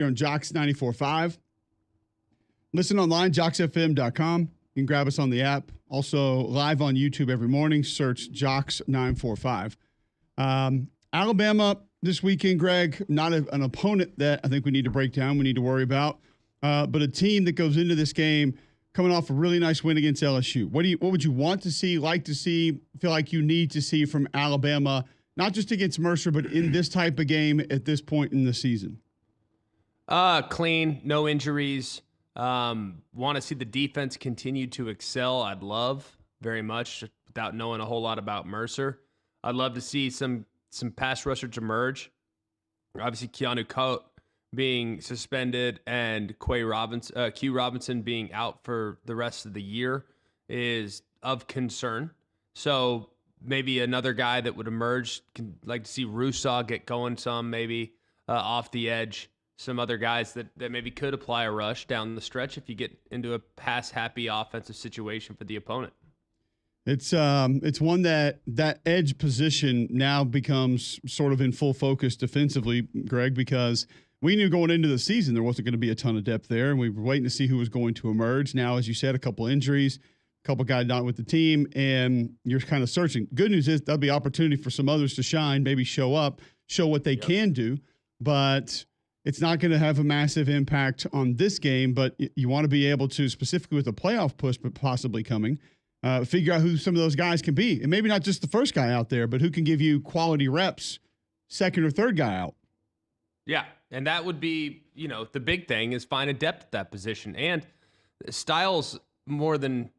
You're on Jocks 94.5. Listen online, jocksfm.com. You can grab us on the app. Also, live on YouTube every morning. Search Jocks 945. Alabama this weekend, Greg, not an opponent that I think we need to break down, we need to worry about, but a team that goes into this game coming off a really nice win against LSU. What would you want to see, like to see, feel like you need to see from Alabama, not just against Mercer, but in this type of game at this point in the season? Clean, no injuries. Want to see the defense continue to excel. I'd love very much, without knowing a whole lot about Mercer. I'd love to see some pass rushers emerge. Obviously, Keanu Coat being suspended and Q Robinson being out for the rest of the year is of concern. So maybe another guy that would emerge, can like to see Rousseau get going some, maybe off the edge. Some other guys that maybe could apply a rush down the stretch if you get into a pass-happy offensive situation for the opponent. It's one that edge position now becomes sort of in full focus defensively, Greg, because we knew going into the season there wasn't going to be a ton of depth there, and we were waiting to see who was going to emerge. Now, as you said, a couple injuries, a couple guys not with the team, and you're kind of searching. Good news is there'll be opportunity for some others to shine, maybe show up, show what they can do, but it's not going to have a massive impact on this game. But you want to be able to, specifically with a playoff push but possibly coming, figure out who some of those guys can be. And maybe not just the first guy out there, but who can give you quality reps, second or third guy out. Yeah, and that would be, the big thing is find a depth at that position. And styles more than,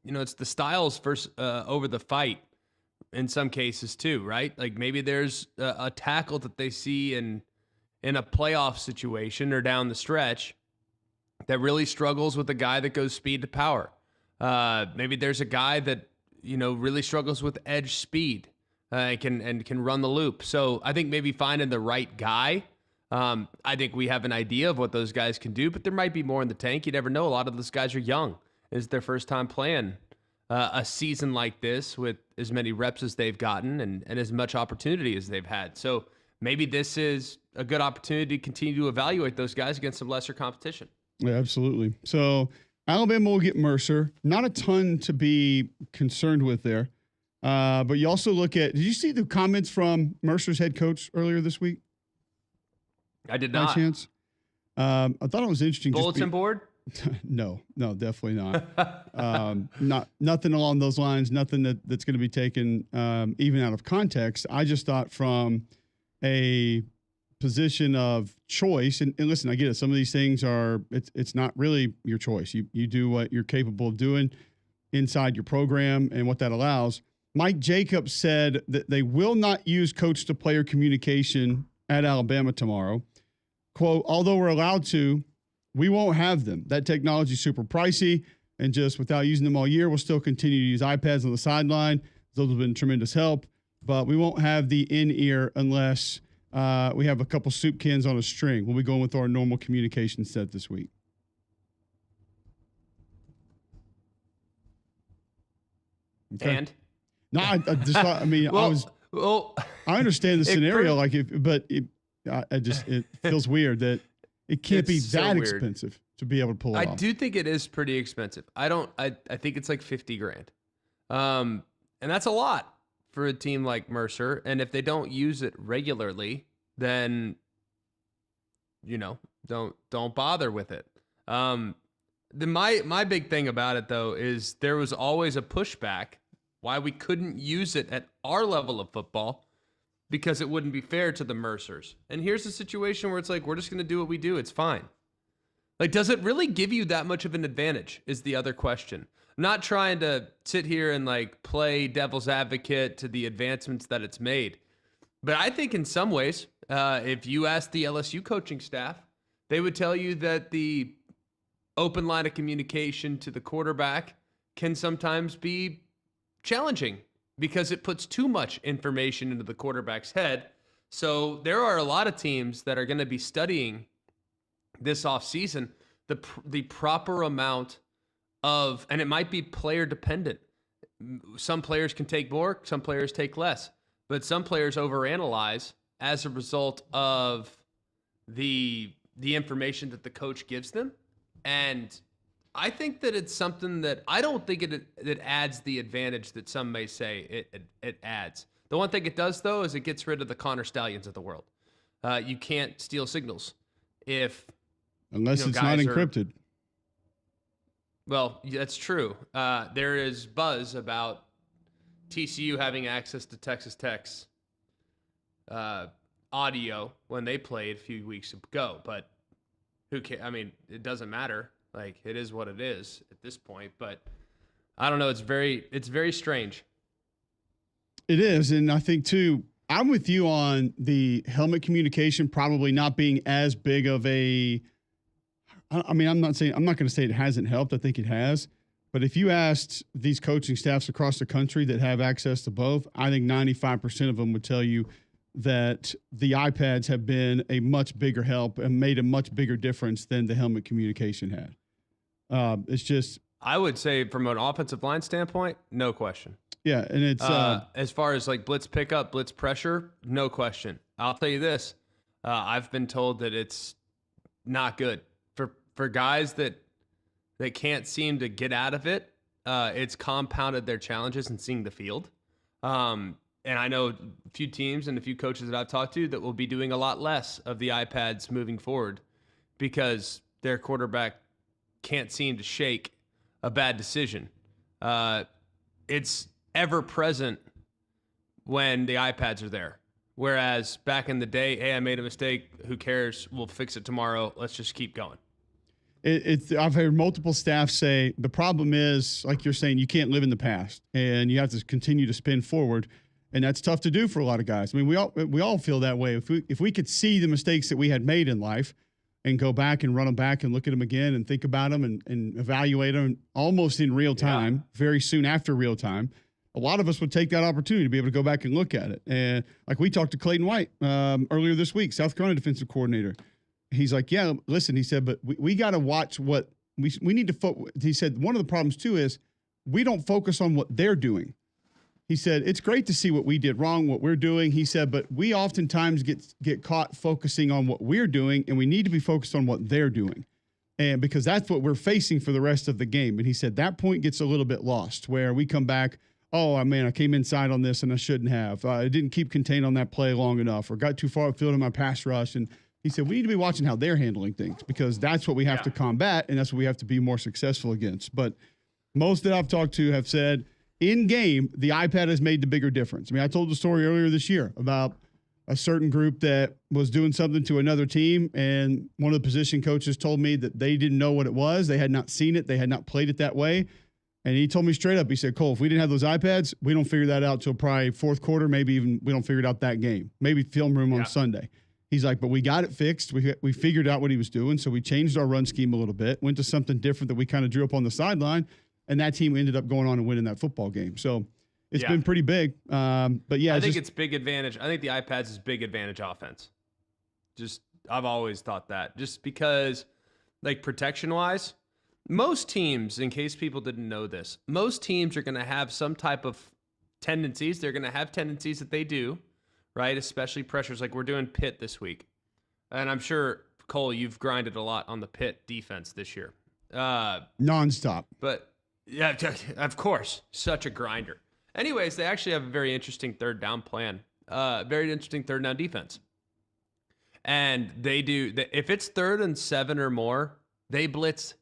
it's the styles versus over the fight in some cases too, right? Like maybe there's a tackle that they see in a playoff situation or down the stretch that really struggles with a guy that goes speed to power. Maybe there's a guy that, really struggles with edge speed and can run the loop. So I think maybe finding the right guy. I think we have an idea of what those guys can do, but there might be more in the tank. You never know. A lot of those guys are young. It's their first time playing a season like this with as many reps as they've gotten and as much opportunity as they've had. So maybe this is a good opportunity to continue to evaluate those guys against some lesser competition. Yeah, absolutely. So Alabama will get Mercer. Not a ton to be concerned with there. But you also look at, did you see the comments from Mercer's head coach earlier this week? I did not. By chance? I thought it was interesting. Bulletin board? No, definitely not. Nothing along those lines, nothing that's going to be taken even out of context. I just thought from a position of choice, and listen, I get it. Some of these things it's not really your choice. You do what you're capable of doing inside your program and what that allows. Mike Jacobs said that they will not use coach-to-player communication at Alabama tomorrow. Quote, although we're allowed to, we won't have them. That technology is super pricey, and just without using them all year, we'll still continue to use iPads on the sideline. Those have been tremendous help, but we won't have the in-ear unless we have a couple soup cans on a string. We'll be going with our normal communication set this week. Okay. And? No, I just thought, I understand the scenario, it feels weird that it can't be that expensive to be able to pull it off. I do think it is pretty expensive. I think it's like $50,000. And that's a lot for a team like Mercer. And if they don't use it regularly, then, don't bother with it. My big thing about it though, is there was always a pushback why we couldn't use it at our level of football, because it wouldn't be fair to the Mercers. And here's a situation where it's like, we're just going to do what we do. It's fine. Like, does it really give you that much of an advantage is the other question. I'm not trying to sit here and play devil's advocate to the advancements that it's made. But I think in some ways, if you ask the LSU coaching staff, they would tell you that the open line of communication to the quarterback can sometimes be challenging because it puts too much information into the quarterback's head. So there are a lot of teams that are going to be studying this offseason the proper amount of, and it might be player dependent. Some players can take more, some players take less, but some players overanalyze as a result of the the information that the coach gives them. And I think that it's something that I don't think it adds the advantage that some may say it adds. The one thing it does, though, is it gets rid of the Connor Stallions of the world. You can't steal signals unless it's not encrypted. Well, that's true. There is buzz about TCU having access to Texas Tech's audio when they played a few weeks ago, but who cares? I mean, it doesn't matter. Like, it is what it is at this point, but I don't know. It's very strange. It is. And I think too, I'm with you on the helmet communication probably not being as big of a, I mean, I'm not going to say it hasn't helped. I think it has. But if you asked these coaching staffs across the country that have access to both, I think 95% of them would tell you that the iPads have been a much bigger help and made a much bigger difference than the helmet communication had. It's just, I would say from an offensive line standpoint, no question. Yeah. And it's, as far as like blitz pickup, blitz pressure, no question. I'll tell you this. I've been told that it's not good for guys that can't seem to get out of it. It's compounded their challenges in seeing the field. And I know a few teams and a few coaches that I've talked to that will be doing a lot less of the iPads moving forward because their quarterback can't seem to shake a bad decision. It's ever present when the iPads are there. Whereas back in the day, hey, I made a mistake. Who cares? We'll fix it tomorrow. Let's just keep going. I've heard multiple staff say the problem is, like you're saying, you can't live in the past and you have to continue to spin forward. And that's tough to do for a lot of guys. I mean, we all feel that way. If we could see the mistakes that we had made in life and go back and run them back and look at them again and think about them and evaluate them almost in real time, very soon after real time, a lot of us would take that opportunity to be able to go back and look at it. And like we talked to Clayton White earlier this week, South Carolina defensive coordinator. He's like, yeah, listen, he said, but we got to watch what we need to he said, one of the problems too is we don't focus on what they're doing. He said, it's great to see what we did wrong, what we're doing. He said, but we oftentimes get caught focusing on what we're doing, and we need to be focused on what they're doing. And because that's what we're facing for the rest of the game. And he said that point gets a little bit lost where we come back, oh, man, I came inside on this and I shouldn't have. I didn't keep contained on that play long enough or got too far upfield in my pass rush. And he said, we need to be watching how they're handling things because that's what we have to combat and that's what we have to be more successful against. But most that I've talked to have said, in game, the iPad has made the bigger difference. I mean, I told the story earlier this year about a certain group that was doing something to another team, and one of the position coaches told me that they didn't know what it was. They had not seen it. They had not played it that way. And he told me straight up, he said, Cole, if we didn't have those iPads, we don't figure that out till probably fourth quarter, maybe even we don't figure it out that game, maybe film room on Sunday. He's like, but we got it fixed. We figured out what he was doing, so we changed our run scheme a little bit, went to something different that we kind of drew up on the sideline, and that team ended up going on and winning that football game. So it's been pretty big. But yeah, I think it's big advantage. I think the iPads is big advantage offense. I've always thought that. Just because, like, protection-wise, most teams, in case people didn't know this, most teams are going to have some type of tendencies. They're going to have tendencies that they do, right? Especially pressures like we're doing Pitt this week. And I'm sure, Cole, you've grinded a lot on the Pitt defense this year. Nonstop. But, yeah, of course, such a grinder. Anyways, they actually have a very interesting third down plan, very interesting third down defense. And they do, if it's 3rd and 7 or more, they blitz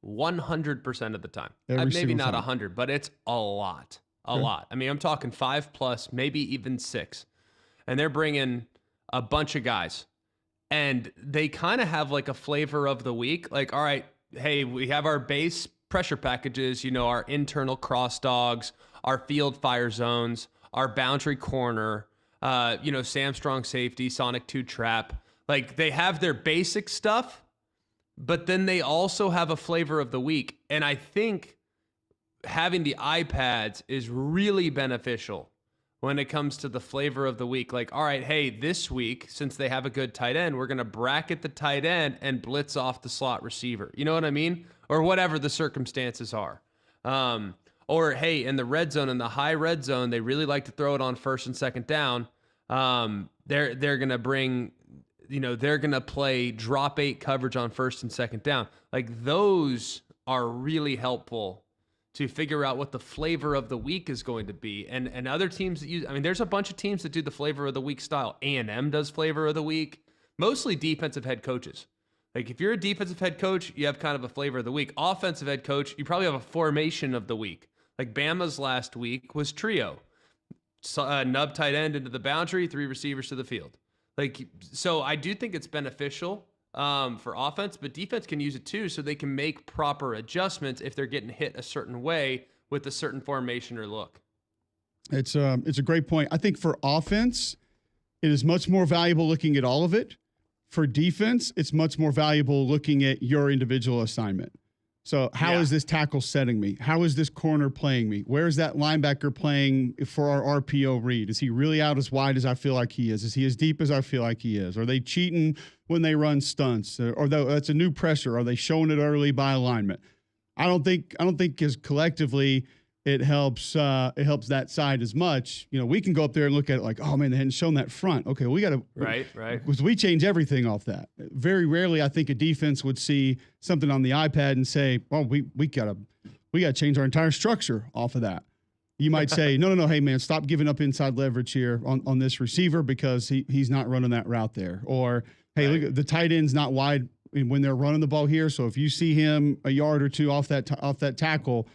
100% of the time. Maybe not 100, but it's a lot. A lot. I mean, I'm talking 5+, maybe even 6. And they're bringing a bunch of guys. And they kind of have like a flavor of the week. Like, all right, hey, we have our base pressure packages, you know, our internal cross dogs, our field fire zones, our boundary corner, you know, Sam Strong safety, Sonic 2 trap. Like, they have their basic stuff, but then they also have a flavor of the week. And I think having the iPads is really beneficial when it comes to the flavor of the week. Like, all right, hey, this week, since they have a good tight end, we're going to bracket the tight end and blitz off the slot receiver. You know what I mean? Or whatever the circumstances are. Or, hey, in the red zone, in the high red zone, they really like to throw it on 1st and 2nd down. They're going to bring they're going to play drop 8 coverage on first and second down. Like those are really helpful to figure out what the flavor of the week is going to be. And other teams that use, there's a bunch of teams that do the flavor of the week style. A&M does flavor of the week, mostly defensive head coaches. Like if you're a defensive head coach, you have kind of a flavor of the week. Offensive head coach, you probably have a formation of the week. Like Bama's last week was trio. So, nub tight end into the boundary, 3 receivers to the field. Like, so I do think it's beneficial for offense, but defense can use it too, so they can make proper adjustments if they're getting hit a certain way with a certain formation or look. It's a great point. I think for offense, it is much more valuable looking at all of it. For defense, it's much more valuable looking at your individual assignment. So how is this tackle setting me? How is this corner playing me? Where is that linebacker playing for our RPO read? Is he really out as wide as I feel like he is? Is he as deep as I feel like he is? Are they cheating when they run stunts? Or that's a new pressure. Are they showing it early by alignment? I don't think as collectively it helps that side as much. We can go up there and look at it like, oh man, they hadn't shown that front. Okay, we got to right. Because we change everything off that. Very rarely, I think a defense would see something on the iPad and say, well, we got to change our entire structure off of that. You might say, no, hey man, stop giving up inside leverage here on this receiver because he's not running that route there. Or hey, look, the tight end's not wide when they're running the ball here. So if you see him a yard or two off that tackle.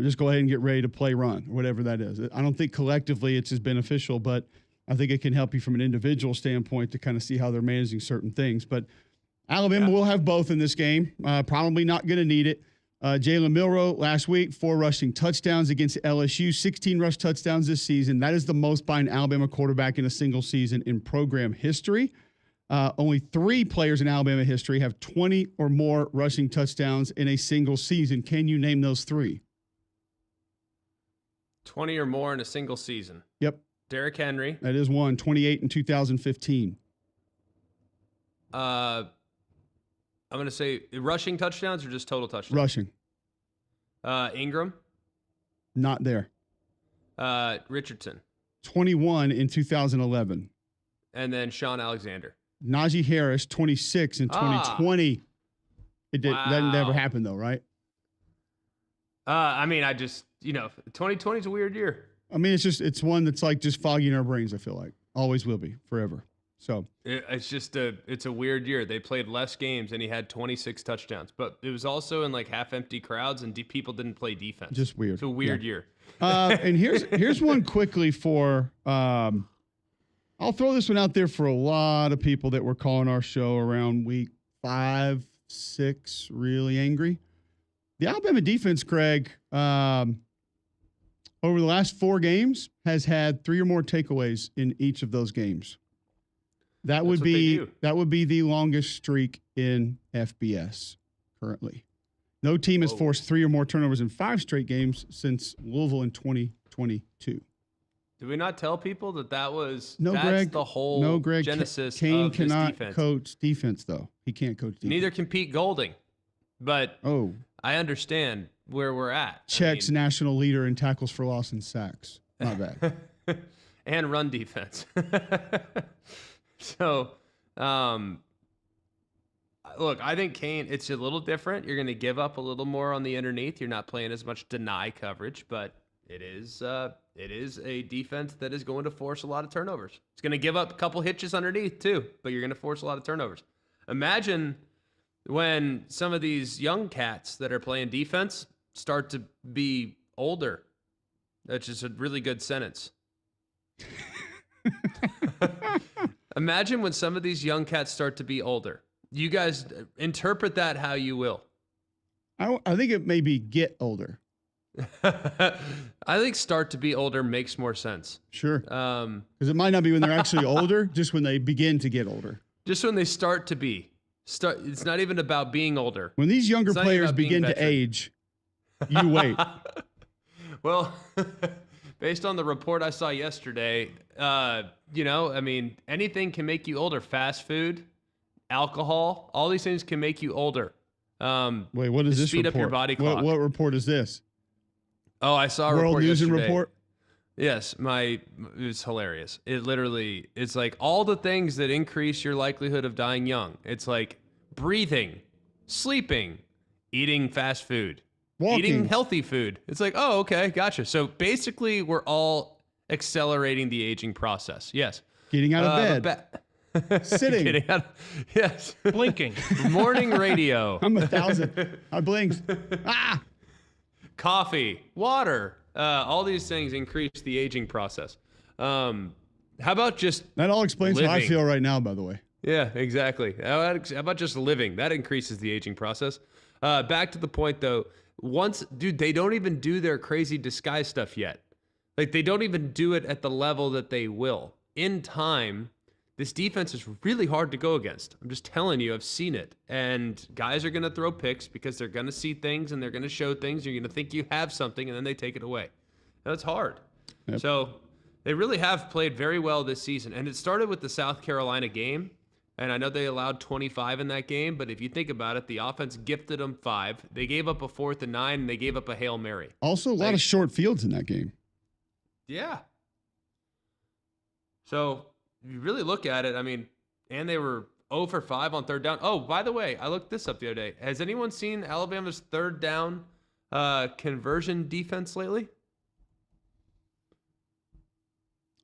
Just go ahead and get ready to play run, or whatever that is. I don't think collectively it's as beneficial, but I think it can help you from an individual standpoint to kind of see how they're managing certain things. But Alabama will have both in this game. Probably not going to need it. Jalen Milroe last week, 4 rushing touchdowns against LSU, 16 rush touchdowns this season. That is the most by an Alabama quarterback in a single season in program history. Only 3 players in Alabama history have 20 or more rushing touchdowns in a single season. Can you name those 3? 20 or more in a single season. Yep. Derrick Henry. That is one. 28 in 2015. I'm going to say rushing touchdowns or just total touchdowns? Rushing. Ingram. Not there. Richardson. 21 in 2011. And then Sean Alexander. Najee Harris, 26 in 2020. That never happened though, right? I just, 2020 is a weird year. It's one that's like just foggy in our brains, I feel like. Always will be, forever. So it's a weird year. They played less games and he had 26 touchdowns, but it was also in like half empty crowds and people didn't play defense. Just weird. It's a weird year. And here's one quickly for, I'll throw this one out there for a lot of people that were calling our show around week 5, 6, really angry. The Alabama defense, Craig, over the last 4 games has had 3 or more takeaways in each of those games. That would be the longest streak in FBS currently. No team has forced 3 or more turnovers in 5 straight games since Louisville in 2022. Did we not tell people that's Greg, the whole genesis Kane of this cannot defense? Coach defense, though. He can't coach defense. Neither can Pete Golding. But I understand where we're at. Czech's national leader in tackles for loss and sacks. Not bad. And run defense. So, look, I think Kane, it's a little different. You're going to give up a little more on the underneath. You're not playing as much deny coverage, but it is a defense that is going to force a lot of turnovers. It's going to give up a couple hitches underneath too, but you're going to force a lot of turnovers. Imagine when some of these young cats that are playing defense start to be older. That's just a really good sentence. Imagine when some of these young cats start to be older. You guys interpret that how you will. I think it maybe get older. I think start to be older makes more sense. Sure. Because it might not be when they're actually older, just when they begin to get older. Just when they start to be. It's not even about being older. When these younger players begin to age, you wait. Well, based on the report I saw yesterday, anything can make you older. Fast food, alcohol, all these things can make you older. Wait, what is this speed report? Up your body clock. What report is this? Oh, I saw a World report News yesterday. and Report? Yes, it's hilarious. It literally, it's like all the things that increase your likelihood of dying young. It's like breathing, sleeping, eating fast food, eating Walking. healthy food. It's like, oh, okay, gotcha. So basically, we're all accelerating the aging process. Yes. Getting out of bed. Sitting. Getting out. Yes. Blinking. Morning radio. I'm 1,000. I blinked. Coffee, water, all these things increase the aging process. How about just That all explains how I living? feel right now, by the way. Yeah, exactly. How about just living? That increases the aging process. Back to the point though, dude, they don't even do their crazy disguise stuff yet. Like they don't even do it at the level that they will. In time, this defense is really hard to go against. I'm just telling you, I've seen it. And guys are going to throw picks because they're going to see things and they're going to show things. You're going to think you have something and then they take it away. That's hard. Yep. So they really have played very well this season. And it started with the South Carolina game. And I know they allowed 25 in that game. But if you think about it, the offense gifted them 5. They gave up a 4th and 9 and they gave up a Hail Mary. Also, a lot of short fields in that game. Yeah. So if you really look at it, I mean, and they were 0 for 5 on 3rd down. Oh, by the way, I looked this up the other day. Has anyone seen Alabama's 3rd down conversion defense lately?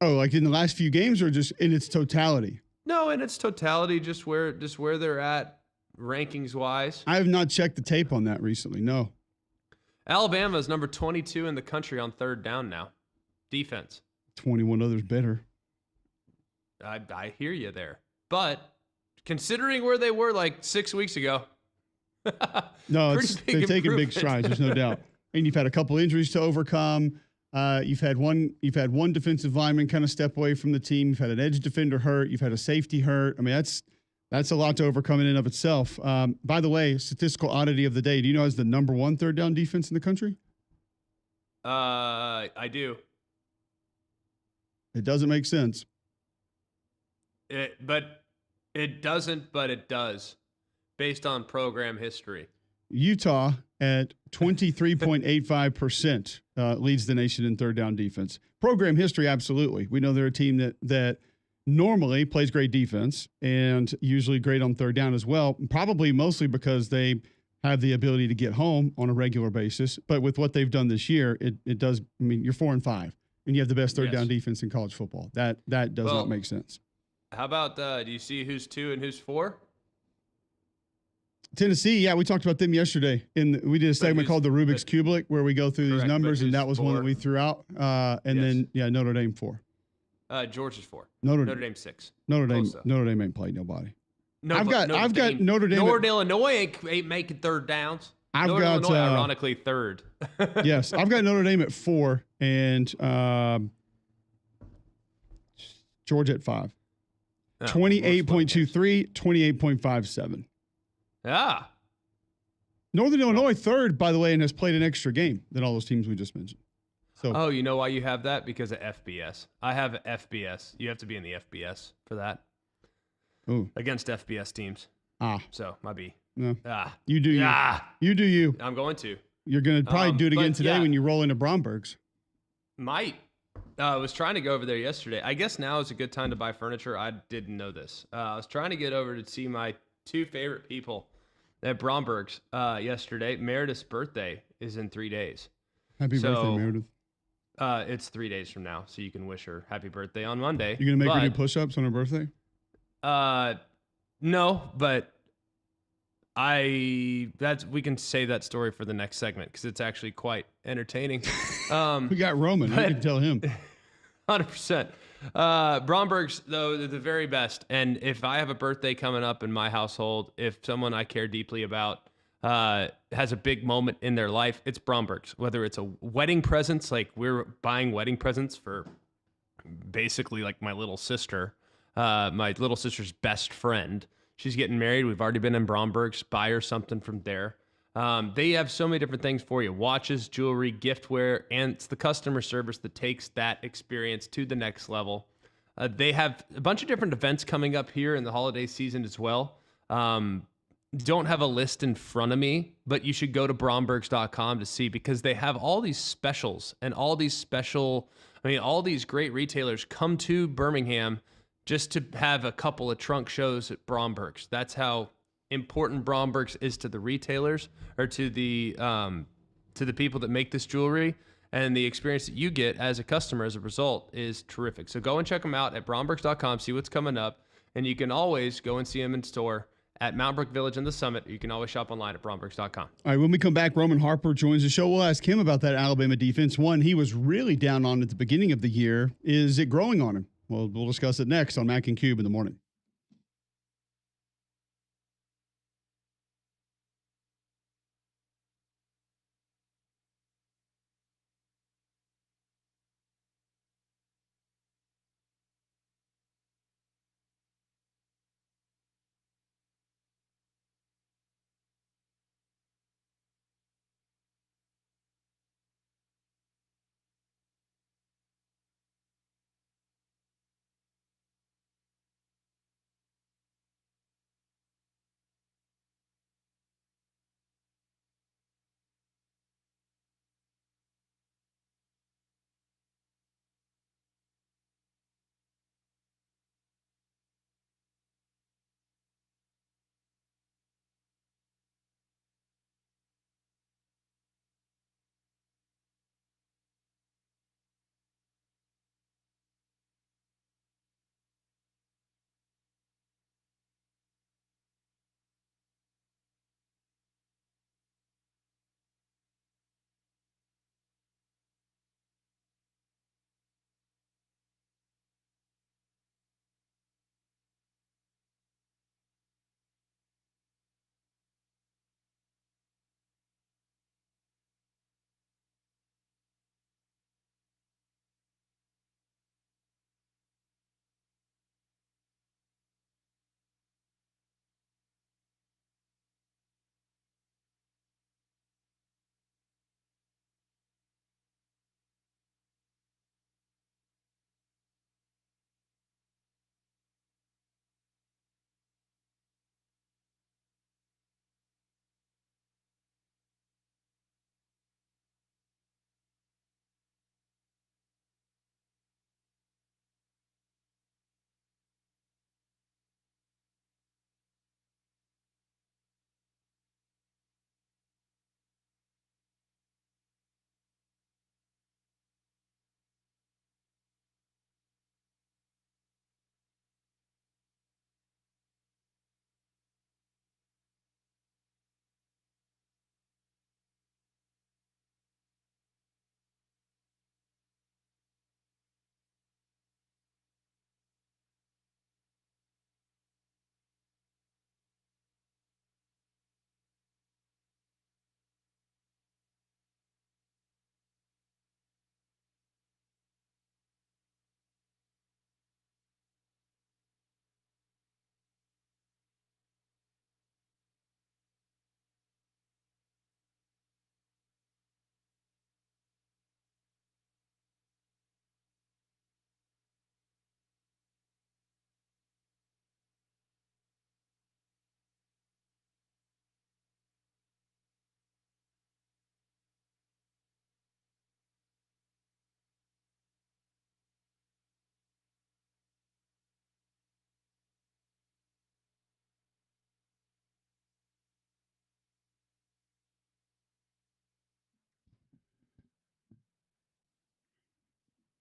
Oh, like in the last few games or just in its totality? No, in its totality, just where they're at rankings wise. I have not checked the tape on that recently. No. Alabama is number 22 in the country on 3rd down now. Defense. 21 others better. I hear you there. But considering where they were like 6 weeks ago. No, Pretty big they've taken big improvement. strides. There's no doubt. And you've had a couple injuries to overcome. You've had one defensive lineman kind of step away from the team. You've had an edge defender hurt. You've had a safety hurt. I mean, that's a lot to overcome in and of itself. By the way, statistical oddity of the day. Do you know as the number 1 3rd down defense in the country? I do. It doesn't make sense. But it doesn't, but it does, based on program history. Utah at 23.85% leads the nation in 3rd down defense. Program history, absolutely. We know they're a team that normally plays great defense and usually great on 3rd down as well, probably mostly because they have the ability to get home on a regular basis. But with what they've done this year, it does. I mean, you're 4-5, and you have the best 3rd down defense in college football. That does not make sense. How about, do you see who's 2 and who's 4? Tennessee, yeah, we talked about them yesterday. We did a segment called the Rubik's Cubelic where we go through these numbers, and that was one that we threw out. Then Notre Dame 4. Georgia's 4. Notre Dame 6. Notre Dame ain't played nobody. No, I've got Notre Dame. Northern Illinois ain't making 3rd downs. Illinois, ironically, 3rd. Yes, I've got Notre Dame at 4 and Georgia at 5. 28.23, 28.57. Yeah. Northern Illinois 3rd, by the way, and has played an extra game than all those teams we just mentioned. So, you know why you have that? Because of FBS. I have FBS. You have to be in the FBS for that. Ooh. Against FBS teams. So, my B. No. You do you. You do you. I'm going to. You're going to probably do it again today when you roll into Bromberg's. Might. I was trying to go over there yesterday. I guess now is a good time to buy furniture. I didn't know this. I was trying to get over to see my 2 favorite people at Bromberg's yesterday. Meredith's birthday is in 3 days. Happy birthday, Meredith. It's 3 days from now, so you can wish her happy birthday on Monday. You going to make her do push-ups on her birthday? No, but we can save that story for the next segment because it's actually quite entertaining. We got Roman. We can tell him. 100%. Bromberg's, though, they're the very best. And if I have a birthday coming up in my household, if someone I care deeply about has a big moment in their life, it's Bromberg's. Whether it's a wedding presents, like we're buying wedding presents for basically like my little sister, my little sister's best friend. She's getting married. We've already been in Bromberg's. Buy her something from there. They have so many different things for you. Watches, jewelry, giftware, and it's the customer service that takes that experience to the next level. They have a bunch of different events coming up here in the holiday season as well. don't have a list in front of me, but you should go to brombergs.com to see, because they have all these specials and all these all these great retailers come to Birmingham just to have a couple of trunk shows at Brombergs. That's how important Brombergs is to the retailers, or to the people that make this jewelry, and the experience that you get as a customer as a result is terrific. So go and check them out at brombergs.com, see what's coming up, and you can always go and see them in store at Mount Brook Village and the Summit. You can always shop online at brombergs.com. All right, when we come back, Roman Harper joins the show. We'll ask him about that Alabama defense. One he was really down on at the beginning of the year. Is it growing on him? Well, we'll discuss it next on Mac and Cube in the morning.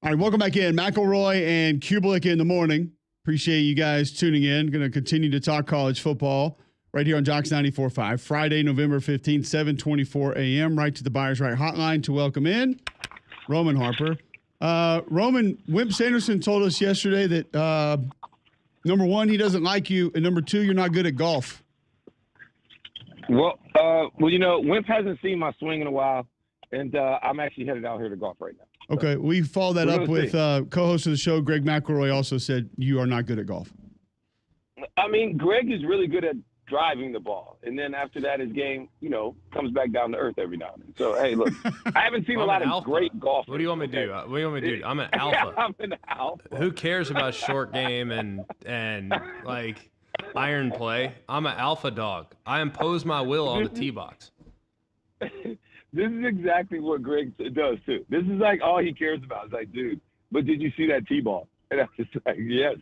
All right, welcome back in. McElroy and Cubelic in the morning. Appreciate you guys tuning in. Going to continue to talk college football right here on Jocks 94.5. Friday, November 15th, 7:24 a.m. Right to the Buyers Right hotline to welcome in Roman Harper. Roman, Wimp Sanderson told us yesterday that, number one, he doesn't like you, and number two, you're not good at golf. Well, Wimp hasn't seen my swing in a while, and I'm actually headed out here to golf right now. Okay, we followed that up with co-host of the show, Greg McElroy, also said you are not good at golf. I mean, Greg is really good at driving the ball, and then after that, his game, comes back down to earth every now and then. So, hey, look, I haven't seen a lot of great golf. What do you want me to do? What do you want me to do? I'm an alpha. I'm an alpha. Who cares about short game and like iron play. I'm an alpha dog. I impose my will on the tee box. This is exactly what Greg does too. This is like all he cares about. It's like, dude, but did you see that tee ball? And I was just like, yes,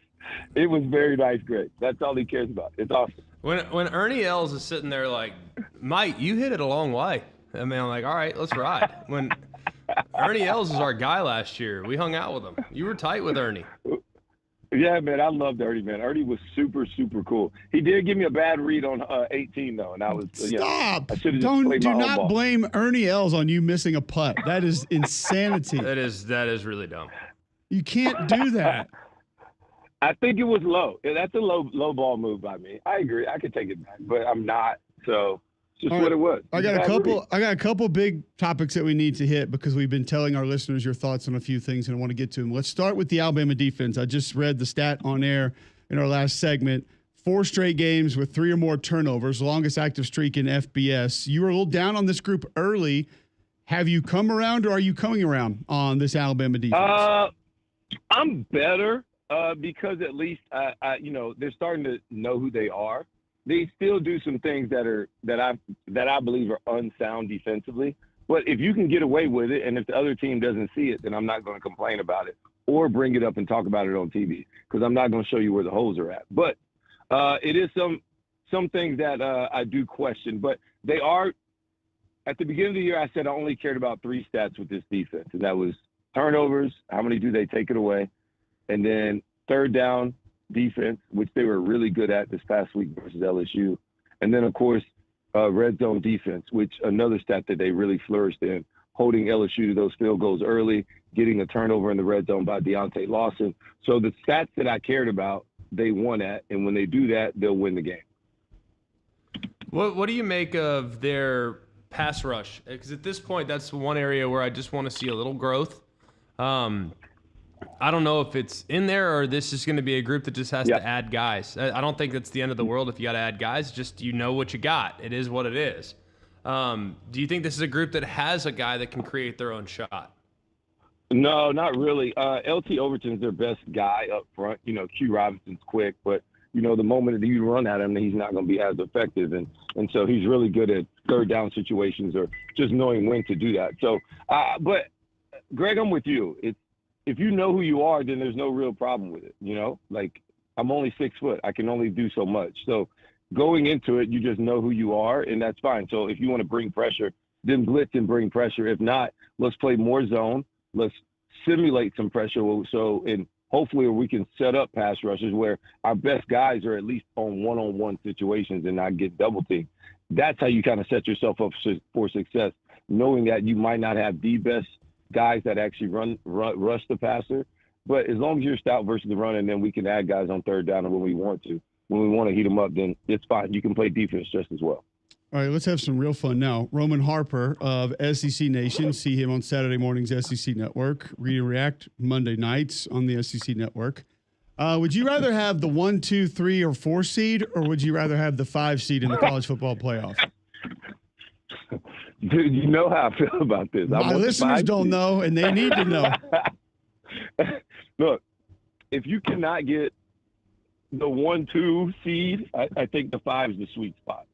it was very nice, Greg. That's all he cares about. It's awesome. When Ernie Els is sitting there like, Mike, you hit it a long way. I mean, I'm like, all right, let's ride. When Ernie Els was our guy last year, we hung out with him. You were tight with Ernie. Yeah, man, I loved Ernie, man. Ernie was super, super cool. He did give me a bad read on 18, though, and I was stop. I should have just played my Do own not ball. blame Ernie Els on you missing a putt. That is insanity. That is really dumb. You can't do that. I think it was low. Yeah, that's a low ball move by me. I agree. I could take it back, but I'm not. So it's just what it was. I got a couple big topics that we need to hit because we've been telling our listeners your thoughts on a few things and I want to get to them. Let's start with the Alabama defense. I just read the stat on air in our last segment. 4 straight games with 3 or more turnovers, longest active streak in FBS. You were a little down on this group early. Have you come around or are you coming around on this Alabama defense? I'm better because at least they're starting to know who they are. They still do some things that I believe are unsound defensively. But if you can get away with it, and if the other team doesn't see it, then I'm not going to complain about it or bring it up and talk about it on TV because I'm not going to show you where the holes are at. But it is some things that I do question. But they are at the beginning of the year. I said I only cared about 3 stats with this defense, and that was turnovers, how many do they take it away, and then third down defense, which they were really good at this past week versus LSU. And then, of course, red zone defense, which another stat that they really flourished in, holding LSU to those field goals early, getting a turnover in the red zone by Deontay Lawson. So the stats that I cared about, they won at, and when they do that, they'll win the game. What do you make of their pass rush? Because at this point, that's one area where I just want to see a little growth. I don't know if it's in there or this is going to be a group that just has to add guys. I don't think that's the end of the world if you got to add guys. Just you know what you got. It is what it is. Do you think this is a group that has a guy that can create their own shot? No, not really. LT Overton's their best guy up front. Q Robinson's quick, but, the moment that you run at him, he's not going to be as effective. And so he's really good at third down situations or just knowing when to do that. So, but Greg, I'm with you. If you know who you are, then there's no real problem with it. Like I'm only 6 foot. I can only do so much. So going into it, you just know who you are, and that's fine. So if you want to bring pressure, then blitz and bring pressure. If not, let's play more zone. Let's simulate some pressure. And hopefully we can set up pass rushes where our best guys are at least on one-on-one situations and not get double teamed. That's how you kind of set yourself up for success, knowing that you might not have the best guys that actually rush the passer. But as long as you're stout versus the run, and then we can add guys on third down when we want to. When we want to heat them up, then it's fine. You can play defense just as well. All right, let's have some real fun now. Roman Harper of SEC Nation. See him on Saturday mornings, SEC Network. Read and React Monday nights on the SEC Network. Would you rather have the 1, 2, 3, or 4 seed, or would you rather have the 5 seed in the college football playoff? Dude, you know how I feel about this. My listeners don't know, and they need to know. Look, if you cannot get the 1, 2 seed, I think the 5 is the sweet spot.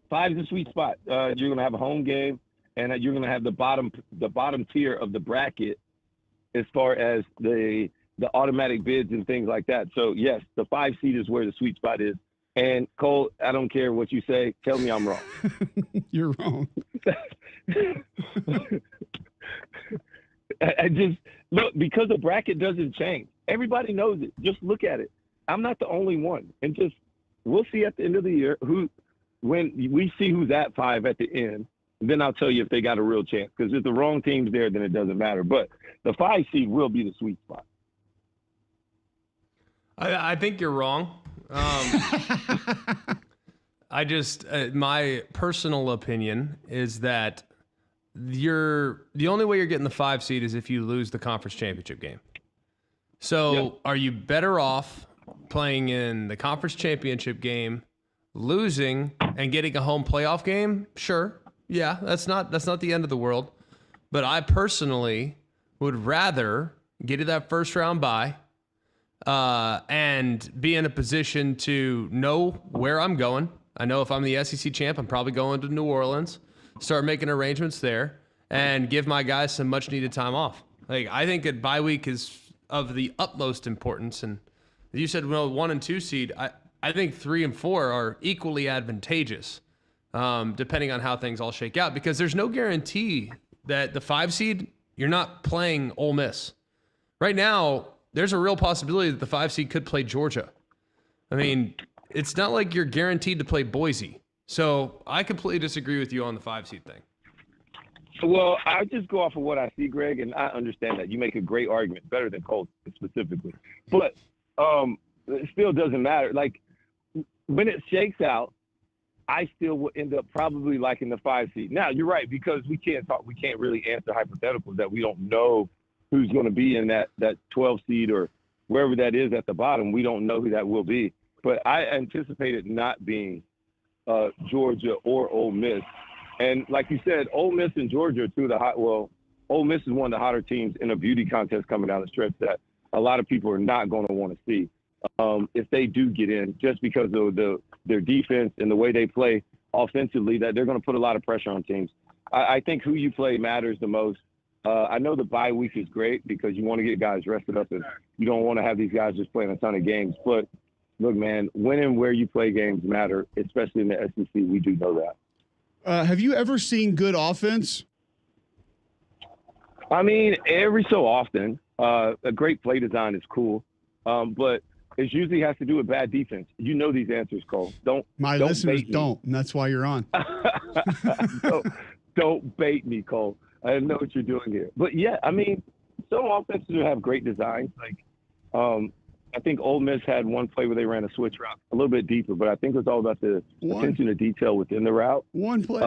5 is the sweet spot. You're going to have a home game, and you're going to have the bottom tier of the bracket as far as the automatic bids and things like that. So, yes, the 5 seed is where the sweet spot is. And, Cole, I don't care what you say. Tell me I'm wrong. You're wrong. I just – look, because the bracket doesn't change. Everybody knows it. Just look at it. I'm not the only one. And just we'll see at the end of the year when we see who's at 5 at the end, then I'll tell you if they got a real chance. Because if the wrong team's there, then it doesn't matter. But the 5 seed will be the sweet spot. I think you're wrong. I just my personal opinion is that the only way you're getting the 5 seed is if you lose the conference championship game. So Are you better off playing in the conference championship game, losing and getting a home playoff game? Sure. Yeah, that's not the end of the world. But I personally would rather get to that first round bye, and be in a position to know where I'm going. I know if I'm the SEC champ, I'm probably going to New Orleans, start making arrangements there, and give my guys some much needed time off. Like, I think a bye week is of the utmost importance. And you said, well, 1 and 2 seed. I think 3 and 4 are equally advantageous, depending on how things all shake out, because there's no guarantee that the 5 seed, you're not playing Ole Miss. Right now, there's a real possibility that the 5 seed could play Georgia. I mean, it's not like you're guaranteed to play Boise. So I completely disagree with you on the 5 seed thing. Well, I just go off of what I see, Greg, and I understand that. You make a great argument, better than Colt specifically. But it still doesn't matter. Like, when it shakes out, I still will end up probably liking the 5 seed. Now, you're right, because we can't really answer hypotheticals that we don't know who's going to be in that 12 seed or wherever that is at the bottom. We don't know who that will be. But I anticipate it not being Georgia or Ole Miss. And like you said, Ole Miss and Georgia are two of the Ole Miss is one of the hotter teams in a beauty contest coming down the stretch that a lot of people are not going to want to see if they do get in, just because of their defense and the way they play offensively, that they're going to put a lot of pressure on teams. I think who you play matters the most. I know the bye week is great because you want to get guys rested up and you don't want to have these guys just playing a ton of games. But look, man, when and where you play games matter, especially in the SEC. We do know that. Have you ever seen good offense? I mean, every so often, a great play design is cool, but it usually has to do with bad defense. You know these answers, Cole. My listeners don't, and that's why you're on. Don't bait me, Cole. I know what you're doing here. But, yeah, I mean, some offenses have great designs. Like, I think Ole Miss had one play where they ran a switch route a little bit deeper, but I think it's all about the attention to detail within the route. One play.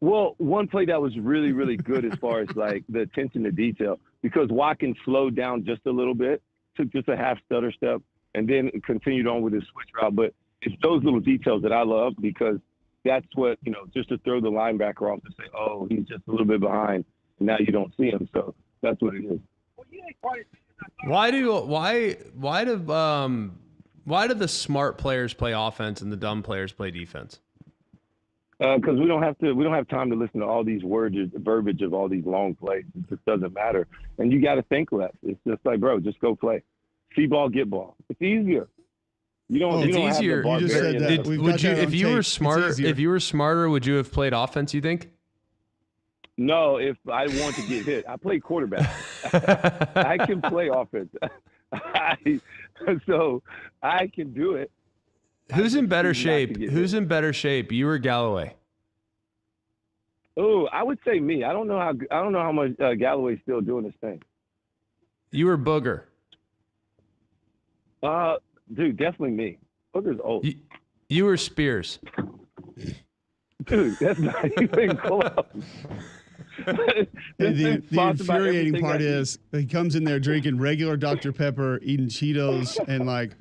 Well, one play that was really, really good as far as, like, the attention to detail, because Watkins slowed down just a little bit, took just a half stutter step, and then continued on with his switch route. But it's those little details that I love, because that's what, just to throw the linebacker off to say, oh, he's just a little bit behind, and now you don't see him. So that's what it is. Why do the smart players play offense and the dumb players play defense? Because we don't have time to listen to all these verbiage of all these long plays. It just doesn't matter, and you got to think less. It's just like, bro, just go play. See ball, get ball. It's easier. It's easier. You just said that. If you were smarter, would you have played offense, you think? No, if I want to get hit. I play quarterback. I can play offense. So I can do it. Who's in better shape? You or Galloway? Oh, I would say me. I don't know how much Galloway's still doing this thing. You or Booger? Dude, definitely me. Booger's old. You or Spears? Dude, that's not even close. The infuriating part is he comes in there drinking regular Dr. Pepper, eating Cheetos, and like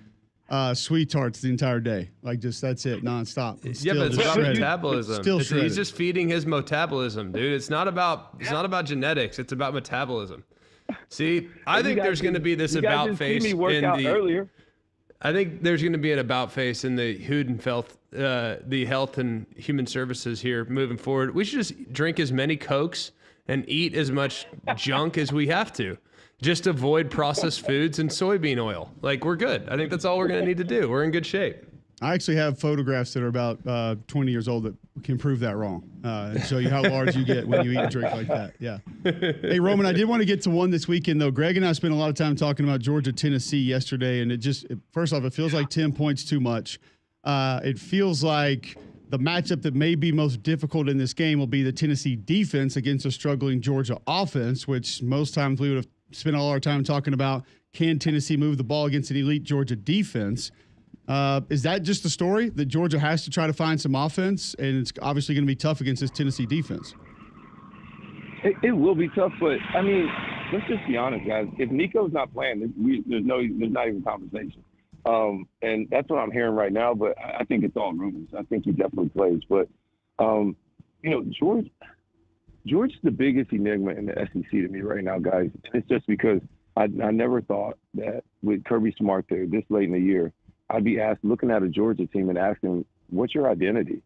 sweet tarts the entire day. Like, just that's it, nonstop. But it's about metabolism. He's just feeding his metabolism, dude. It's not about genetics. It's about metabolism. See, I think there's going to be this about face earlier. I think there's going to be an about face in the the Health and Human Services here moving forward. We should just drink as many Cokes and eat as much junk as we have to. Just avoid processed foods and soybean oil. Like, we're good. I think that's all we're going to need to do. We're in good shape. I actually have photographs that are about 20 years old that can prove that wrong and show you how large you get when you eat and drink like that. Yeah. Hey, Roman, I did want to get to one this weekend, though. Greg and I spent a lot of time talking about Georgia, Tennessee yesterday, and first off, it feels like 10 points too much. It feels like the matchup that may be most difficult in this game will be the Tennessee defense against a struggling Georgia offense, which most times we would have spent all our time talking about. Can Tennessee move the ball against an elite Georgia defense? Is that just the story, that Georgia has to try to find some offense, and it's obviously going to be tough against this Tennessee defense? It will be tough, but, I mean, let's just be honest, guys. If Nico's not playing, there's not even conversation. And that's what I'm hearing right now, but I think it's all rumors. I think he definitely plays. But, Georgia's the biggest enigma in the SEC to me right now, guys. And it's just because I never thought that with Kirby Smart there this late in the year, I'd be asked looking at a Georgia team and asking, "What's your identity?"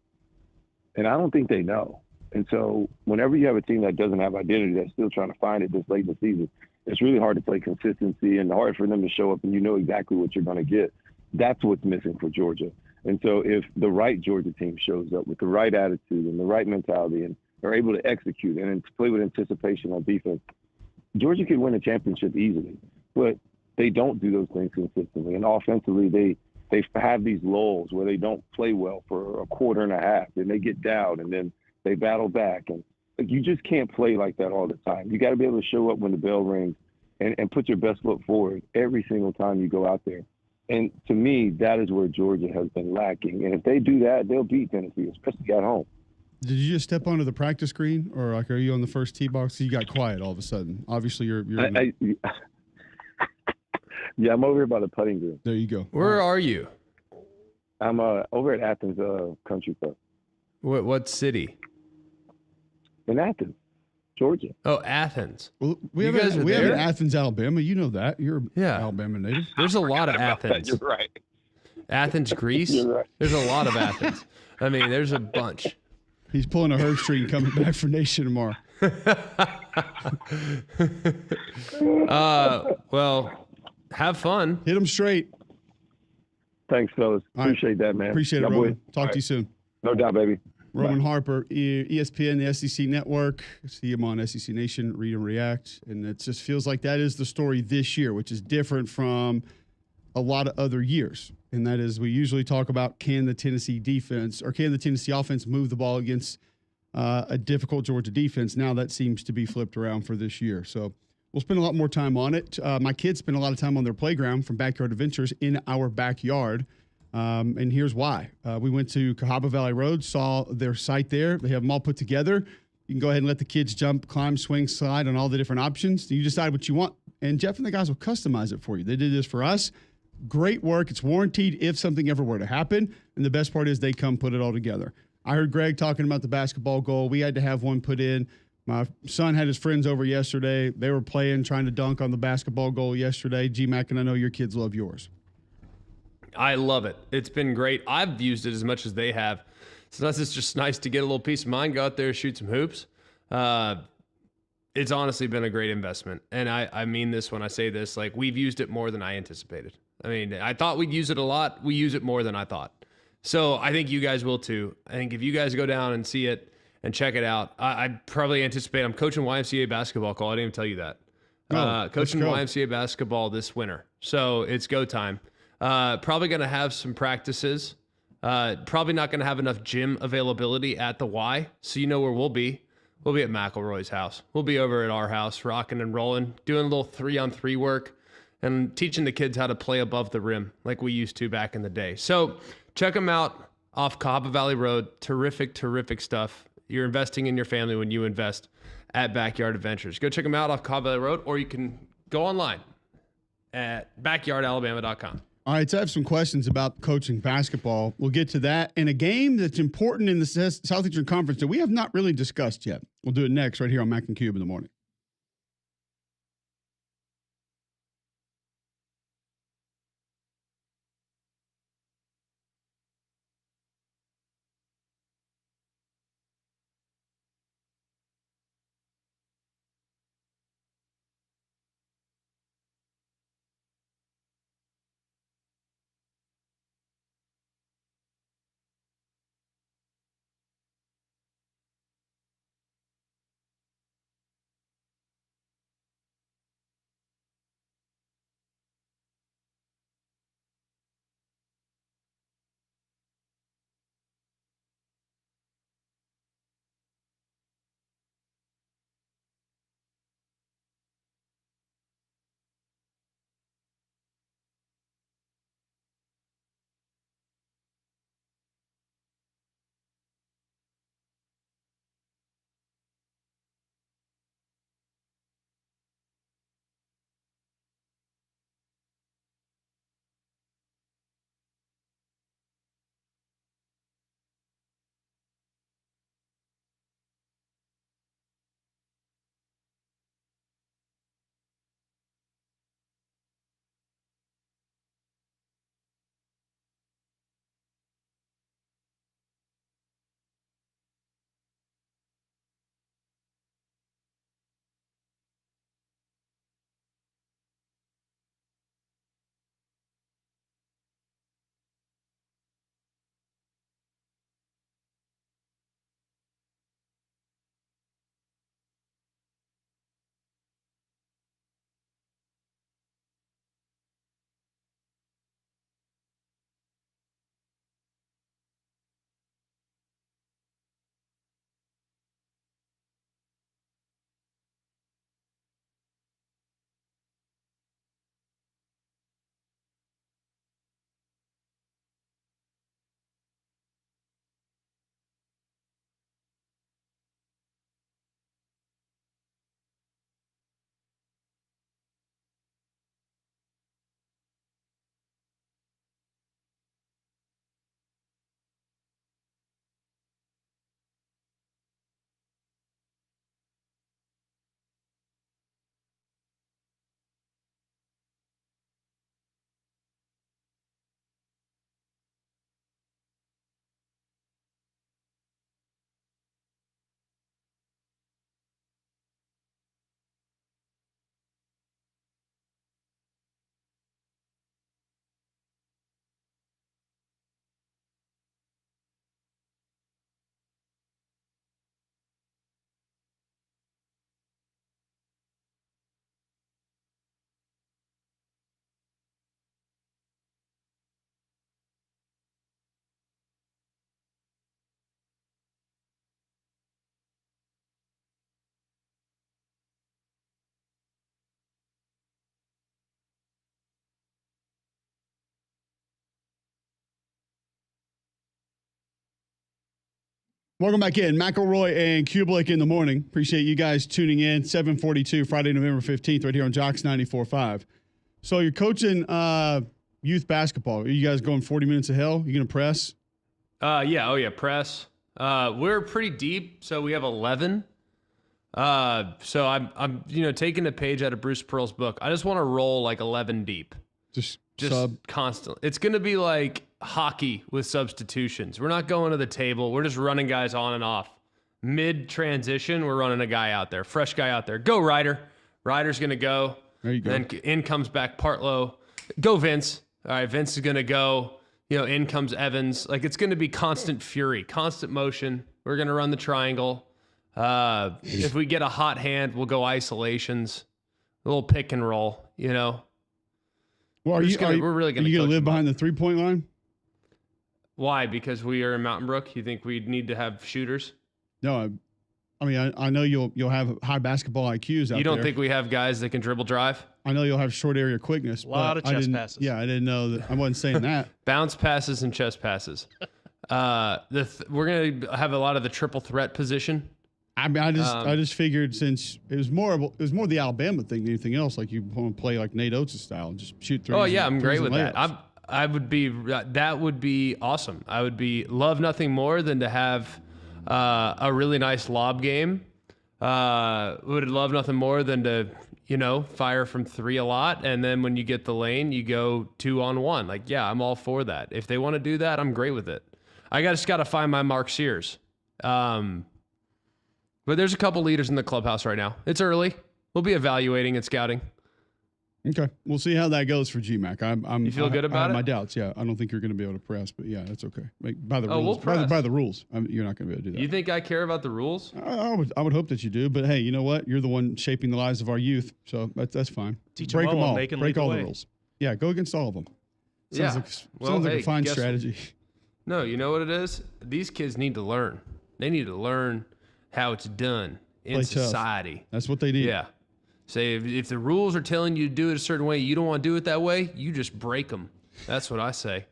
And I don't think they know. And so whenever you have a team that doesn't have identity, that's still trying to find it this late in the season, it's really hard to play consistency and hard for them to show up and you know exactly what you're going to get. That's what's missing for Georgia. And so if the right Georgia team shows up with the right attitude and the right mentality and are able to execute and play with anticipation on defense, Georgia could win a championship easily. But they don't do those things consistently. And offensively, they have these lulls where they don't play well for a quarter and a half, and they get down, and then they battle back. And you just can't play like that all the time. You got to be able to show up when the bell rings and put your best foot forward every single time you go out there. And to me, that is where Georgia has been lacking. And if they do that, they'll beat Tennessee, especially at home. Did you just step onto the practice green, or like are you on the first tee box? You got quiet all of a sudden. Obviously, you're yeah, I'm over here by the putting green. There you go. Where are you? I'm over at Athens Country Club. What city? In Athens, Georgia. Oh, Athens. Well, we You have guys are we have there? in Athens, Alabama. You know that. You're Yeah. Alabama native. There's a lot of Athens. You're right. Athens, Greece. You're right. There's a lot of Athens. I mean, there's a bunch. He's pulling a Hurd Street and coming back for Nation tomorrow. Well, have fun. Hit him straight. Thanks, fellas. All right. Appreciate that, man. Appreciate it, Y'all Roman. boys. Talk All to you right. soon. No doubt, baby. Roman Bye. Harper, ESPN, the SEC Network. See him on SEC Nation, Read and React. And it just feels like that is the story this year, which is different from a lot of other years. And that is we usually talk about can the Tennessee defense or can the Tennessee offense move the ball against a difficult Georgia defense. Now that seems to be flipped around for this year. So we'll spend a lot more time on it. My kids spend a lot of time on their playground from Backyard Adventures in our backyard. And here's why. We went to Cahaba Valley Road, saw their site there. They have them all put together. You can go ahead and let the kids jump, climb, swing, slide on all the different options. You decide what you want. And Jeff and the guys will customize it for you. They did this for us. Great work. It's warranted if something ever were to happen. And the best part is they come put it all together. I heard Greg talking about the basketball goal. We had to have one put in. My son had his friends over yesterday. They were playing, trying to dunk on the basketball goal yesterday. G-Mac, and I know your kids love yours. I love it. It's been great. I've used it as much as they have. Sometimes it's just nice to get a little peace of mind, go out there, shoot some hoops. It's honestly been a great investment. And I mean this when I say this. Like, we've used it more than I anticipated. I mean, I thought we'd use it a lot. We use it more than I thought. So I think you guys will too. I think if you guys go down and see it and check it out, I probably anticipate I'm coaching YMCA basketball call. I didn't even tell you that. Coaching YMCA basketball this winter. So it's go time. Probably going to have some practices. Probably not going to have enough gym availability at the Y. So you know where we'll be. We'll be at McElroy's house. We'll be over at our house, rocking and rolling, doing a little 3-on-3 work and teaching the kids how to play above the rim like we used to back in the day. So check them out off Cahaba Valley Road. Terrific, terrific stuff. You're investing in your family when you invest at Backyard Adventures. Go check them out off Cahaba Valley Road, or you can go online at backyardalabama.com. All right, so I have some questions about coaching basketball. We'll get to that. And a game that's important in the Southeastern Conference that we have not really discussed yet. We'll do it next right here on Mac and Cube in the morning. Welcome back in. McElroy and Cubelic in the morning. Appreciate you guys tuning in. 7:42, Friday, November 15th, right here on Jocks 94.5. So you're coaching youth basketball. Are you guys going 40 minutes of hell? You going to press? Yeah. Oh, yeah. Press. We're pretty deep, so we have 11. So I'm taking a page out of Bruce Pearl's book. I just want to roll like 11 deep. Just Just constantly. It's going to be like hockey with substitutions. We're not going to the table. We're just running guys on and off. Mid transition, we're running a guy out there, fresh guy out there. Go Ryder. Ryder's going to go. There you go. Then in comes back Partlow. Go Vince. All right, Vince is going to go. In comes Evans. Like, it's going to be constant fury, constant motion. We're going to run the triangle. If we get a hot hand, we'll go isolations. A little pick and roll, Well, we're really going to live behind the 3-point line? Why? Because we are in Mountain Brook? You think we'd need to have shooters? No, I know you'll have high basketball IQs out there. You don't think we have guys that can dribble drive? I know you'll have short area quickness. A lot of chest passes. Yeah, I didn't know that. I wasn't saying that. Bounce passes and chest passes. We're going to have a lot of the triple threat position. I just figured since it was more the Alabama thing than anything else. Like you want to play like Nate Oates' style and just shoot threes. Oh yeah, I'm great with layups. that. That would be awesome. I would love nothing more than to have a really nice lob game. Would love nothing more than to fire from 3 a lot, and then when you get the lane, you go 2-on-1. Like, yeah, I'm all for that. If they want to do that, I'm great with it. I just got to find my Mark Sears. But there's a couple leaders in the clubhouse right now. It's early. We'll be evaluating and scouting. Okay, we'll see how that goes for GMAC. You feel good about I have it? my doubts. Yeah, I don't think you're going to be able to press, but yeah, that's okay. By the rules, we'll press. by the rules, you're not going to be able to do that. You think I care about the rules? I would hope that you do, but hey, you know what? You're the one shaping the lives of our youth, so that's fine. Break them all. Make them break lead all the the way. rules. Yeah, go against all of them. Sounds like a fine guess what? strategy. No, you know what it is? These kids need to learn. They need to learn how it's done in Play tough. Society. That's what they need. Yeah. Say if the rules are telling you to do it a certain way, you don't want to do it that way, you just break them. That's what I say.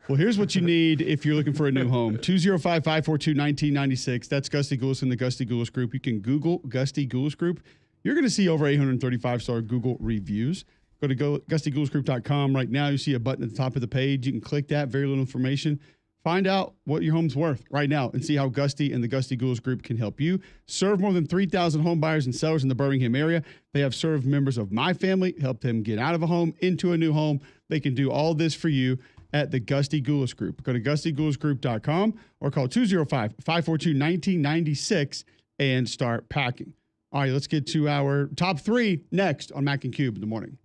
Well, here's what you need if you're looking for a new home. 205-542-1996. That's Gusty Goulis in the Gusty Goulis Group. You can Google Gusty Goulis Group. You're going to see over 835-star Google reviews. Go to GustyGoulisGroup.com right now. You see a button at the top of the page. You can click that. Very little information. Find out what your home's worth right now and see how Gusty and the Gusty Goulis Group can help you. Serve more than 3,000 home buyers and sellers in the Birmingham area. They have served members of my family, helped them get out of a home into a new home. They can do all this for you at the Gusty Goulis Group. Go to GustyGoulisGroup.com or call 205-542-1996 and start packing. All right, let's get to our top 3 next on Mac and Cube in the morning.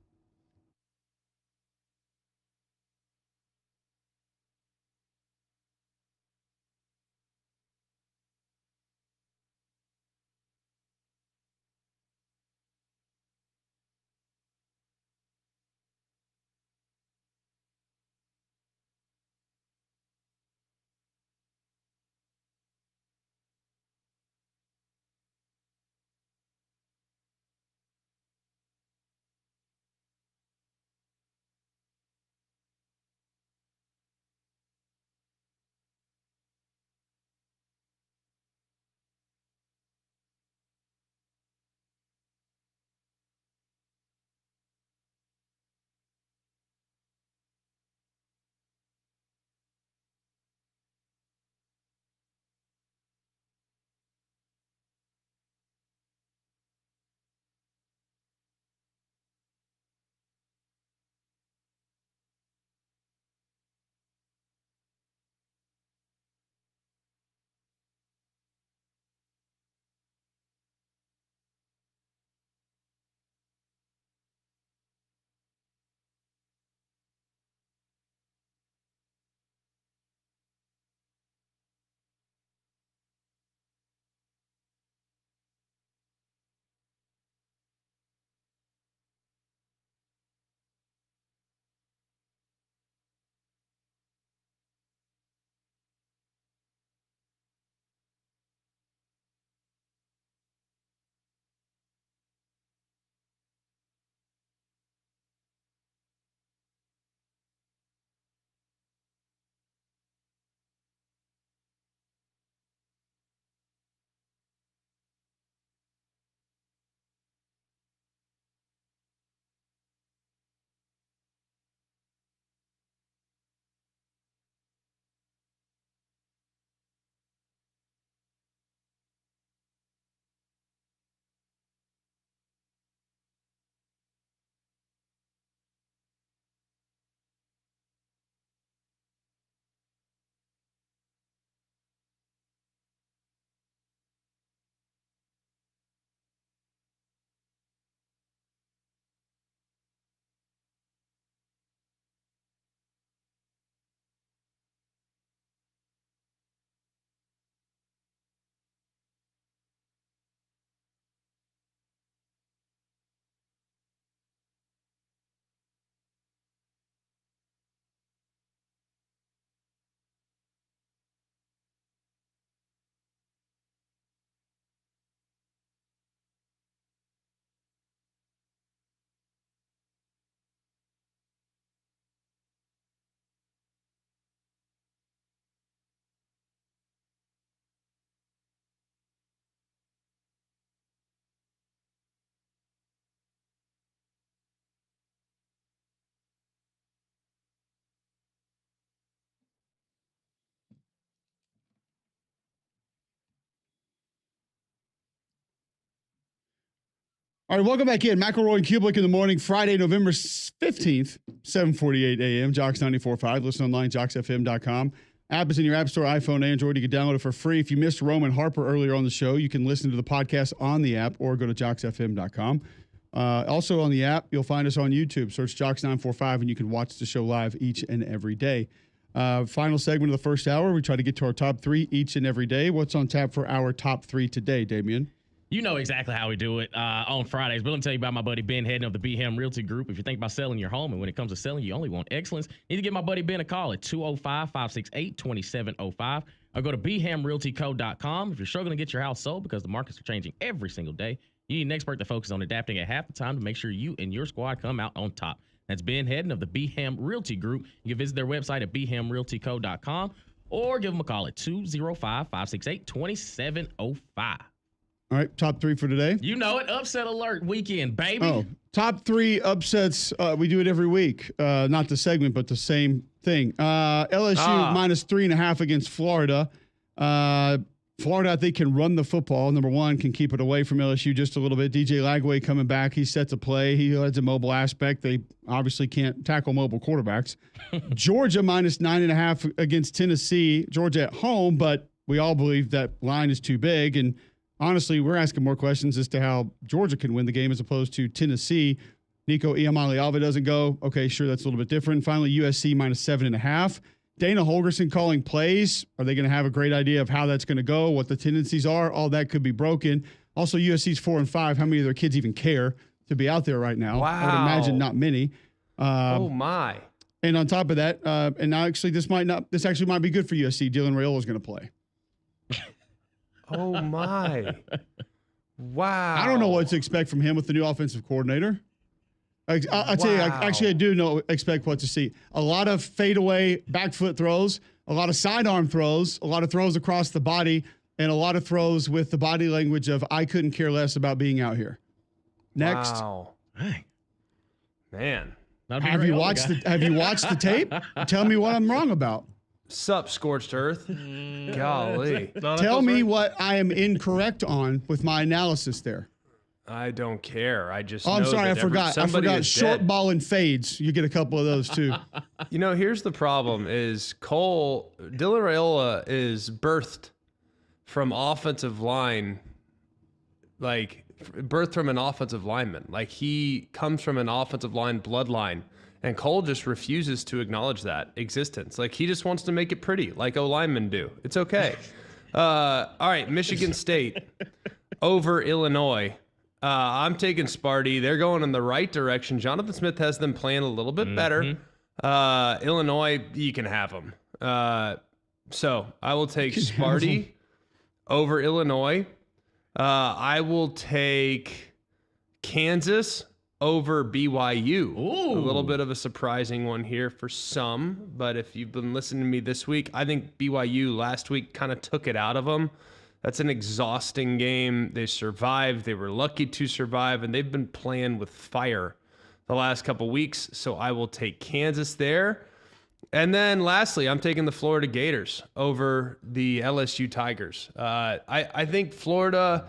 All right, welcome back in. McElroy and Cubelic in the morning, Friday, November 15th, 7:48 a.m. Jocks 94.5. Listen online, jocksfm.com. App is in your App Store, iPhone, Android. You can download it for free. If you missed Roman Harper earlier on the show, you can listen to the podcast on the app or go to jocksfm.com. Also on the app, you'll find us on YouTube. Search Jocks945, and you can watch the show live each and every day. Final segment of the first hour. We try to get to our top three each and every day. What's on tap for our top three today, Damian? You know exactly how we do it on Fridays. But let me tell you about my buddy Ben Hedden of the BHAM Realty Group. If you think about selling your home, and when it comes to selling, you only want excellence, you need to give my buddy Ben a call at 205-568-2705 or go to bhamrealtyco.com. If you're struggling to get your house sold because the markets are changing every single day, you need an expert that focuses on adapting at half the time to make sure you and your squad come out on top. That's Ben Hedden of the BHAM Realty Group. You can visit their website at bhamrealtyco.com or give them a call at 205-568-2705. All right, top three for today. You know it. Upset alert weekend, baby. Oh, top three upsets. We do it every week. Not the segment, but the same thing. LSU minus 3.5 against Florida. Florida, I think, can run the football. Number one, can keep it away from LSU just a little bit. DJ Lagway coming back. He's set to play. He has a mobile aspect. They obviously can't tackle mobile quarterbacks. Georgia minus 9.5 against Tennessee. Georgia at home, but we all believe that line is too big. And honestly, we're asking more questions as to how Georgia can win the game as opposed to Tennessee. Nico Iamaleava doesn't go. Okay, sure, that's a little bit different. Finally, USC minus 7.5. Dana Holgerson calling plays. Are they going to have a great idea of how that's going to go, what the tendencies are? All that could be broken. Also, USC's 4-5. How many of their kids even care to be out there right now? Wow. I would imagine not many. Oh, my. And on top of that, and actually this actually might be good for USC. Dylan Raiola is going to play. Oh, my. Wow. I don't know what to expect from him with the new offensive coordinator. I'll tell you, I do expect what to see. A lot of fadeaway back foot throws, a lot of sidearm throws, a lot of throws across the body, and a lot of throws with the body language of I couldn't care less about being out here. Next. Wow. Man. Have you watched the tape? Tell me what I'm wrong about. Sup, Scorched Earth? Golly. Tell me what I am incorrect on with my analysis there. I don't care. I just. I'm sorry, I forgot. Short dead. ball and fades. You get a couple of those too. You know, here's the problem: is Dylan Raiola is birthed from offensive line, like birthed from an offensive lineman. Like he comes from an offensive line bloodline, and Cole just refuses to acknowledge that existence. Like he just wants to make it pretty, like O linemen do. It's okay. All right, Michigan State over Illinois. I'm taking Sparty. They're going in the right direction. Jonathan Smith has them playing a little bit better. Illinois, you can have them. So I will take Sparty over Illinois. I will take Kansas over BYU. Ooh. A little bit of a surprising one here for some, but if you've been listening to me this week, I think BYU last week kind of took it out of them. That's an exhausting game. They survived. They were lucky to survive, and they've been playing with fire the last couple weeks. So I will take Kansas there. And then lastly, I'm taking the Florida Gators over the LSU Tigers. I think Florida,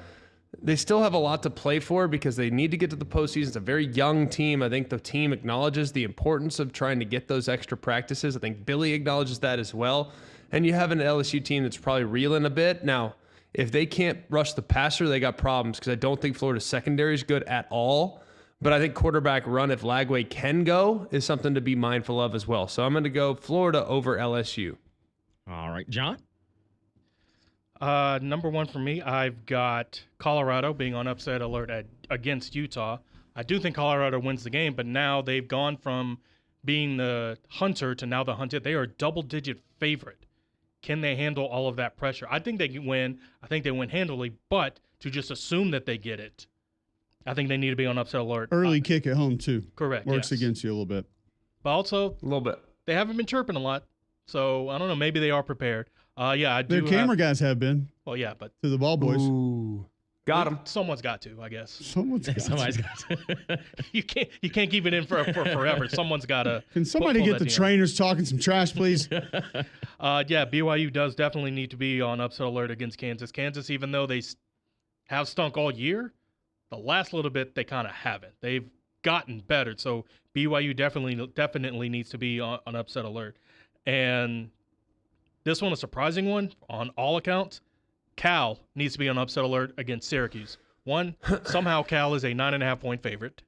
they still have a lot to play for because they need to get to the postseason. It's a very young team. I think the team acknowledges the importance of trying to get those extra practices. I think Billy acknowledges that as well. And you have an LSU team that's probably reeling a bit. Now, if they can't rush the passer, they got problems because I don't think Florida's secondary is good at all. But I think quarterback run, if Lagway can go, is something to be mindful of as well. So I'm going to go Florida over LSU. All right, John? Number one for me, I've got Colorado being on upset alert against Utah. I do think Colorado wins the game, but now they've gone from being the hunter to now the hunted. They are a double-digit favorite. Can they handle all of that pressure? I think they can win. I think they win handily, but to just assume that they get it, I think they need to be on upset alert. Early kick at home, too. Correct. Works against you a little bit. But also, A little bit. they haven't been chirping a lot. So, I don't know. Maybe they are prepared. I do. Their camera guys have been. Well, yeah, but. To the ball boys. Ooh. Got him. Someone's got to, I guess. Somebody's got to. You can't keep it in for forever. Someone's got to. Can somebody get the trainers talking some trash, please? BYU does definitely need to be on upset alert against Kansas. Kansas, even though they have stunk all year, the last little bit they kind of haven't. They've gotten better. So BYU definitely needs to be on upset alert. And this one, a surprising one on all accounts. Cal needs to be on upset alert against Syracuse. One, somehow Cal is a 9.5-point favorite.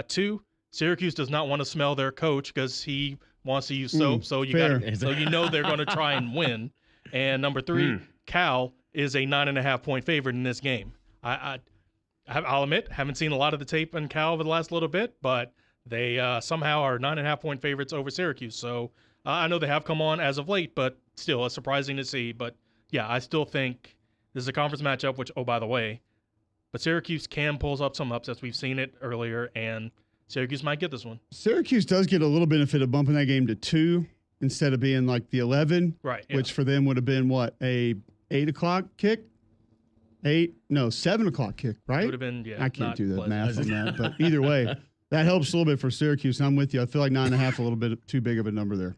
Two, Syracuse does not want to smell their coach because he wants to use soap. So you know they're going to try and win. And number three, Cal is a 9.5-point favorite in this game. I'll admit, haven't seen a lot of the tape on Cal over the last little bit, but they somehow are 9.5-point favorites over Syracuse. So I know they have come on as of late, but still, it's surprising to see. But yeah, I still think this is a conference matchup, which, oh, by the way, but Syracuse can pull up some upsets. We've seen it earlier, and Syracuse might get this one. Syracuse does get a little benefit of bumping that game to 2 instead of being like the 11, right? Yeah. Which for them would have been what, a 8 o'clock kick? 7 o'clock kick, right? Would have been, yeah. I can't do the math on that, but either way, that helps a little bit for Syracuse. I'm with you. I feel like 9.5 a little bit too big of a number there.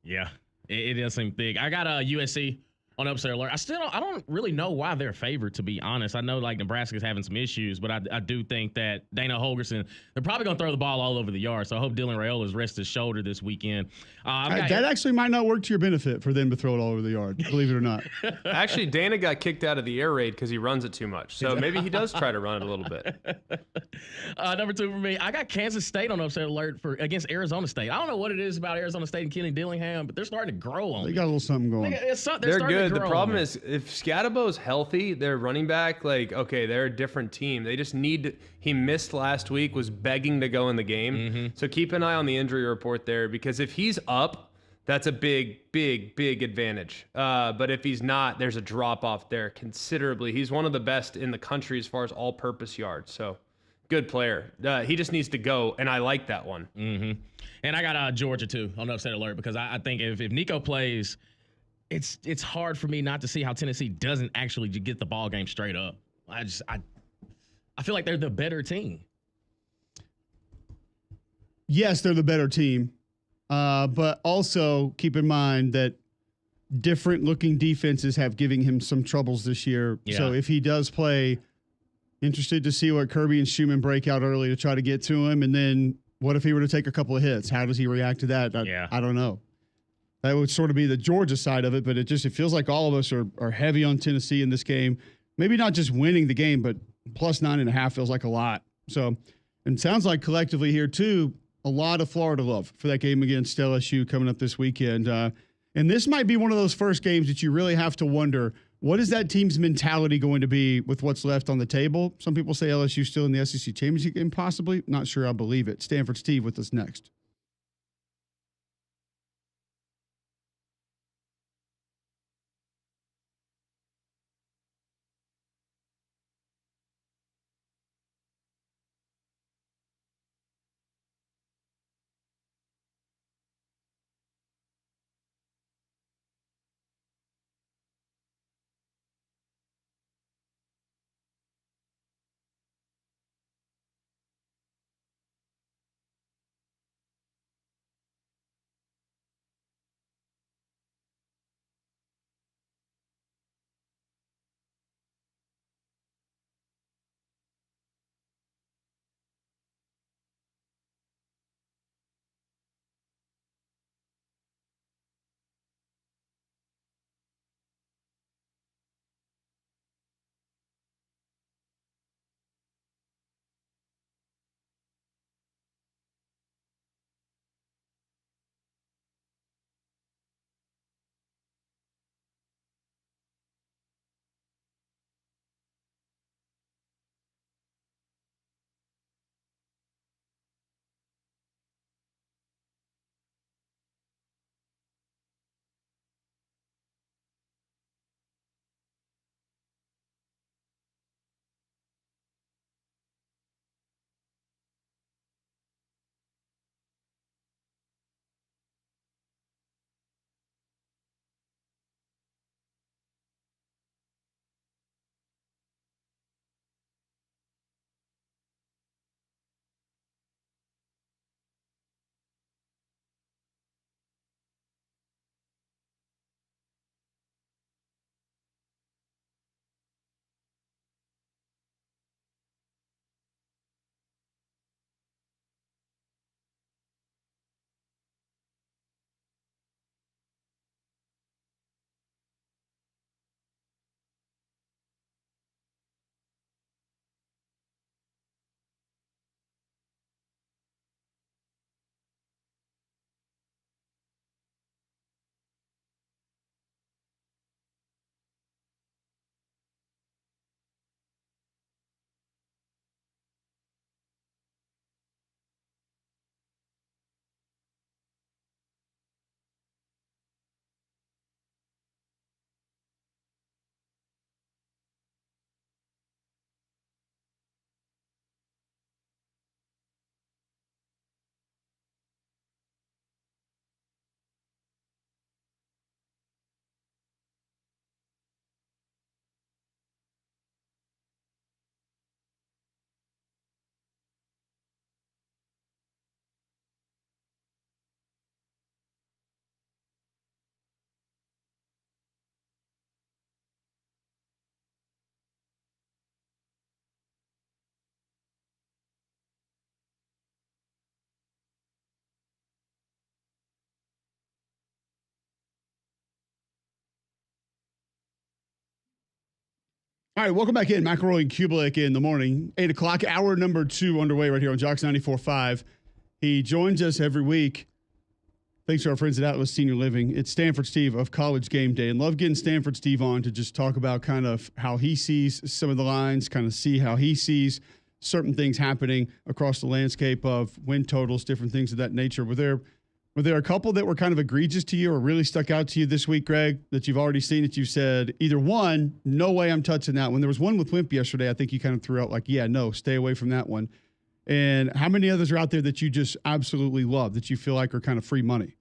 Yeah, it does seem big. I got USC on upset alert. I don't really know why they're favored, to be honest. I know like Nebraska's having some issues, but I do think that Dana Holgorsen, they're probably going to throw the ball all over the yard. So I hope Dylan Raiola's rests his shoulder this weekend. That actually might not work to your benefit for them to throw it all over the yard, believe it or not. Actually, Dana got kicked out of the air raid because he runs it too much. So maybe he does try to run it a little bit. Number 2 for me, I got Kansas State on upset alert against Arizona State. I don't know what it is about Arizona State and Kenny Dillingham, but they're starting to grow on me. They got a little something going. They're good. The problem is if Scadabo's healthy, their running back, okay, they're a different team. They just need – he missed last week, was begging to go in the game. Mm-hmm. So keep an eye on the injury report there because if he's up, that's a big, big, big advantage. But if he's not, there's a drop-off there considerably. He's one of the best in the country as far as all-purpose yards. So good player. He just needs to go, and I like that one. Mm-hmm. And I got Georgia, too, on upset alert because I think if Nico plays – It's hard for me not to see how Tennessee doesn't actually get the ball game straight up. I feel like they're the better team. Yes, they're the better team, but also keep in mind that different looking defenses have given him some troubles this year. Yeah. So if he does play, interested to see what Kirby and Schumann break out early to try to get to him, and then what if he were to take a couple of hits? How does he react to that? I don't know. That would sort of be the Georgia side of it, but it feels like all of us are heavy on Tennessee in this game. Maybe not just winning the game, but plus 9.5 feels like a lot. So, and sounds like collectively here too, a lot of Florida love for that game against LSU coming up this weekend. And this might be one of those first games that you really have to wonder, what is that team's mentality going to be with what's left on the table? Some people say LSU still in the SEC championship game, possibly. Not sure I believe it. Stanford Steve with us next. All right, welcome back in. McElroy and Cubelic in the morning. 8 o'clock, hour number 2 underway right here on Jocks 94.5. He joins us every week. Thanks to our friends at Atlas Senior Living. It's Stanford Steve of College Game Day. And love getting Stanford Steve on to just talk about kind of how he sees some of the lines, kind of see how he sees certain things happening across the landscape of win totals, different things of that nature. Were there a couple that were kind of egregious to you or really stuck out to you this week, Greg, that you've already seen that you said either one, no way I'm touching that one. There was one with Wimp yesterday. I think you kind of threw out like, yeah, no, stay away from that one. And how many others are out there that you just absolutely love that you feel like are kind of free money?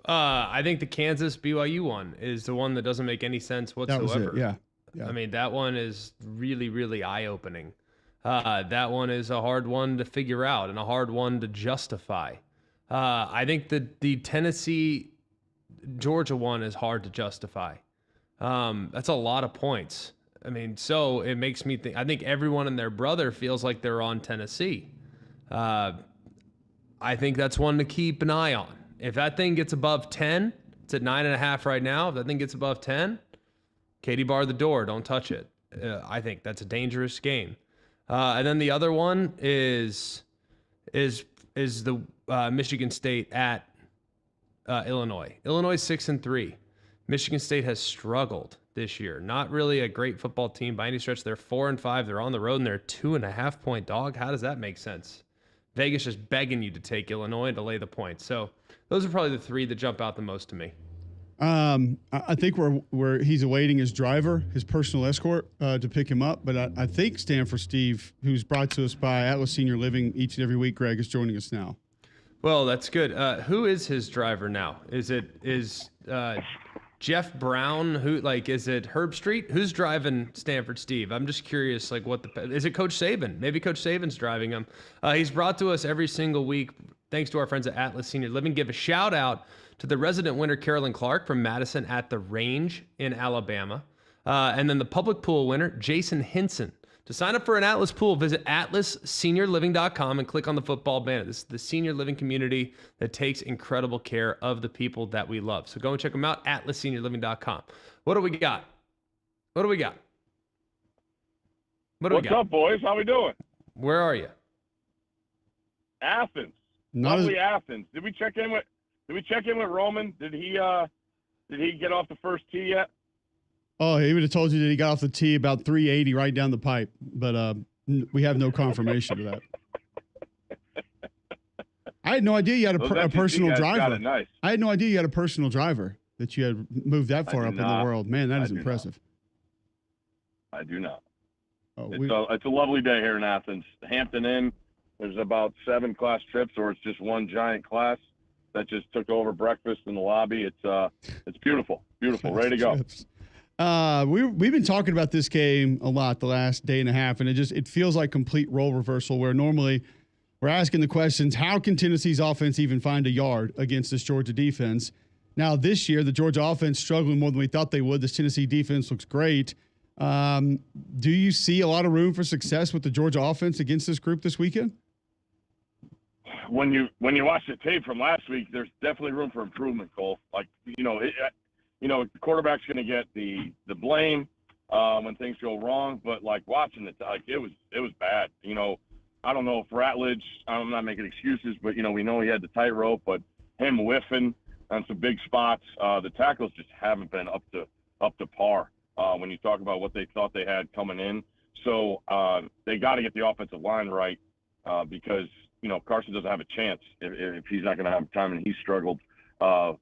I think the Kansas BYU one is the one that doesn't make any sense whatsoever. That was it, yeah. I mean, that one is really, really eye-opening. That one is a hard one to figure out and a hard one to justify. I think the Tennessee-Georgia one is hard to justify. That's a lot of points. I mean, so it makes me think, I think everyone and their brother feels like they're on Tennessee. I think that's one to keep an eye on. If that thing gets above 10, it's at 9.5 right now. If that thing gets above 10, Katie bar the door, don't touch it. I think that's a dangerous game. And then the other one is the Michigan State at Illinois. Illinois 6-3. Michigan State has struggled this year. Not really a great football team by any stretch. They're 4-5. They're on the road and they're a 2.5-point dog. How does that make sense? Vegas just begging you to take Illinois and to lay the points. So those are probably the three that jump out the most to me. I think where he's awaiting his driver, his personal escort, to pick him up. But I think Stanford Steve, who's brought to us by Atlas Senior Living each and every week, Greg, is joining us now. Well, that's good. Who is his driver now? Is Jeff Brown? Is it Herb Street? Who's driving Stanford Steve? I'm just curious, is it Coach Saban? Maybe Coach Saban's driving him. He's brought to us every single week, thanks to our friends at Atlas Senior Living. Give a shout out to the resident winner, Carolyn Clark from Madison at the Range in Alabama. And then the public pool winner, Jason Hinson. To sign up for an Atlas pool, visit atlasseniorliving.com and click on the football banner. This is the senior living community that takes incredible care of the people that we love. So go and check them out, atlasseniorliving.com. What do we got? What's up, boys? How we doing? Where are you? Athens. Lovely Athens. Did we check in with Roman? Did he get off the first tee yet? Oh, he would have told you that he got off the tee about 380 right down the pipe, but we have no confirmation of that. I had no idea you had a personal driver. Nice. I had no idea you had a personal driver, that you had moved that far up in the world. Man, that is impressive. I do not. Oh, it's a lovely day here in Athens. Hampton Inn, there's about 7 class trips, or it's just one giant class that just took over breakfast in the lobby. It's beautiful, ready to go. We've been talking about this game a lot the last day and a half, and it feels like complete role reversal, where normally we're asking the questions, how can Tennessee's offense even find a yard against this Georgia defense? Now this year, the Georgia offense struggling more than we thought they would. This Tennessee defense looks great. Do you see a lot of room for success with the Georgia offense against this group this weekend? When you watch the tape from last week, there's definitely room for improvement, Cole. The quarterback's going to get the blame when things go wrong, but watching it, it was bad. I don't know if Ratledge, I'm not making excuses, but we know he had the tightrope, but him whiffing on some big spots, the tackles just haven't been up to par when you talk about what they thought they had coming in. So they got to get the offensive line right because Carson doesn't have a chance if he's not going to have time, and he struggled on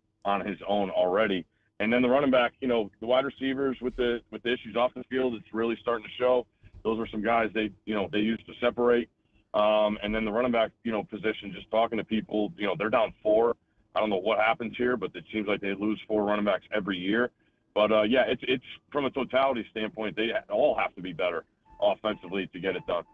his own already. And then the running back, the wide receivers with the issues off the field, it's really starting to show. Those were some guys they used to separate. And then the running back, position, just talking to people, they're down 4. I don't know what happens here, but it seems like they lose 4 running backs every year. But it's from a totality standpoint, they all have to be better offensively to get it done.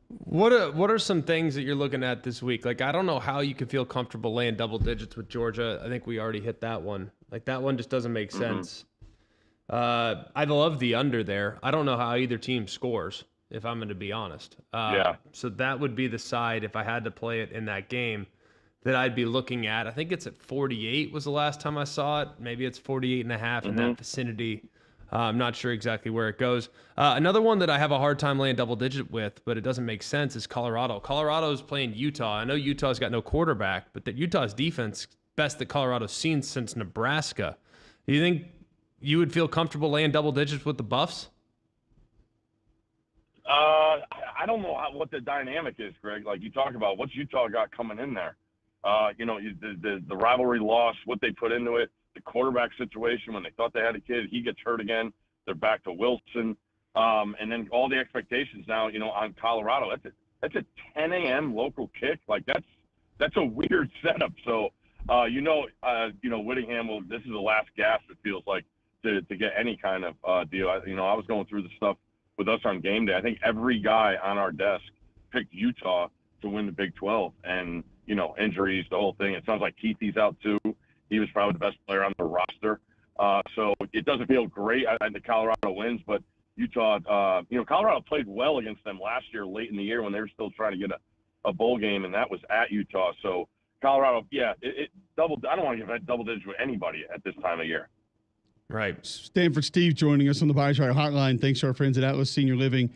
What are some things that you're looking at this week? I don't know how you can feel comfortable laying double digits with Georgia. I think we already hit that one. That one just doesn't make sense. I love the under there. I don't know how either team scores, if I'm going to be honest. So that would be the side, if I had to play it in that game, that I'd be looking at. I think it's at 48 was the last time I saw it. Maybe it's 48.5 in that vicinity. I'm not sure exactly where it goes. Another one that I have a hard time laying double digit with, but it doesn't make sense, is Colorado. Colorado's playing Utah. I know Utah's got no quarterback, but that Utah's defense, best that Colorado's seen since Nebraska. Do you think you would feel comfortable laying double digits with the Buffs? I don't know what the dynamic is, Greg. Like you talk about, what's Utah got coming in there? The rivalry loss, what they put into it, the quarterback situation when they thought they had a kid, he gets hurt again. They're back to Wilson. And then all the expectations now, on Colorado. That's a 10 a.m. local kick. Like that's a weird setup. So, Whittingham this is the last gasp, it feels like, to get any kind of deal. I was going through the stuff with us on game day. I think every guy on our desk picked Utah to win the Big 12, and injuries, the whole thing. It sounds like Keithy's out too. He was probably the best player on the roster. So it doesn't feel great. I think Colorado wins, but Utah, Colorado played well against them last year, late in the year when they were still trying to get a bowl game, and that was at Utah. So Colorado, I don't want to give that double digits with anybody at this time of year. Right. Stanford Steve joining us on the Bias Writer Hotline. Thanks to our friends at Atlas Senior Living.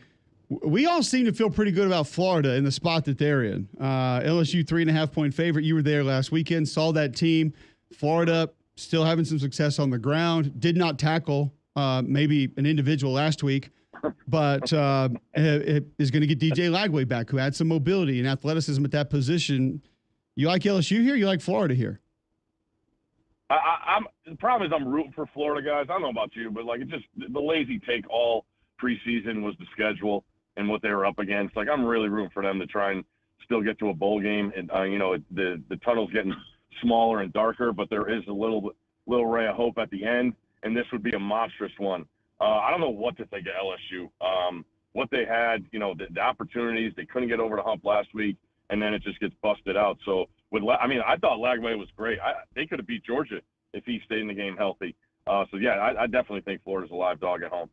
We all seem to feel pretty good about Florida in the spot that they're in. LSU 3.5-point favorite. You were there last weekend, saw that team. Florida still having some success on the ground. Did not tackle maybe an individual last week, but is going to get DJ Lagway back, who had some mobility and athleticism at that position. You like LSU here? You like Florida here? The problem is I'm rooting for Florida guys. I don't know about you, but it's just the lazy take all preseason was the schedule and what they were up against. Like, I'm really rooting for them to try and still get to a bowl game. And the tunnel's getting smaller and darker, but there is a little ray of hope at the end, and this would be a monstrous one. I don't know what to think of LSU. What they had, the opportunities, they couldn't get over the hump last week, and then it just gets busted out. So I thought Lagway was great. They could have beat Georgia if he stayed in the game healthy. I definitely think Florida's a live dog at home.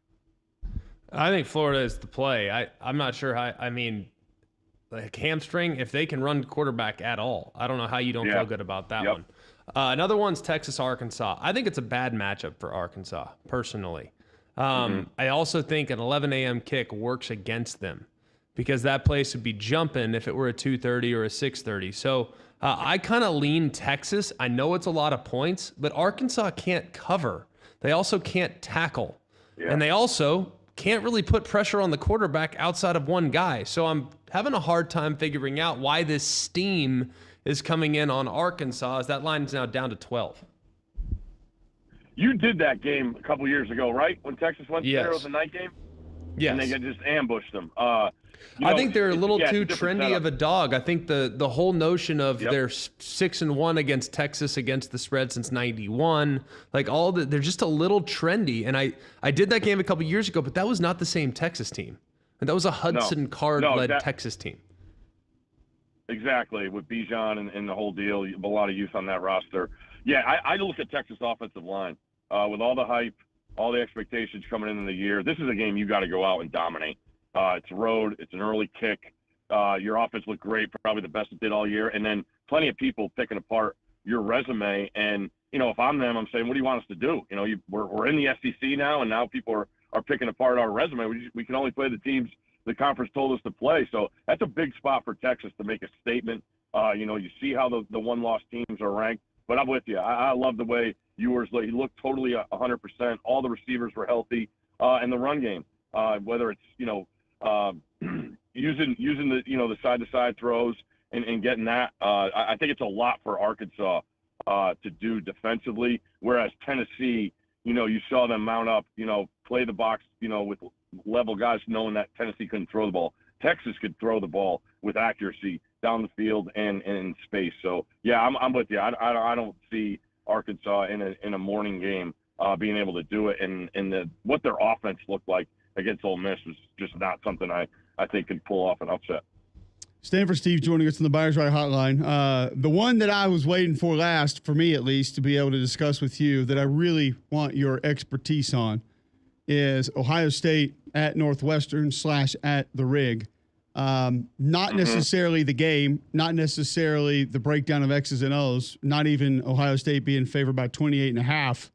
I think Florida is the play. I'm not sure how. Hamstring, if they can run quarterback at all, I don't know how you don't feel good about that one. Another one's Texas, Arkansas. I think it's a bad matchup for Arkansas, personally. I also think an 11 a.m. kick works against them because that place would be jumping if it were a 2:30 or a 6:30. So I kind of lean Texas. I know it's a lot of points, but Arkansas can't cover. They also can't tackle. Yeah. And they also can't really put pressure on the quarterback outside of one guy. So I'm having a hard time figuring out why this steam is coming in on Arkansas as that line is now down to 12. You did that game a couple years ago, right? When Texas went there, it was a night game? Yes. And they just ambushed them. I think they're a little too trendy of a dog. I think the whole notion of they're 6-1 against Texas against the spread since '91, they're just a little trendy. And I did that game a couple years ago, but that was not the same Texas team. And that was a Hudson Card-led Texas team. Exactly, with Bijan and the whole deal, a lot of youth on that roster. Yeah, I look at Texas offensive line with all the hype, all the expectations coming into the year. This is a game you got to go out and dominate. It's a road. It's an early kick. Your offense looked great, probably the best it did all year. And then plenty of people picking apart your resume. And, if I'm them, I'm saying, what do you want us to do? We're in the SEC now, and now people are picking apart our resume. We can only play the teams the conference told us to play. So that's a big spot for Texas to make a statement. You see how the one-loss teams are ranked. But I'm with you. I love the way Ewers looked. He looked totally 100%. All the receivers were healthy. And the run game, whether it's, using the side-to-side throws and getting that. I think it's a lot for Arkansas to do defensively, whereas Tennessee, you saw them mount up, play the box, with level guys, knowing that Tennessee couldn't throw the ball. Texas could throw the ball with accuracy down the field and in space. So, yeah, I'm with you. I don't see Arkansas in a morning game being able to do it. And what their offense looked like against Ole Miss was just not something I think could pull off an upset. Stanford Steve joining us on the Buyers Right Hotline. The one that I was waiting for last, for me at least, to be able to discuss with you that I really want your expertise on is Ohio State at Northwestern / at the Rig. Not necessarily the game, not necessarily the breakdown of X's and O's, not even Ohio State being favored by 28.5,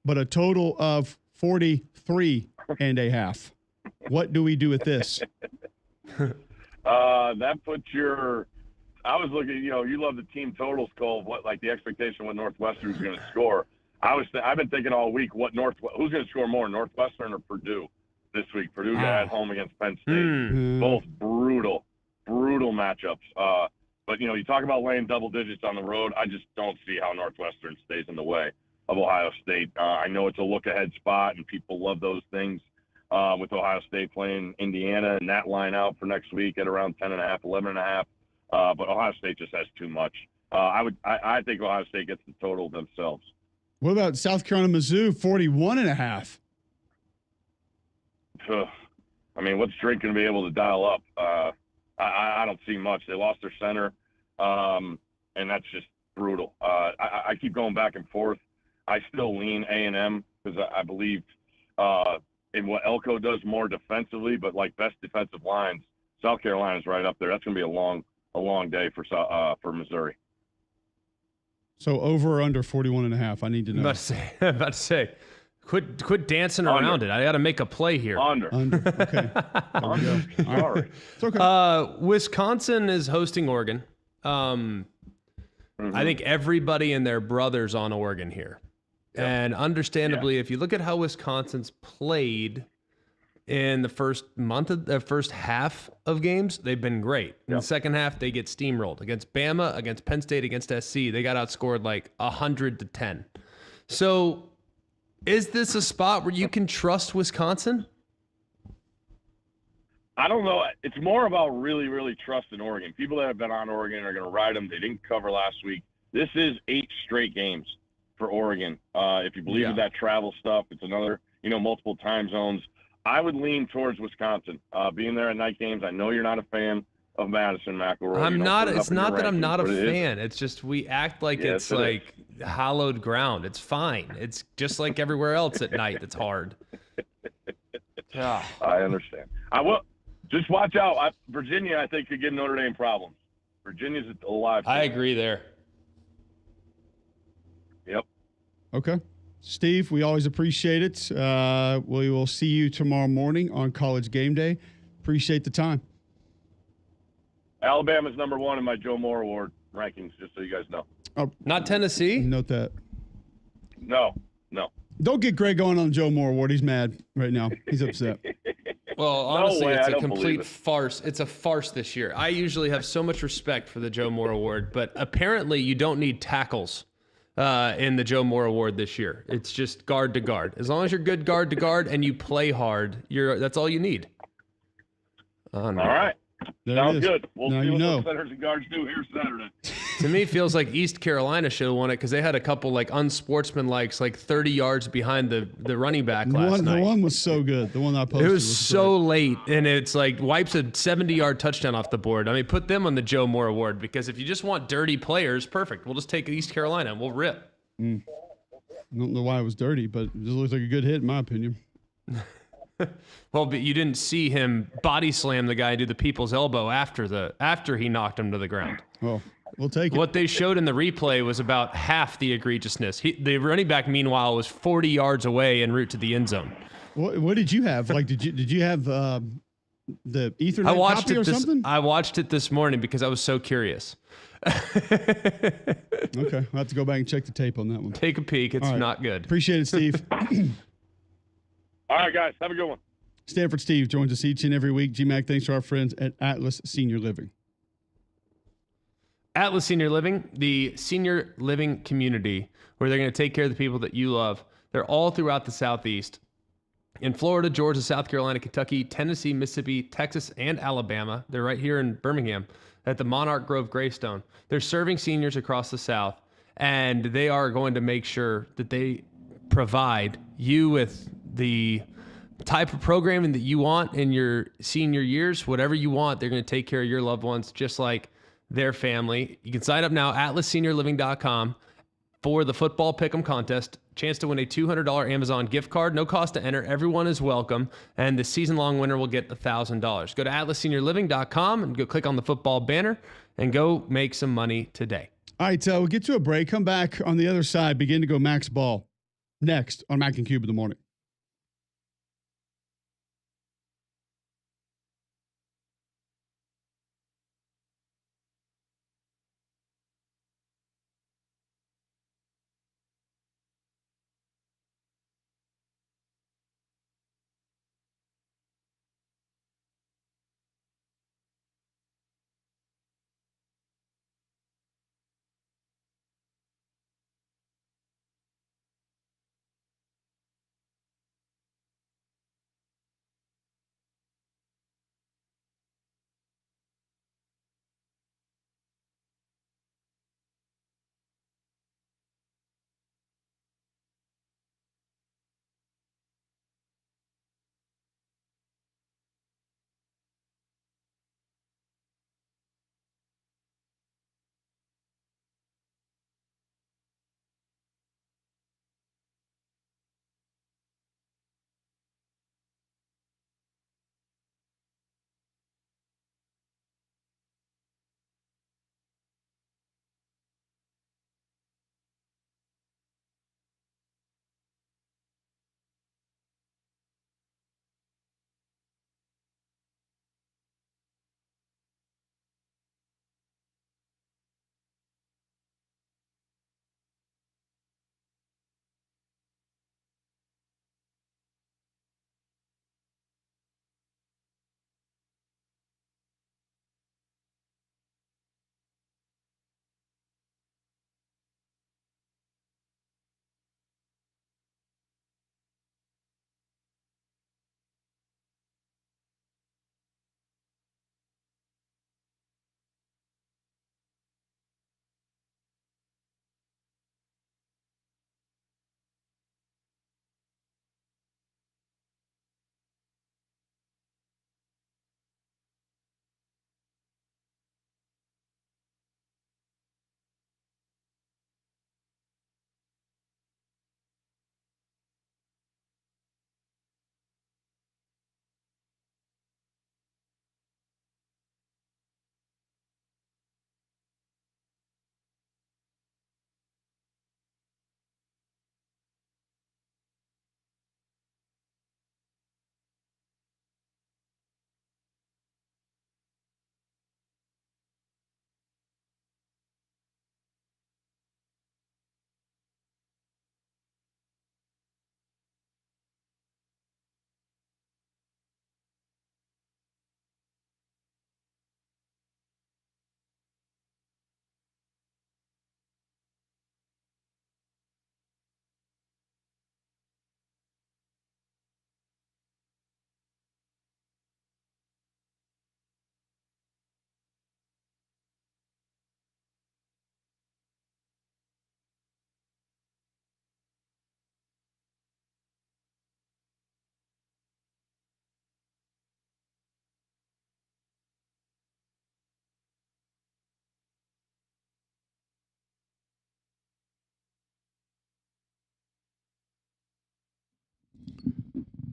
but a total of 43.5. What do we do with this? That puts I was looking, you love the team totals, Cole, the expectation what Northwestern's going to score. I've been thinking all week who's going to score more, Northwestern or Purdue this week? Purdue at home against Penn State. Both brutal matchups. But, you talk about laying double digits on the road. I just don't see how Northwestern stays in the way of Ohio State. I know it's a look-ahead spot, and people love those things with Ohio State playing Indiana and that line out for next week at around 10.5, 11.5. But Ohio State just has too much. I think Ohio State gets the total themselves. What about South Carolina, Mizzou, 41.5? I mean, what's Drake going to be able to dial up? I don't see much. They lost their center, and that's just brutal. I keep going back and forth. I still lean A&M because I believe in what Elko does more defensively, but best defensive lines, South Carolina's right up there. That's going to be a long day for Missouri. So over or under 41.5? I need to know. About to say. Quit dancing around it. I got to make a play here. Under. Okay. Under. Sorry. It's okay. Wisconsin is hosting Oregon. I think everybody and their brother's on Oregon here. Yep. And understandably, if you look at how Wisconsin's played in the first half of games, they've been great. In the second half, they get steamrolled against Bama, against Penn State, against SC. They got outscored 100-10. So is this a spot where you can trust Wisconsin? I don't know. It's more about really, really trusting Oregon. People that have been on Oregon are going to ride them. They didn't cover last week. This is 8 straight games for Oregon. If you believe in that travel stuff, it's another, multiple time zones. I would lean towards Wisconsin. Being there at night games, I know you're not a fan of Madison, McElroy. I'm not. It's not that I'm not a fan. It's just we act like it's hallowed ground. It's fine. It's just like everywhere else at night. It's hard. I understand. I will. Just watch out. Virginia, I think, could give Notre Dame problems. Virginia's alive. I agree there. Yep. Okay. Steve, we always appreciate it. We will see you tomorrow morning on College Game Day. Appreciate the time. Alabama's number 1 in my Joe Moore Award rankings, just so you guys know. Oh, not Tennessee? Note that. No. Don't get Greg going on Joe Moore Award. He's mad right now. He's upset. Well, honestly, it's a complete it. farce. It's a farce this year. I usually have so much respect for the Joe Moore Award, but apparently you don't need tackles in the Joe Moore Award this year. It's just guard to guard. As long as you're good guard to guard and you play hard, that's all you need. All right. Sounds good. We'll now see what those centers and guards do here Saturday. To me, it feels like East Carolina should have won it because they had a couple unsportsmanlike 30 yards behind the running back last night. The one was so good. The one I posted was so late, and it's wipes a 70-yard touchdown off the board. I mean, put them on the Joe Moore Award because if you just want dirty players, perfect. We'll just take East Carolina and we'll rip. I don't know why it was dirty, but it just looks like a good hit in my opinion. Well, but you didn't see him body slam the guy and do the people's elbow after he knocked him to the ground. Well, we'll take it. What they showed in the replay was about half the egregiousness. The running back, meanwhile, was 40 yards away en route to the end zone. What did you have? Did you have the Ethernet copy or something? I watched it this morning because I was so curious. Okay, I'll have to go back and check the tape on that one. Take a peek. It's not good. Appreciate it, Steve. All right, guys. Have a good one. Stanford Steve joins us each and every week. GMAC, thanks to our friends at Atlas Senior Living. Atlas Senior Living, the senior living community where they're going to take care of the people that you love. They're all throughout the Southeast. In Florida, Georgia, South Carolina, Kentucky, Tennessee, Mississippi, Texas, and Alabama. They're right here in Birmingham at the Monarch Grove Greystone. They're serving seniors across the South, and they are going to make sure that they provide you with the type of programming that you want in your senior years. Whatever you want, they're going to take care of your loved ones just like their family. You can sign up now at atlasseniorliving.com for the football pick'em contest. Chance to win a $200 Amazon gift card. No cost to enter. Everyone is welcome. And the season-long winner will get $1,000. Go to atlasseniorliving.com and go click on the football banner and go make some money today. All right, we'll get to a break. Come back on the other side. Begin to go MAXX Ball next on Mac and Cube in the morning.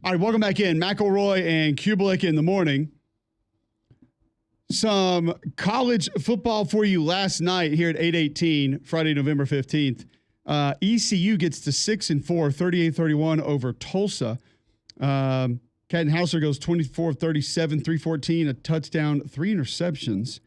All right, welcome back in. McElroy and Cubelic in the morning. Some college football for you last night here at 8:18, Friday, November 15th. ECU gets to 6-4, 38-31 over Tulsa. Cadden Hauser goes 24-37, 314, a touchdown, 3 interceptions.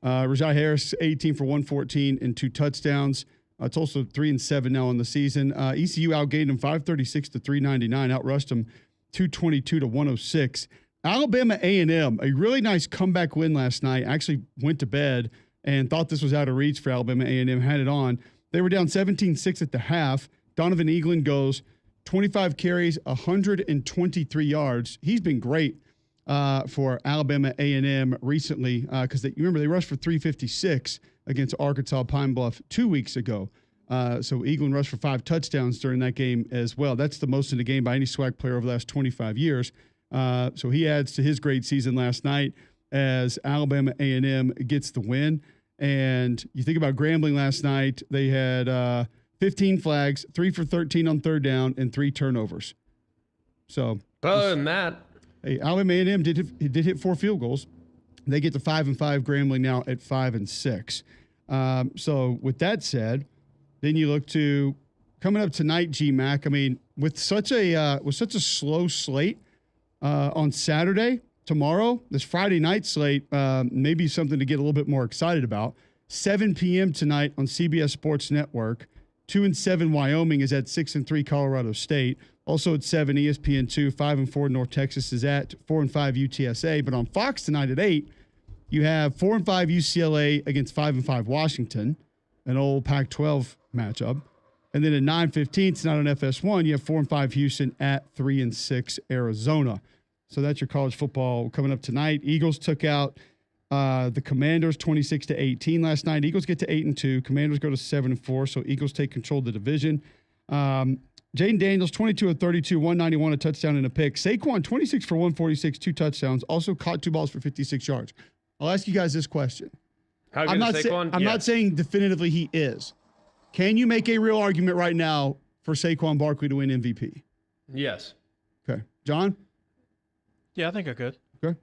Rajai Harris, 18 for 114 and 2 touchdowns. Tulsa 3-7 now on the season. ECU outgained them 536 to 399, outrushed them 222 to 106. Alabama A&M, a really nice comeback win last night. Actually went to bed and thought this was out of reach for Alabama A&M. Had it on. They were down 17-6 at the half. Donovan Eaglin goes 25 carries, 123 yards. He's been great for Alabama A&M recently because you remember they rushed for 356 against Arkansas Pine Bluff 2 weeks ago. So Eaglin rushed for 5 touchdowns during that game as well. That's the most in the game by any SWAC player over the last 25 years. So he adds to his great season last night as Alabama A&M gets the win. And you think about Grambling last night, they had 15 flags, 3 for 13 on third down, and 3 turnovers. So other than that, hey, Alabama A&M did hit 4 field goals. They get to 5-5. Grambling now at 5-6. So with that said, then you look to coming up tonight, GMAC. I mean, with such a slow slate on Saturday, tomorrow, this Friday night slate, maybe something to get a little bit more excited about. 7 p.m. tonight on CBS Sports Network. 2-7 Wyoming is at 6-3 Colorado State. Also at 7 ESPN2, 5-4 North Texas is at 4-5 UTSA. But on Fox tonight at 8, you have 4-5 UCLA against 5-5 Washington, an old Pac-12 matchup. And then at 9:15 tonight on FS1, you have 4-5 Houston at 3-6 Arizona. So that's your college football coming up tonight. Eagles took out the Commanders 26-18 last night. Eagles get to 8-2. Commanders go to 7-4. So Eagles take control of the division. Jaden Daniels 22 of 32, 191, a touchdown and a pick. Saquon 26 for 146, 2 touchdowns. Also caught 2 balls for 56 yards. I'll ask you guys this question. how good is Saquon? I'm not saying definitively he is. Can you make a real argument right now for Saquon Barkley to win MVP? Yes. Okay. John? Yeah, I think I could. Okay.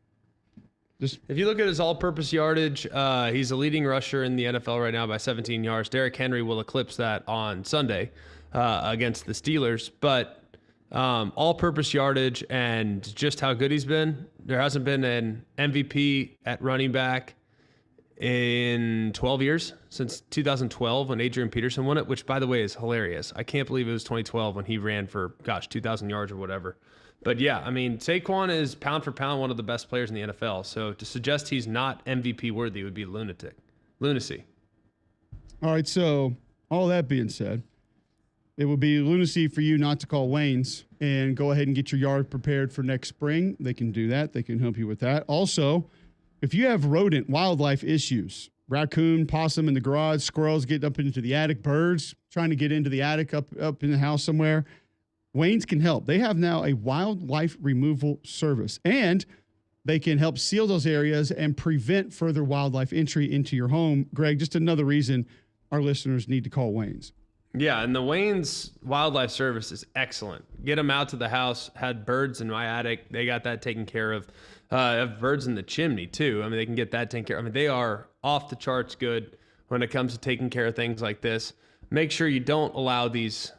Just If you look at his all-purpose yardage, he's the leading rusher in the NFL right now by 17 yards. Derrick Henry will eclipse that on Sunday against the Steelers. But all-purpose yardage and just how good he's been, there hasn't been an MVP at running back in 12 years, since 2012 when Adrian Peterson won it, which, by the way, is hilarious. I can't believe it was 2012 when he ran for, 2,000 yards or whatever. But yeah, I mean, Saquon is pound for pound one of the best players in the NFL. So to suggest he's not MVP worthy would be lunacy. all right. So all that being said, it would be lunacy for you not to call Wayne's and go ahead and get your yard prepared for next spring. They can do that. They can help you with that. Also, if you have rodent wildlife issues, raccoon, possum in the garage, squirrels getting up into the attic, birds trying to get into the attic up in the house somewhere, Wayne's can help. They have now a wildlife removal service, and they can help seal those areas and prevent further wildlife entry into your home. Greg, just another reason our listeners need to call Wayne's. Yeah, and the Wayne's Wildlife Service is excellent. Get them out to the house. Had birds in my attic. They got that taken care of. Have birds in the chimney, too. I mean, they can get that taken care of. I mean, they are off the charts good when it comes to taking care of things like this. Make sure you don't allow these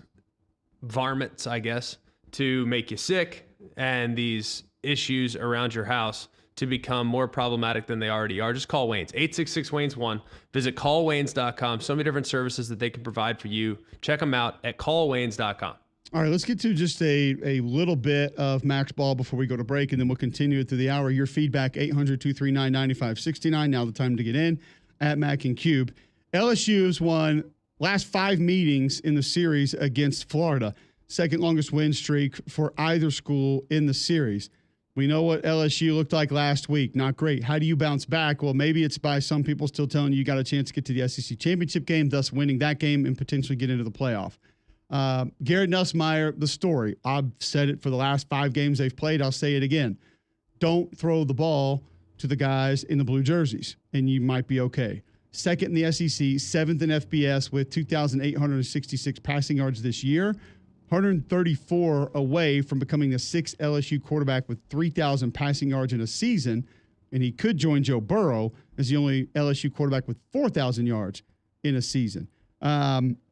varmints, I guess, to make you sick and these issues around your house to become more problematic than they already are. Just call Wayne's. 866-WAYNES-1. Visit callwaynes.com. So many different services that they can provide for you. Check them out at callwaynes.com. All right, let's get to just a little bit of Max Ball before we go to break, and then we'll continue it through the hour. Your feedback, 800-239-9569. Now the time to get in at Mac and Cube. LSU's won last 5 meetings in the series against Florida. Second longest win streak for either school in the series. We know what LSU looked like last week. Not great. How do you bounce back? Well, maybe it's by some people still telling you got a chance to get to the SEC championship game, thus winning that game and potentially get into the playoff. Garrett Nussmeier, the story. I've said it for the last 5 games they've played. I'll say it again. Don't throw the ball to the guys in the blue jerseys, and you might be okay. Second in the SEC, 7th in FBS with 2,866 passing yards this year. 134 away from becoming the sixth LSU quarterback with 3,000 passing yards in a season, and he could join Joe Burrow as the only LSU quarterback with 4,000 yards in a season.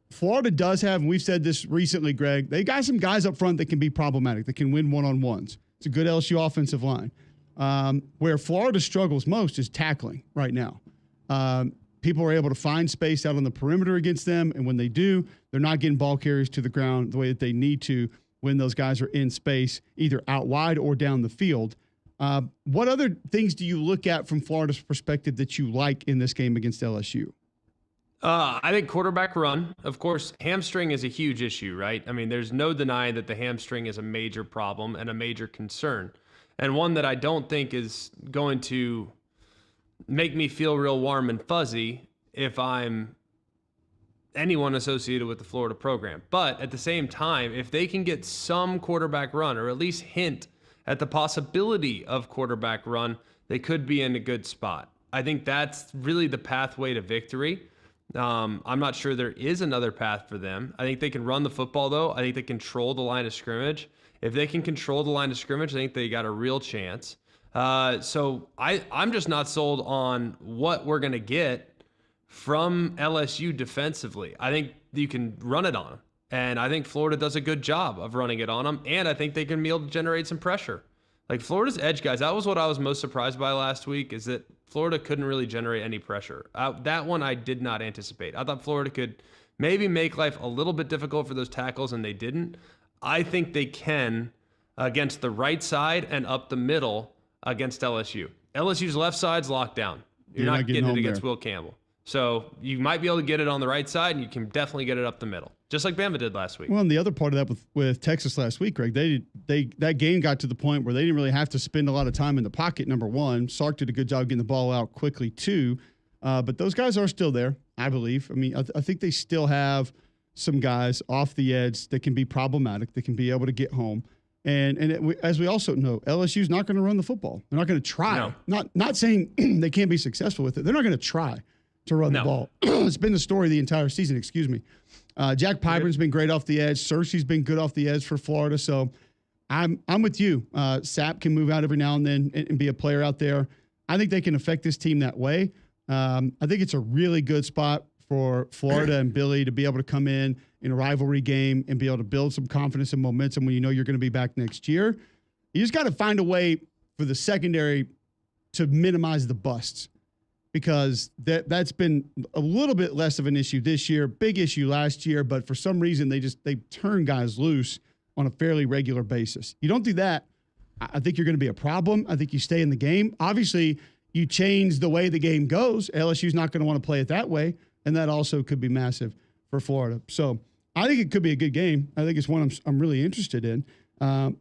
Florida does have, and we've said this recently, Greg, they got some guys up front that can be problematic, that can win one-on-ones. It's a good LSU offensive line. Where Florida struggles most is tackling right now. People are able to find space out on the perimeter against them, and when they do, they're not getting ball carriers to the ground the way that they need to when those guys are in space, either out wide or down the field. What other things do you look at from Florida's perspective that you like in this game against LSU? I think quarterback run. Of course, hamstring is a huge issue, right? I mean, there's no denying that the hamstring is a major problem and a major concern, and one that I don't think is going to make me feel real warm and fuzzy if I'm anyone associated with the Florida program. But at the same time, if they can get some quarterback run, or at least hint at the possibility of quarterback run, they could be in a good spot. I think that's really the pathway to victory. I'm not sure there is another path for them. I think they can run the football, though. I think they control the line of scrimmage. If they can control the line of scrimmage, I think they got a real chance. So I'm just not sold on what we're going to get from LSU defensively. I think you can run it on them. And I think Florida does a good job of running it on them. And I think they can be able to generate some pressure. Like Florida's edge guys, that was what I was most surprised by last week, is that Florida couldn't really generate any pressure. That one I did not anticipate. I thought Florida could maybe make life a little bit difficult for those tackles, and they didn't. I think they can against the right side and up the middle against LSU. LSU's left side's locked down. You're not getting it against Will Campbell. So you might be able to get it on the right side, and you can definitely get it up the middle, just like Bama did last week. Well, and the other part of that with Texas last week, Greg, that game got to the point where they didn't really have to spend a lot of time in the pocket, number one. Sark did a good job getting the ball out quickly, too. But those guys are still there, I believe. I mean, I think they still have some guys off the edge that can be problematic, that can be able to get home. As we also know, LSU's not going to run the football. They're not going to try. No. Not saying they can't be successful with it. They're not going to try to run the ball. It's been the story the entire season, excuse me. Jack Pyburn's been great off the edge. Cersei's been good off the edge for Florida. So I'm with you. Sapp can move out every now and then and be a player out there. I think they can affect this team that way. I think it's a really good spot for Florida and Billy to be able to come in a rivalry game and be able to build some confidence and momentum when you know you're going to be back next year. You just got to find a way for the secondary to minimize the busts, because that's been a little bit less of an issue this year, big issue last year, but for some reason they turn guys loose on a fairly regular basis. You don't do that, I think you're going to be a problem. I think you stay in the game. Obviously, you change the way the game goes. LSU's not going to want to play it that way, and that also could be massive for Florida. So I think it could be a good game. I think it's one I'm really interested in.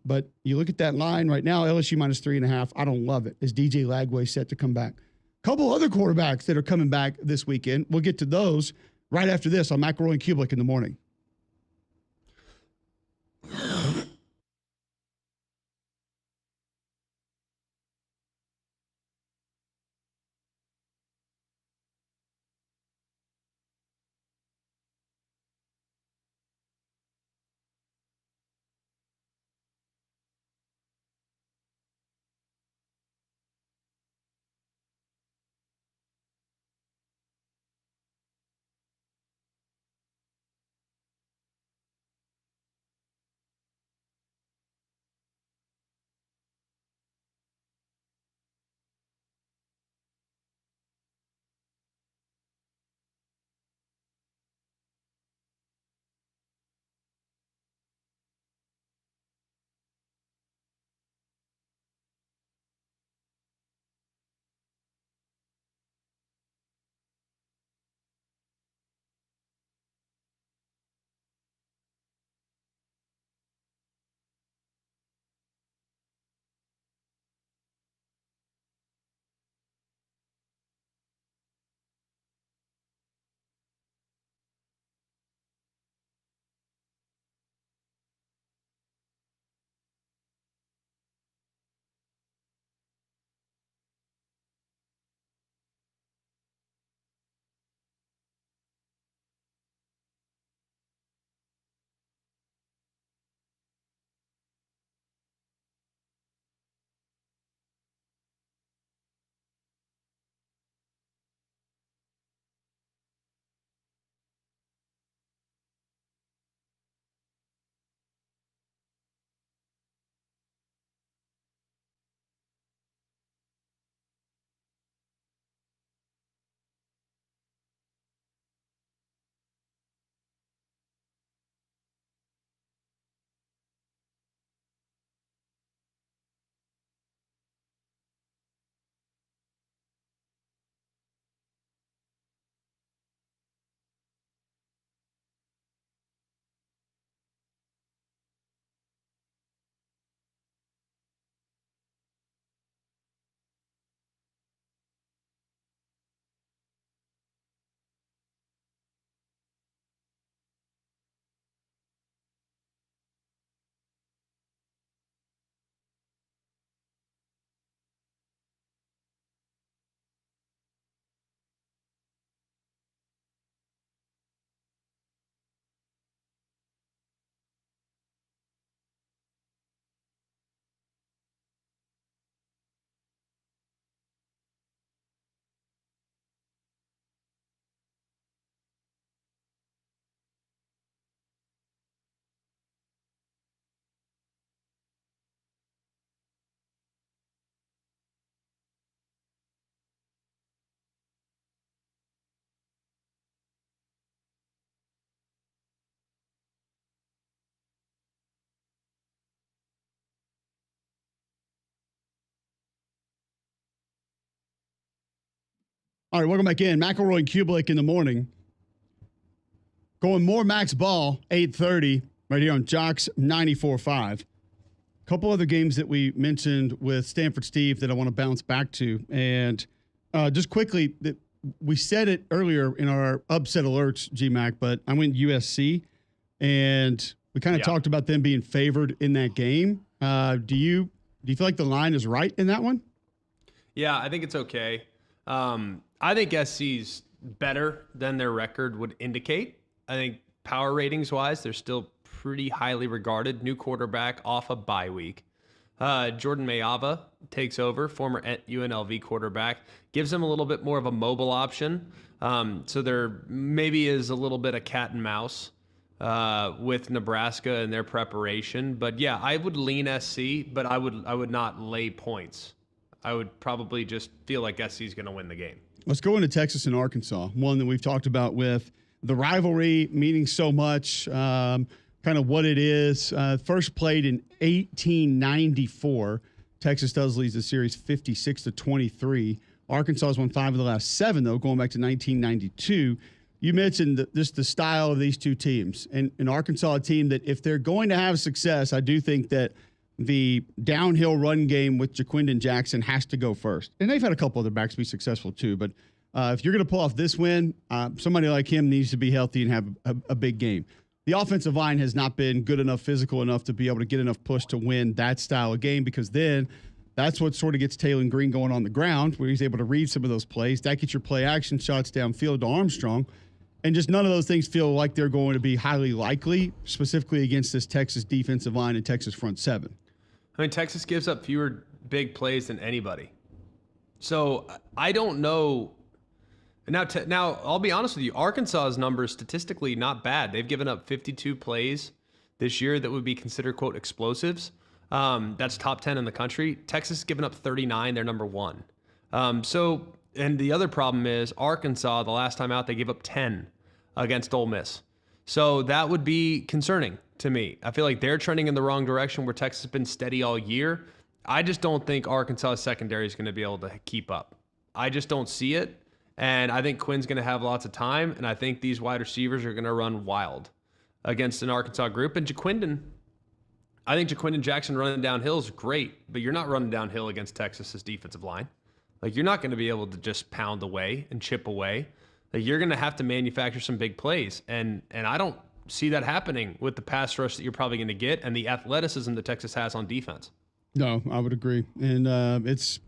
But you look at that line right now, LSU minus 3.5. I don't love it. Is DJ Lagway set to come back? Couple other quarterbacks that are coming back this weekend. We'll get to those right after this on McElroy and Cubelic in the morning. All right, welcome back in. McElroy and Cubelic in the morning. Going more MAXXX Ball, 8:30, right here on Jocks 94.5. A couple other games that we mentioned with Stanford Steve that I want to bounce back to. And just quickly, we said it earlier in our upset alerts, GMAC, but I went USC, and we kind of talked about them being favored in that game. Do you feel like the line is right in that one? Yeah, I think it's okay. I think SC's better than their record would indicate. I think power ratings wise, they're still pretty highly regarded. New quarterback off a bye week. Jordan Mayava takes over, former UNLV quarterback, gives him a little bit more of a mobile option. So there maybe is a little bit of cat and mouse with Nebraska and their preparation. But yeah, I would lean SC, but I would not lay points. I would probably just feel like SC is going to win the game. Let's go into Texas and Arkansas, one that we've talked about with the rivalry meaning so much, kind of what it is. First played in 1894. Texas does lead the series 56-23. Arkansas has won 5 of the last 7, though, going back to 1992. You mentioned the style of these two teams. And Arkansas, a team that if they're going to have success, I do think that the downhill run game with Jaquindon Jackson has to go first. And they've had a couple other backs be successful too. But if you're going to pull off this win, somebody like him needs to be healthy and have a big game. The offensive line has not been good enough, physical enough to be able to get enough push to win that style of game, because then that's what sort of gets Taylor Green going on the ground, where he's able to read some of those plays. That gets your play action shots downfield to Armstrong. And just none of those things feel like they're going to be highly likely, specifically against this Texas defensive line and Texas front 7. I mean, Texas gives up fewer big plays than anybody. So I don't know. Now, I'll be honest with you. Arkansas's numbers statistically not bad. They've given up 52 plays this year that would be considered, quote, explosives. That's top 10 in the country. Texas has given up 39. They're number 1. And the other problem is Arkansas, the last time out, they gave up 10 against Ole Miss. So that would be concerning to me. I feel like they're trending in the wrong direction where Texas has been steady all year. I just don't think Arkansas's secondary is going to be able to keep up. I just don't see it. And I think Quinn's going to have lots of time. And I think these wide receivers are going to run wild against an Arkansas group. And I think Jaquindon Jackson running downhill is great, but you're not running downhill against Texas's defensive line. Like, you're not going to be able to just pound away and chip away. Like, you're going to have to manufacture some big plays. And I don't see that happening with the pass rush that you're probably going to get and the athleticism that Texas has on defense. No, I would agree. And it's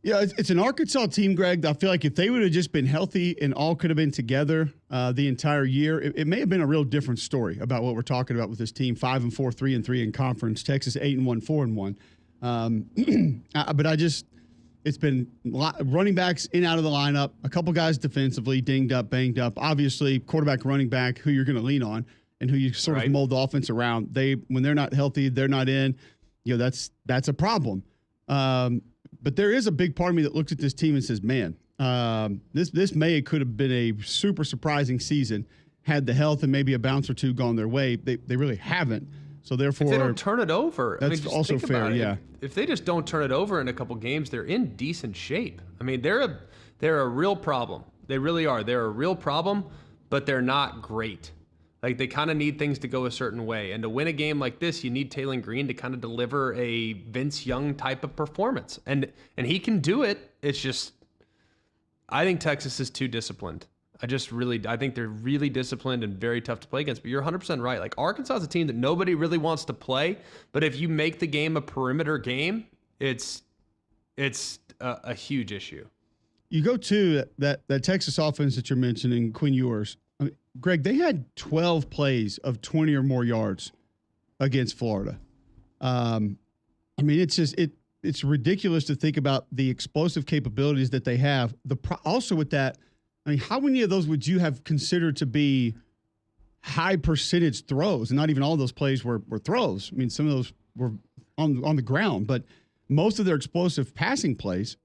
an Arkansas team, Greg. I feel like if they would have just been healthy and all could have been together the entire year, it may have been a real different story about what we're talking about with this team. 5-4, 3-3 in conference. Texas 8-1, 4-1. But it's been running backs in out of the lineup, a couple guys defensively dinged up, banged up. Obviously, quarterback, running back, who you're going to lean on and who you sort of mold the offense around. When they're not healthy, they're not in. That's a problem. But there is a big part of me that looks at this team and says, man, this May could have been a super surprising season had the health and maybe a bounce or two gone their way. They really haven't. So therefore, if they don't turn it over, that's also fair. Yeah. If they just don't turn it over in a couple games, they're in decent shape. I mean, they're a real problem. They really are. They're a real problem, but they're not great. Like, they kind of need things to go a certain way. And to win a game like this, you need Taylor Green to kind of deliver a Vince Young type of performance. And he can do it. It's just, I think Texas is too disciplined. I think they're really disciplined and very tough to play against. But you're 100% right. Like, Arkansas is a team that nobody really wants to play. But if you make the game a perimeter game, it's a huge issue. You go to that Texas offense that you're mentioning, Quinn Ewers. I mean, Greg, they had 12 plays of 20 or more yards against Florida. I mean, it's ridiculous to think about the explosive capabilities that they have. Also with that, I mean, how many of those would you have considered to be high percentage throws? And not even all of those plays were throws. I mean, some of those were on the ground, but most of their explosive passing plays,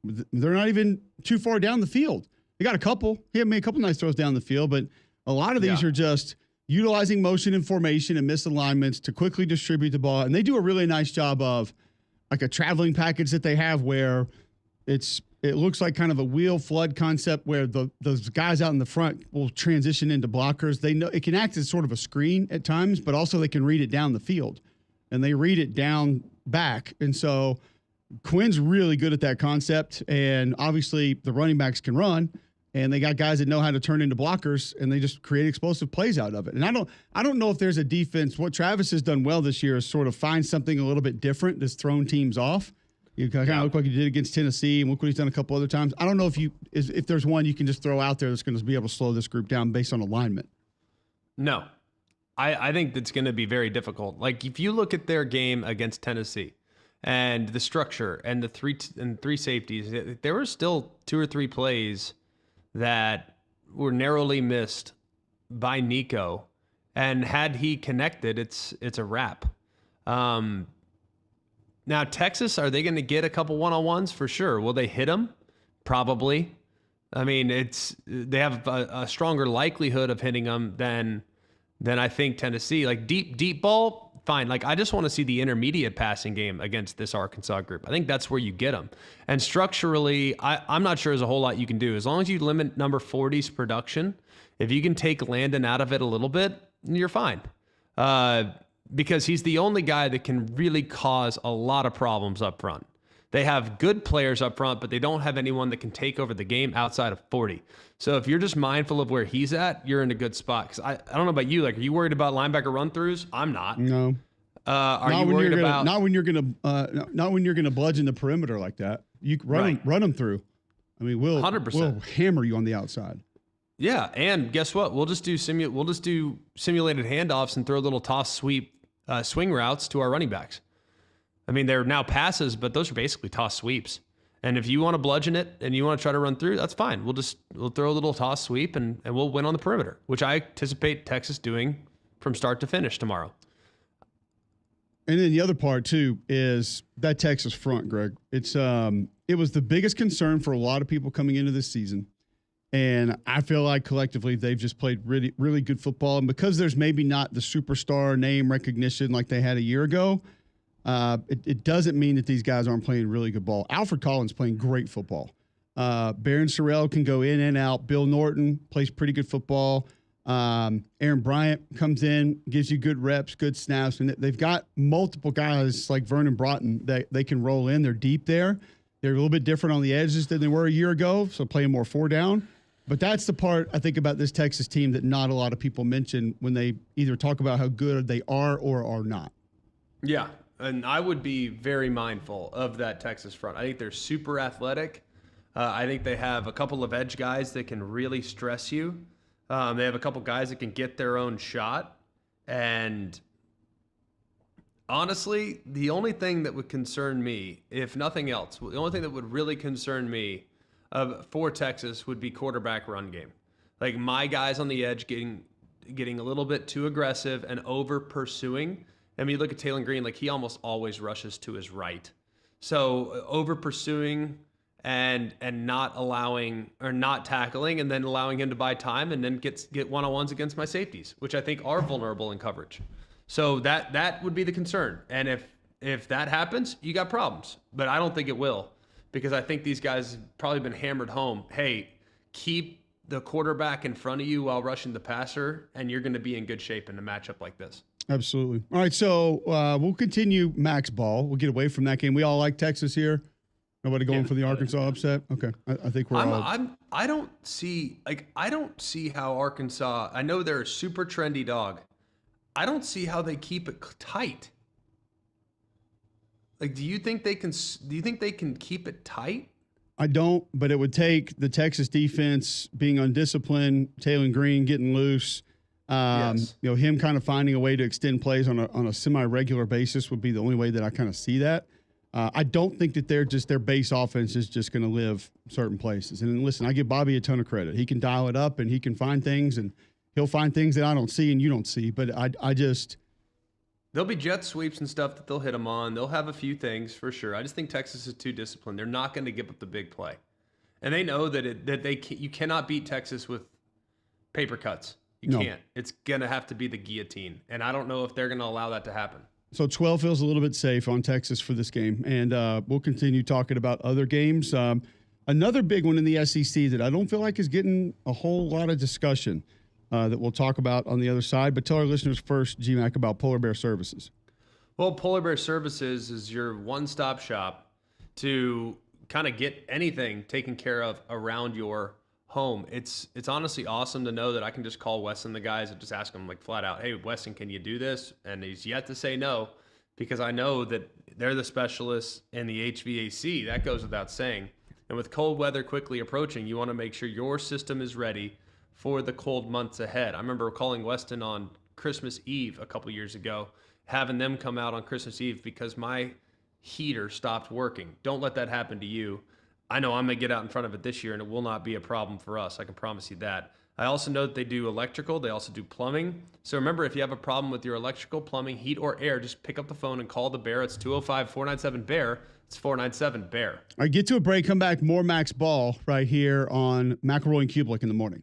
they're not even too far down the field. They got a couple. He made a couple nice throws down the field, but a lot of these are just utilizing motion and formation and misalignments to quickly distribute the ball. And they do a really nice job of like a traveling package that they have where it's it looks like kind of a wheel flood concept where those guys out in the front will transition into blockers. They know it can act as sort of a screen at times, but also they can read it down the field, and they read it down back. And so Quinn's really good at that concept, and obviously the running backs can run, and they got guys that know how to turn into blockers, and they just create explosive plays out of it. And I don't know if there's a defense. What Travis has done well this year is sort of find something a little bit different that's thrown teams off. You kind of look like you did against Tennessee, and look what he's done a couple other times. I don't know if there's one you can just throw out there that's going to be able to slow this group down based on alignment. No. I think that's going to be very difficult. Like, if you look at their game against Tennessee and the structure and the three safeties, there were still 2 or 3 plays that were narrowly missed by Nico. And had he connected, it's a wrap. Now, Texas, are they going to get a couple one-on-ones? For sure. Will they hit them? Probably. I mean, they have a stronger likelihood of hitting them than I think Tennessee. Like, deep ball, fine. Like, I just want to see the intermediate passing game against this Arkansas group. I think that's where you get them. And structurally, I'm not sure there's a whole lot you can do. As long as you limit number 40's production, if you can take Landon out of it a little bit, you're fine. Because he's the only guy that can really cause a lot of problems up front. They have good players up front, but they don't have anyone that can take over the game outside of 40. So if you're just mindful of where he's at, you're in a good spot. Because I don't know about you. Like, are you worried about linebacker run-throughs? I'm not. No. Are you worried about... Not when you're gonna bludgeon the perimeter like that. You run them through. I mean, we'll 100%. We'll hammer you on the outside. Yeah, and guess what? We'll just do simulated handoffs and throw little toss sweep swing routes to our running backs. I mean, they're now passes, but those are basically toss sweeps. And if you want to bludgeon it and you want to try to run through, that's fine. We'll throw a little toss sweep and we'll win on the perimeter, which I anticipate Texas doing from start to finish tomorrow. And then the other part too is that Texas front, Greg. It was the biggest concern for a lot of people coming into this season. And I feel like collectively they've just played really, really good football. And because there's maybe not the superstar name recognition like they had a year ago, it doesn't mean that these guys aren't playing really good ball. Alfred Collins playing great football. Barron Sorrell can go in and out. Bill Norton plays pretty good football. Aaron Bryant comes in, gives you good reps, good snaps. And they've got multiple guys like Vernon Broughton that they can roll in. They're deep there. They're a little bit different on the edges than they were a year ago, so playing more 4 down. But that's the part I think about this Texas team that not a lot of people mention when they either talk about how good they are or are not. Yeah, and I would be very mindful of that Texas front. I think they're super athletic. I think they have a couple of edge guys that can really stress you. They have a couple guys that can get their own shot. And honestly, the only thing that would concern me, if nothing else, the only thing that would really concern me for Texas would be quarterback run game. Like, my guys on the edge getting a little bit too aggressive and over pursuing. I mean, you look at Taylor Green, like, he almost always rushes to his right. So over pursuing and not allowing or not tackling and then allowing him to buy time and then get one-on-ones against my safeties, which I think are vulnerable in coverage. So that would be the concern. And if that happens, you got problems. But I don't think it will, because I think these guys have probably been hammered home. Hey, keep the quarterback in front of you while rushing the passer, and you're going to be in good shape in a matchup like this. Absolutely. All right, so we'll continue MAXX ball. We'll get away from that game. We all like Texas here. Nobody going for the Arkansas upset. Okay, I think we're all. I don't see how Arkansas. I know they're a super trendy dog. I don't see how they keep it tight. Like, do you think they can keep it tight? I don't, but it would take the Texas defense being undisciplined, Taylor Green getting loose. Yes. Him kind of finding a way to extend plays on a semi-regular basis would be the only way that I kind of see that. I don't think that their base offense is just going to live certain places. And listen, I give Bobby a ton of credit. He can dial it up and he can find things, and he'll find things that I don't see and you don't see. But I just. There'll be jet sweeps and stuff that they'll hit them on. They'll have a few things for sure. I just think Texas is too disciplined. They're not going to give up the big play. And they know you cannot beat Texas with paper cuts. You can't. It's going to have to be the guillotine. And I don't know if they're going to allow that to happen. So 12 feels a little bit safe on Texas for this game. And we'll continue talking about other games. Another big one in the SEC that I don't feel like is getting a whole lot of discussion that we'll talk about on the other side. But tell our listeners first, GMAC, about Polar Bear Services. Well, Polar Bear Services is your one-stop shop to kind of get anything taken care of around your home. It's honestly awesome to know that I can just call Weston, the guys, and just ask them like flat out, hey, Weston, can you do this? And he's yet to say no, because I know that they're the specialists in the HVAC. That goes without saying. And with cold weather quickly approaching, you want to make sure your system is ready for the cold months ahead. I remember calling Weston on Christmas Eve a couple years ago, having them come out on Christmas Eve because my heater stopped working. Don't let that happen to you. I know I'm going to get out in front of it this year, and it will not be a problem for us. I can promise you that. I also know that they do electrical. They also do plumbing. So remember, if you have a problem with your electrical, plumbing, heat, or air, just pick up the phone and call the Bear. It's 205-497-BEAR. It's 497-BEAR. All right, get to a break. Come back. More Max Ball right here on McElroy and Cubelic in the morning.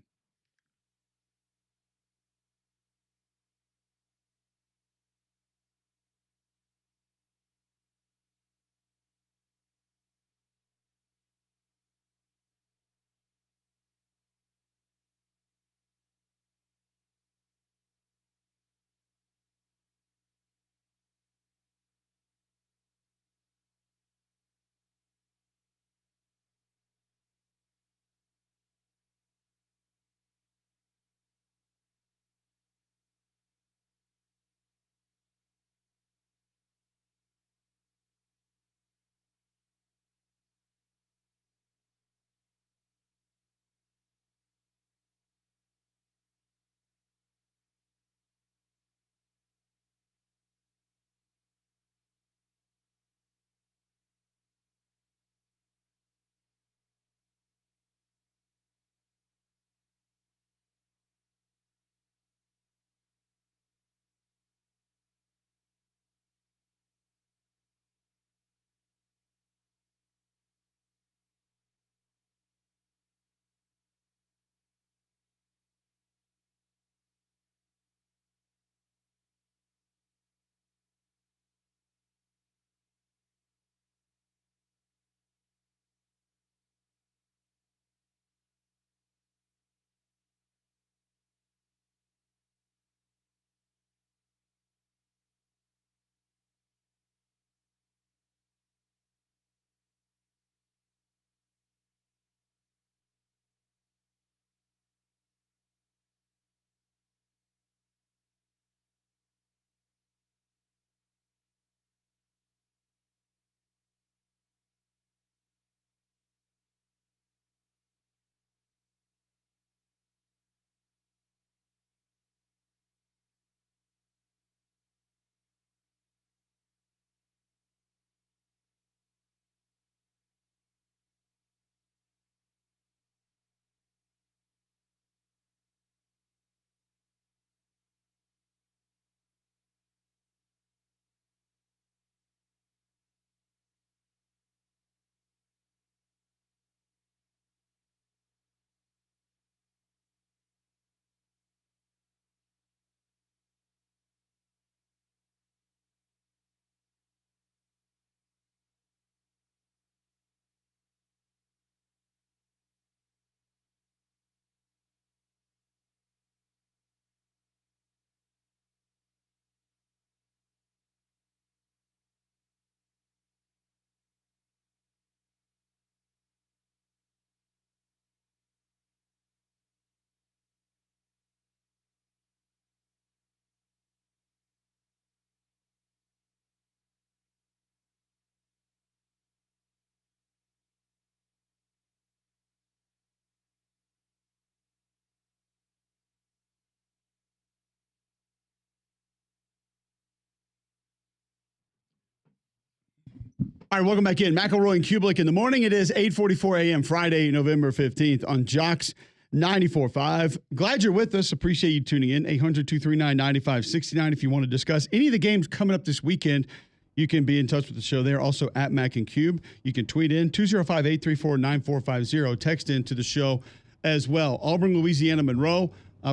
All right, welcome back in. McElroy and Cubelic in the morning. It is 8:44 a.m. Friday, November 15th on Jocks 94.5. Glad you're with us. Appreciate you tuning in. 800-239-9569. If you want to discuss any of the games coming up this weekend, you can be in touch with the show there. Also at Mac and Cube. You can tweet in 205-834-9450. Text in to the show as well. Auburn, Louisiana, Monroe.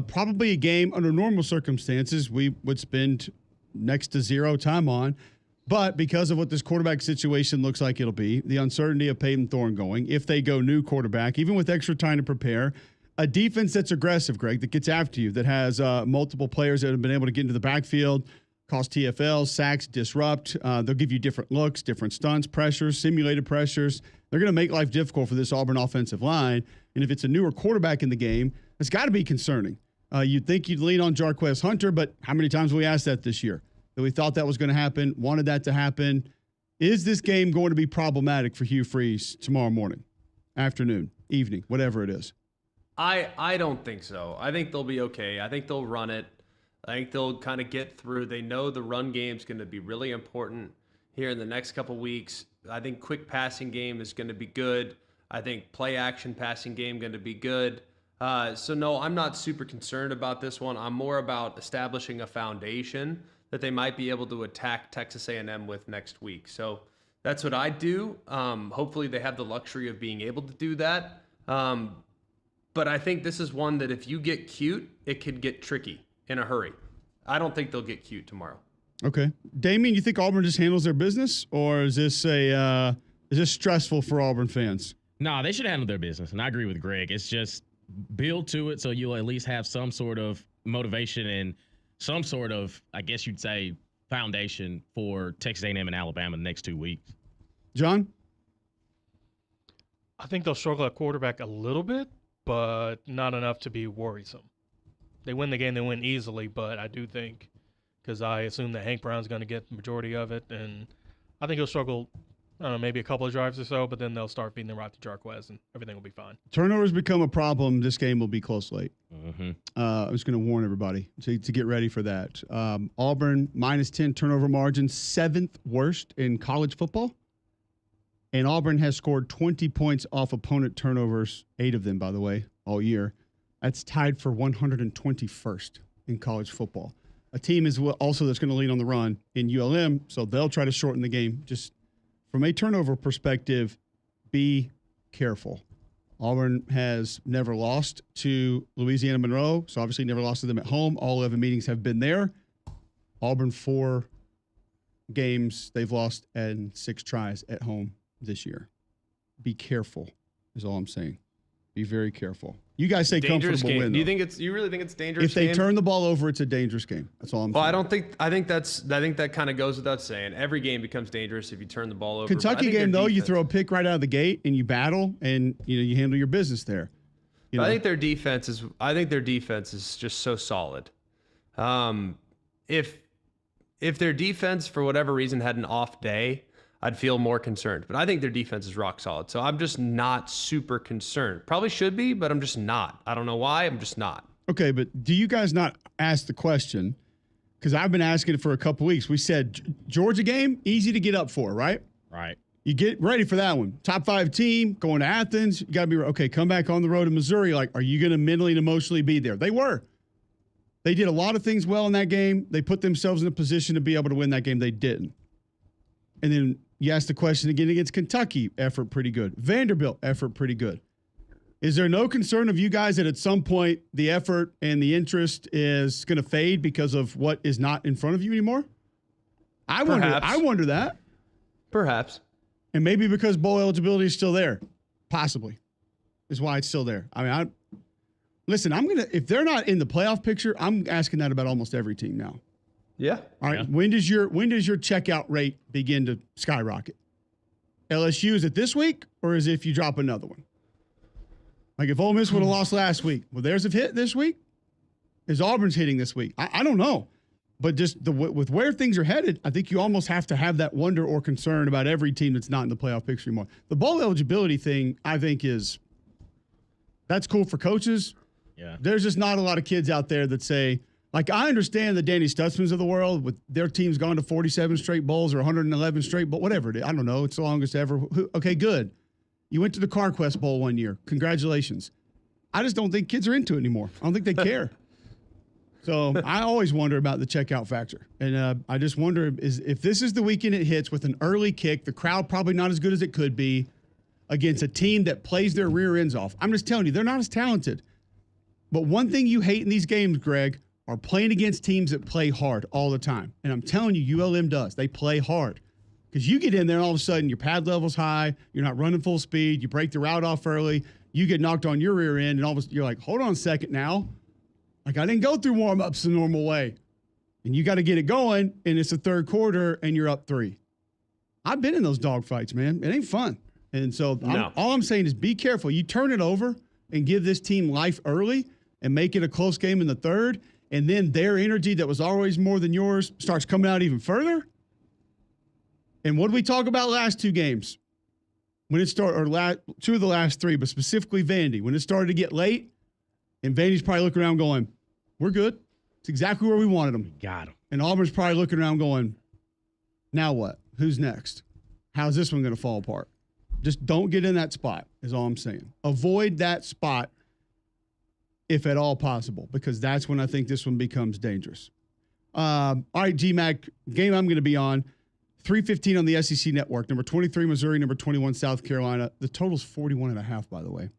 Probably a game under normal circumstances we would spend next to zero time on. But because of what this quarterback situation looks like it'll be, the uncertainty of Peyton Thorne going, if they go new quarterback, even with extra time to prepare, a defense that's aggressive, Greg, that gets after you, that has multiple players that have been able to get into the backfield, cause TFLs, sacks, disrupt. They'll give you different looks, different stunts, pressures, simulated pressures. They're going to make life difficult for this Auburn offensive line. And if it's a newer quarterback in the game, it's got to be concerning. You'd think you'd lean on Jarquez Hunter, but how many times have we asked that this year? That we thought that was going to happen, wanted that to happen. Is this game going to be problematic for Hugh Freeze tomorrow morning, afternoon, evening, whatever it is? I don't think so. I think they'll be okay. I think they'll run it. I think they'll kind of get through. They know the run game's going to be really important here in the next couple weeks. I think quick passing game is going to be good. I think play action passing game going to be good. So no, I'm not super concerned about this one. I'm more about establishing a foundation that they might be able to attack Texas A&M with next week. So that's what I do. Hopefully they have the luxury of being able to do that. But I think this is one that if you get cute, it could get tricky in a hurry. I don't think they'll get cute tomorrow. Okay. Damien, you think Auburn just handles their business, or is this is this stressful for Auburn fans? No, they should handle their business, and I agree with Greg. It's just build to it so you'll at least have some sort of motivation and some sort of, I guess you'd say, foundation for Texas A&M and Alabama the next 2 weeks. John? I think they'll struggle at quarterback a little bit, but not enough to be worrisome. They win the game, they win easily, but I do think, because I assume that Hank Brown's going to get the majority of it, and I think he'll struggle, I don't know, maybe a couple of drives or so, but then they'll start feeding the rock to Jarquez, and everything will be fine. Turnovers become a problem. This game will be close late. Mm-hmm. I'm just going to warn everybody to get ready for that. Auburn, -10 turnover margin, 7th worst in college football. And Auburn has scored 20 points off opponent turnovers, 8 of them, by the way, all year. That's tied for 121st in college football. A team is also that's going to lean on the run in ULM, so they'll try to shorten the game. Just from a turnover perspective, be careful. Auburn has never lost to Louisiana Monroe, so obviously never lost to them at home. All 11 meetings have been there. Auburn 4 games they've lost and 6 tries at home this year. Be careful is all I'm saying. Be very careful. You guys say Dangerous comfortable game. win. Do Though. you really think it's dangerous? If they game? turn the ball over, it's a dangerous game. That's all I'm saying. Well, I think that kind of goes without saying. Every game becomes dangerous if you turn the ball over. Kentucky game though, you throw a pick right out of the gate and you battle and you handle your business there. You know? I think their defense is just so solid. If their defense for whatever reason had an off day, I'd feel more concerned. But I think their defense is rock solid. So I'm just not super concerned. Probably should be, but I'm just not. I don't know why. I'm just not. Okay, but do you guys not ask the question? Because I've been asking it for a couple weeks. We said Georgia game, easy to get up for, right? Right. You get ready for that one. Top 5 team, going to Athens. You got to be, okay, come back on the road to Missouri. Like, are you going to mentally and emotionally be there? They were. They did a lot of things well in that game. They put themselves in a position to be able to win that game. They didn't. And then you ask the question again against Kentucky, effort pretty good. Vanderbilt, effort pretty good. Is there no concern of you guys that at some point the effort and the interest is going to fade because of what is not in front of you anymore? I wonder that. Perhaps. And maybe because bowl eligibility is still there, possibly, is why it's still there. I mean, if they're not in the playoff picture, I'm asking that about almost every team now. Yeah. All right. Yeah. When does your checkout rate begin to skyrocket? LSU, is it this week or is it if you drop another one? Like if Ole Miss would have lost last week, will theirs have hit this week? Is Auburn's hitting this week? I don't know. But just with where things are headed, I think you almost have to have that wonder or concern about every team that's not in the playoff picture anymore. The bowl eligibility thing, I think, that's cool for coaches. Yeah. There's just not a lot of kids out there that say, like, I understand the Danny Stutzmans of the world with their team's gone to 47 straight bowls or 111 straight, but whatever it is. I don't know. It's the longest ever. Okay, good. You went to the CarQuest Bowl one year. Congratulations. I just don't think kids are into it anymore. I don't think they care. So I always wonder about the checkout factor. And I just wonder if this is the weekend it hits with an early kick, the crowd probably not as good as it could be against a team that plays their rear ends off. I'm just telling you, they're not as talented. But one thing you hate in these games, Greg, are playing against teams that play hard all the time. And I'm telling you, ULM does. They play hard. Because you get in there and all of a sudden your pad level's high, you're not running full speed, you break the route off early, you get knocked on your rear end, and all of a sudden you're like, hold on a second now. Like, I didn't go through warm-ups the normal way. And you got to get it going, and it's the third quarter, and you're up 3. I've been in those dogfights, man. It ain't fun. And so all I'm saying is be careful. You turn it over and give this team life early and make it a close game in the third, and then their energy that was always more than yours starts coming out even further. And what did we talk about last 2 games? When it started, or 2 of the last 3, but specifically Vandy. When it started to get late, and Vandy's probably looking around going, we're good. It's exactly where we wanted them. Got him. And Auburn's probably looking around going, now what? Who's next? How's this one going to fall apart? Just don't get in that spot is all I'm saying. Avoid that spot if at all possible, because that's when I think this one becomes dangerous. All right, GMAC, game I'm going to be on, 3:15 on the SEC Network. Number 23, Missouri. Number 21, South Carolina. The total's 41.5, by the way.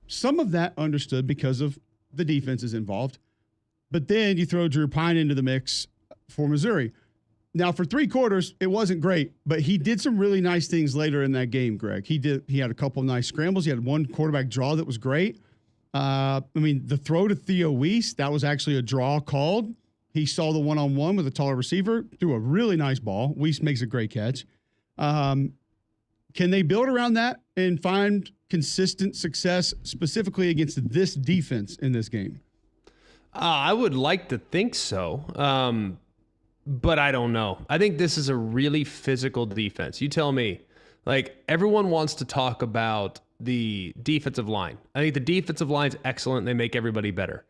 Some of that understood because of the defenses involved. But then you throw Drew Pine into the mix for Missouri. Now, for 3 quarters, it wasn't great, but he did some really nice things later in that game, Greg. He had a couple of nice scrambles. He had one quarterback draw that was great. The throw to Theo Weiss, that was actually a draw called. He saw the one-on-one with a taller receiver, threw a really nice ball. Weiss makes a great catch. Can they build around that and find consistent success specifically against this defense in this game? I would like to think so, but I don't know. I think this is a really physical defense. You tell me. Like, everyone wants to talk about the defensive line. I think the defensive line's excellent. They make everybody better.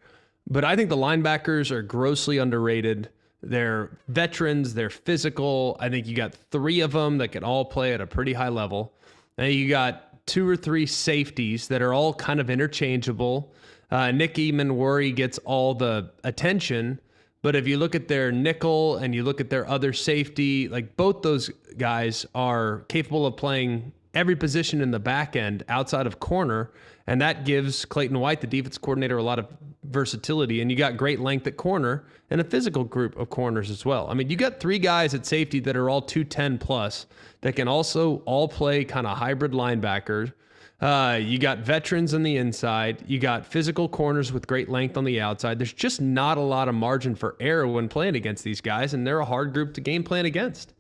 But I think the linebackers are grossly underrated. They're veterans. They're physical. I think you got 3 of them that can all play at a pretty high level. And you got 2 or 3 safeties that are all kind of interchangeable. Nick Eamon-Worry gets all the attention, but if you look at their nickel and you look at their other safety, like, both those guys are capable of playing every position in the back end outside of corner, and that gives Clayton White, the defense coordinator, a lot of versatility, and you got great length at corner and a physical group of corners as well. I mean, you got 3 guys at safety that are all 210 plus that can also all play kind of hybrid linebackers. You got veterans on the inside. You got physical corners with great length on the outside. There's just not a lot of margin for error when playing against these guys, and they're a hard group to game plan against.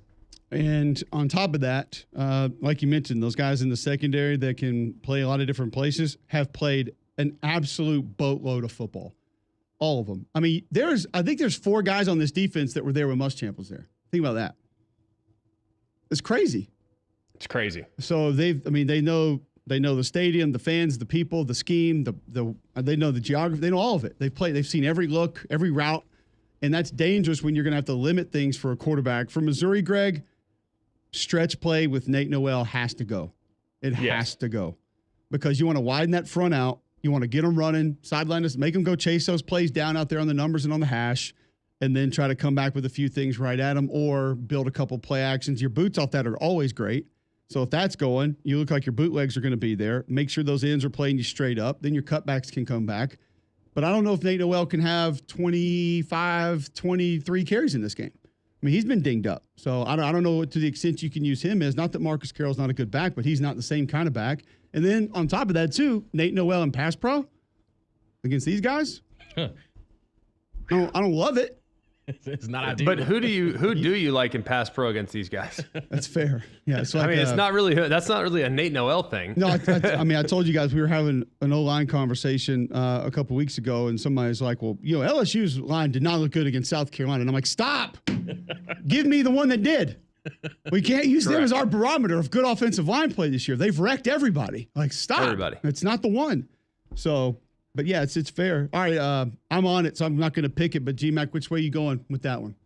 And on top of that, like you mentioned, those guys in the secondary that can play a lot of different places have played an absolute boatload of football. All of them. I mean, I think there's 4 guys on this defense that were there when Muschamp was there. Think about that. It's crazy. It's crazy. So they know the stadium, the fans, the people, the scheme, they know the geography, they know all of it. They've seen every look, every route, and that's dangerous when you're going to have to limit things for a quarterback. For Missouri, Greg, stretch play with Nate Noel has to go. It has to go, because you want to widen that front out. You want to get them running, sideline us, make them go chase those plays down out there on the numbers and on the hash, and then try to come back with a few things right at them, or build a couple play actions. Your boots off that are always great. So if that's going, you look like your bootlegs are going to be there. Make sure those ends are playing you straight up. Then your cutbacks can come back. But I don't know if Nate Noel can have 25, 23 carries in this game. I mean, he's been dinged up. So I don't know to the extent you can use him as. Not that Marcus Carroll's not a good back, but he's not the same kind of back. And then on top of that, too, Nate Noel and pass pro against these guys. I don't love it. It's not ideal. But who do you like in pass pro against these guys? That's fair. Yeah, it's like, I mean, that's not really a Nate Noel thing. No, I told you guys we were having an O-line conversation a couple weeks ago, and somebody's like, well, LSU's line did not look good against South Carolina. And I'm like, stop. Give me the one that did. We can't use them as our barometer of good offensive line play this year. They've wrecked everybody. Like, stop. Everybody. It's not the one. So, but yeah, it's fair. All right, I'm on it, so I'm not going to pick it. But GMAC, which way are you going with that one?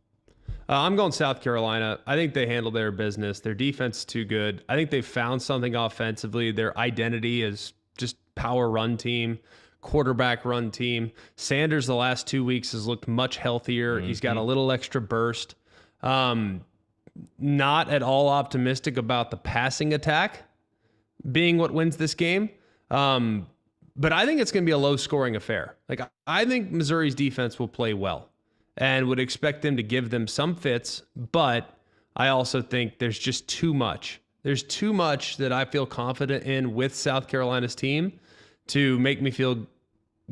I'm going South Carolina. I think they handle their business. Their defense is too good. I think they've found something offensively. Their identity is just power run team, quarterback run team. Sanders the last 2 weeks has looked much healthier. Mm-hmm. He's got a little extra burst. Not at all optimistic about the passing attack being what wins this game. But I think it's going to be a low-scoring affair. Like, I think Missouri's defense will play well and would expect them to give them some fits, but I also think there's just too much. There's too much that I feel confident in with South Carolina's team to make me feel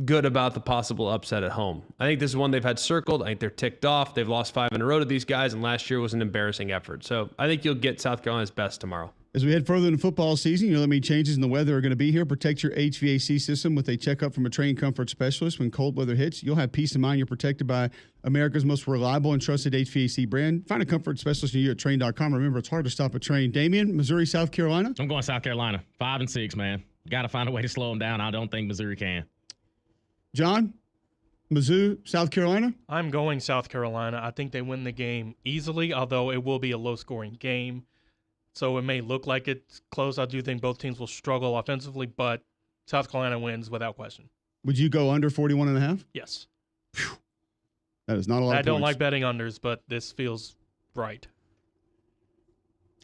good about the possible upset at home. I think this is one they've had circled. I think they're ticked off. They've lost 5 in a row to these guys, and last year was an embarrassing effort. So I think you'll get South Carolina's best tomorrow. As we head further into football season, how many changes in the weather are going to be here. Protect your HVAC system with a checkup from a trained comfort specialist. When cold weather hits, you'll have peace of mind. You're protected by America's most reliable and trusted HVAC brand. Find a comfort specialist near you at Train.com. Remember, it's hard to stop a train. Damien, Missouri, South Carolina? I'm going South Carolina. 5 and 6, man. Got to find a way to slow them down. I don't think Missouri can. John, Mizzou, South Carolina? I'm going South Carolina. I think they win the game easily, although it will be a low-scoring game. So it may look like it's close. I do think both teams will struggle offensively, but South Carolina wins without question. Would you go under 41.5? Yes. Whew. That is not a lot of points. I don't like betting unders, but this feels right.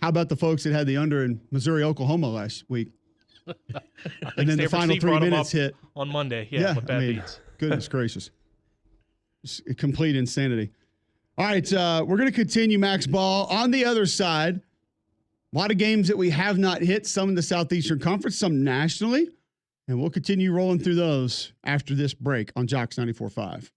How about the folks that had the under in Missouri, Oklahoma last week? And then the final 3 minutes hit. On Monday, with bad beats. Goodness gracious. It's complete insanity. All right, we're going to continue Max Ball. On the other side, a lot of games that we have not hit, some in the Southeastern Conference, some nationally, and we'll continue rolling through those after this break on Jocks 94.5.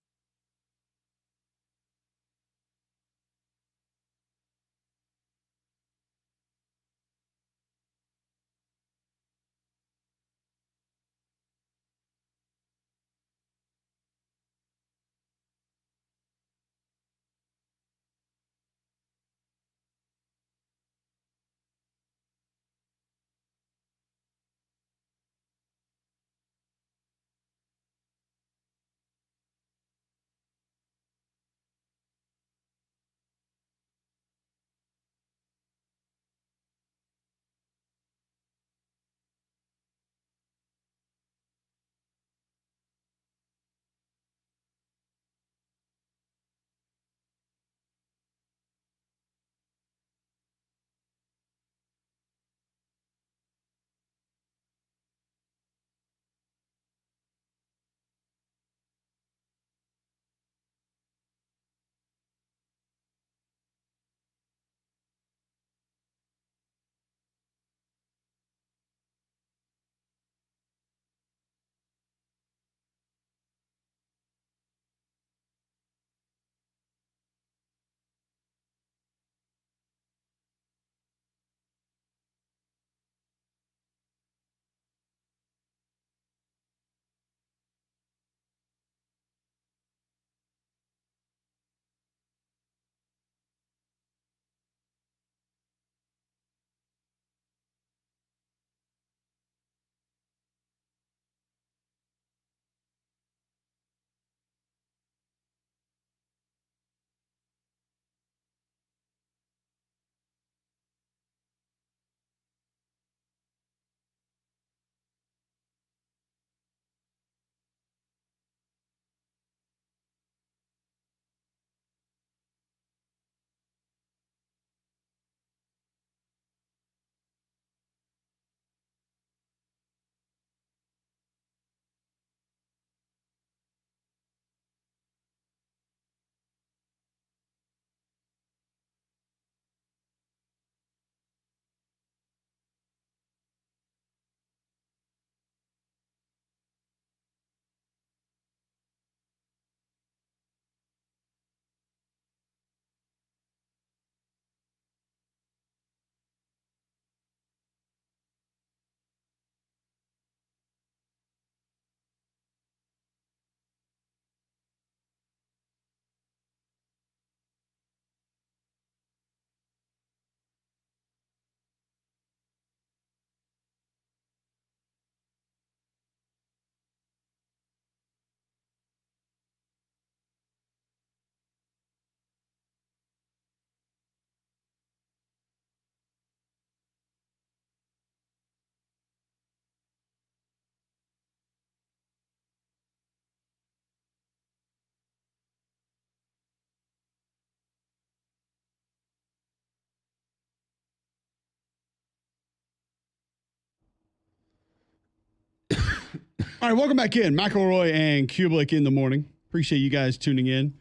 All right, welcome back in. McElroy and Cubelic in the morning. Appreciate you guys tuning in.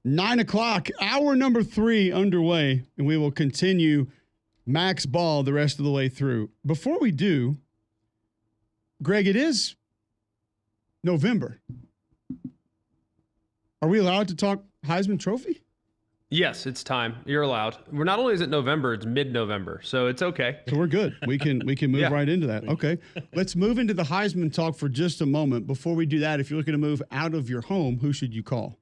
9 o'clock, hour number 3 underway, and we will continue MAXXX Ball the rest of the way through. Before we do, Greg, it is November. Are we allowed to talk Heisman Trophy? Yes, it's time. You're allowed. We're not only is it November, it's mid-November, so it's okay. So we're good. We can move right into that. Okay. Let's move into the Heisman talk for just a moment. Before we do that, if you're looking to move out of your home, who should you call?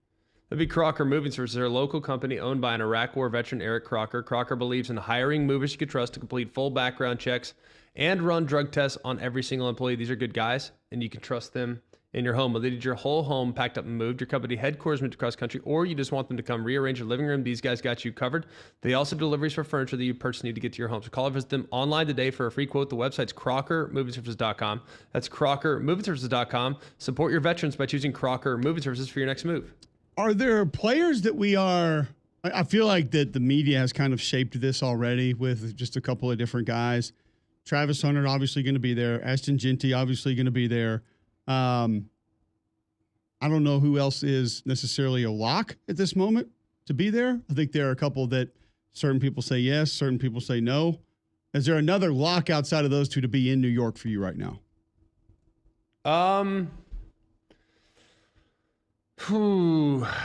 That'd be Crocker Moving Services. They're a local company owned by an Iraq War veteran, Eric Crocker. Crocker believes in hiring movers you can trust to complete full background checks and run drug tests on every single employee. These are good guys, and you can trust them in your home. Whether you need your whole home packed up and moved, your company headquarters moved across country, or you just want them to come rearrange your living room, these guys got you covered. They also do deliveries for furniture that you personally need to get to your home. So call or visit them online today for a free quote. The website's crockermovingservices.com. That's crockermovingservices.com. Support your veterans by choosing Crocker Moving Services for your next move. Are there players that I feel like that the media has kind of shaped this already with just a couple of different guys. Travis Hunter obviously going to be there. Ashton Genty obviously going to be there. I don't know who else is necessarily a lock at this moment to be there. I think there are a couple that certain people say yes, certain people say no. Is there another lock outside of those two to be in New York for you right now? I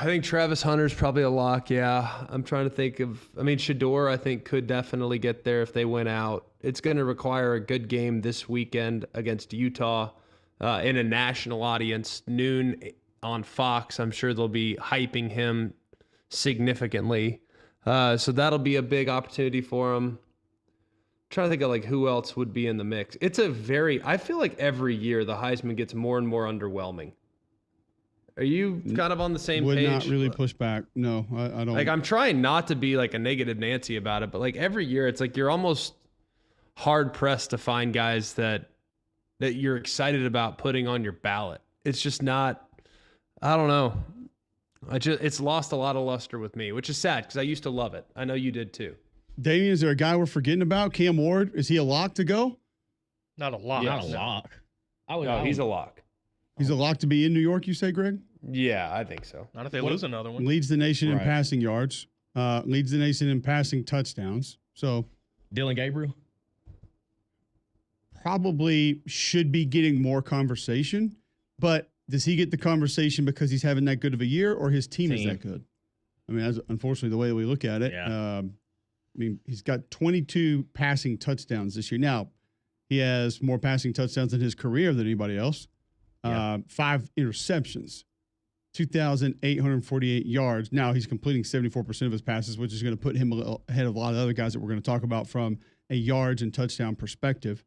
think Travis Hunter's probably a lock, yeah. I'm trying to think of, Shador, I think, could definitely get there if they went out. It's going to require a good game this weekend against Utah in a national audience, noon on Fox. I'm sure they'll be hyping him significantly. So that'll be a big opportunity for him. Trying to think of who else would be in the mix. I feel like every year the Heisman gets more and more underwhelming. Are you kind of on the same page? Would not really push back. No, I don't. I'm trying not to be a negative Nancy about it, but every year it's you're almost hard pressed to find guys that you're excited about putting on your ballot. It's just not, I don't know. It's lost a lot of luster with me, which is sad because I used to love it. I know you did too. Damian, is there a guy we're forgetting about? Cam Ward, is he a lock to go? Not a lock. Not a lock. He's a lock. He's a lock to be in New York, you say, Greg? Yeah, I think so. Not if they lose another one. Leads the nation in passing yards. Leads the nation in passing touchdowns. So Dylan Gabriel? Probably should be getting more conversation, but does he get the conversation because he's having that good of a year or his team is that good? That's unfortunately the way that we look at it. Yeah. He's got 22 passing touchdowns this year. Now, he has more passing touchdowns in his career than anybody else. 5 interceptions, 2,848 yards. Now he's completing 74% of his passes, which is going to put him a little ahead of a lot of other guys that we're going to talk about from a yards and touchdown perspective.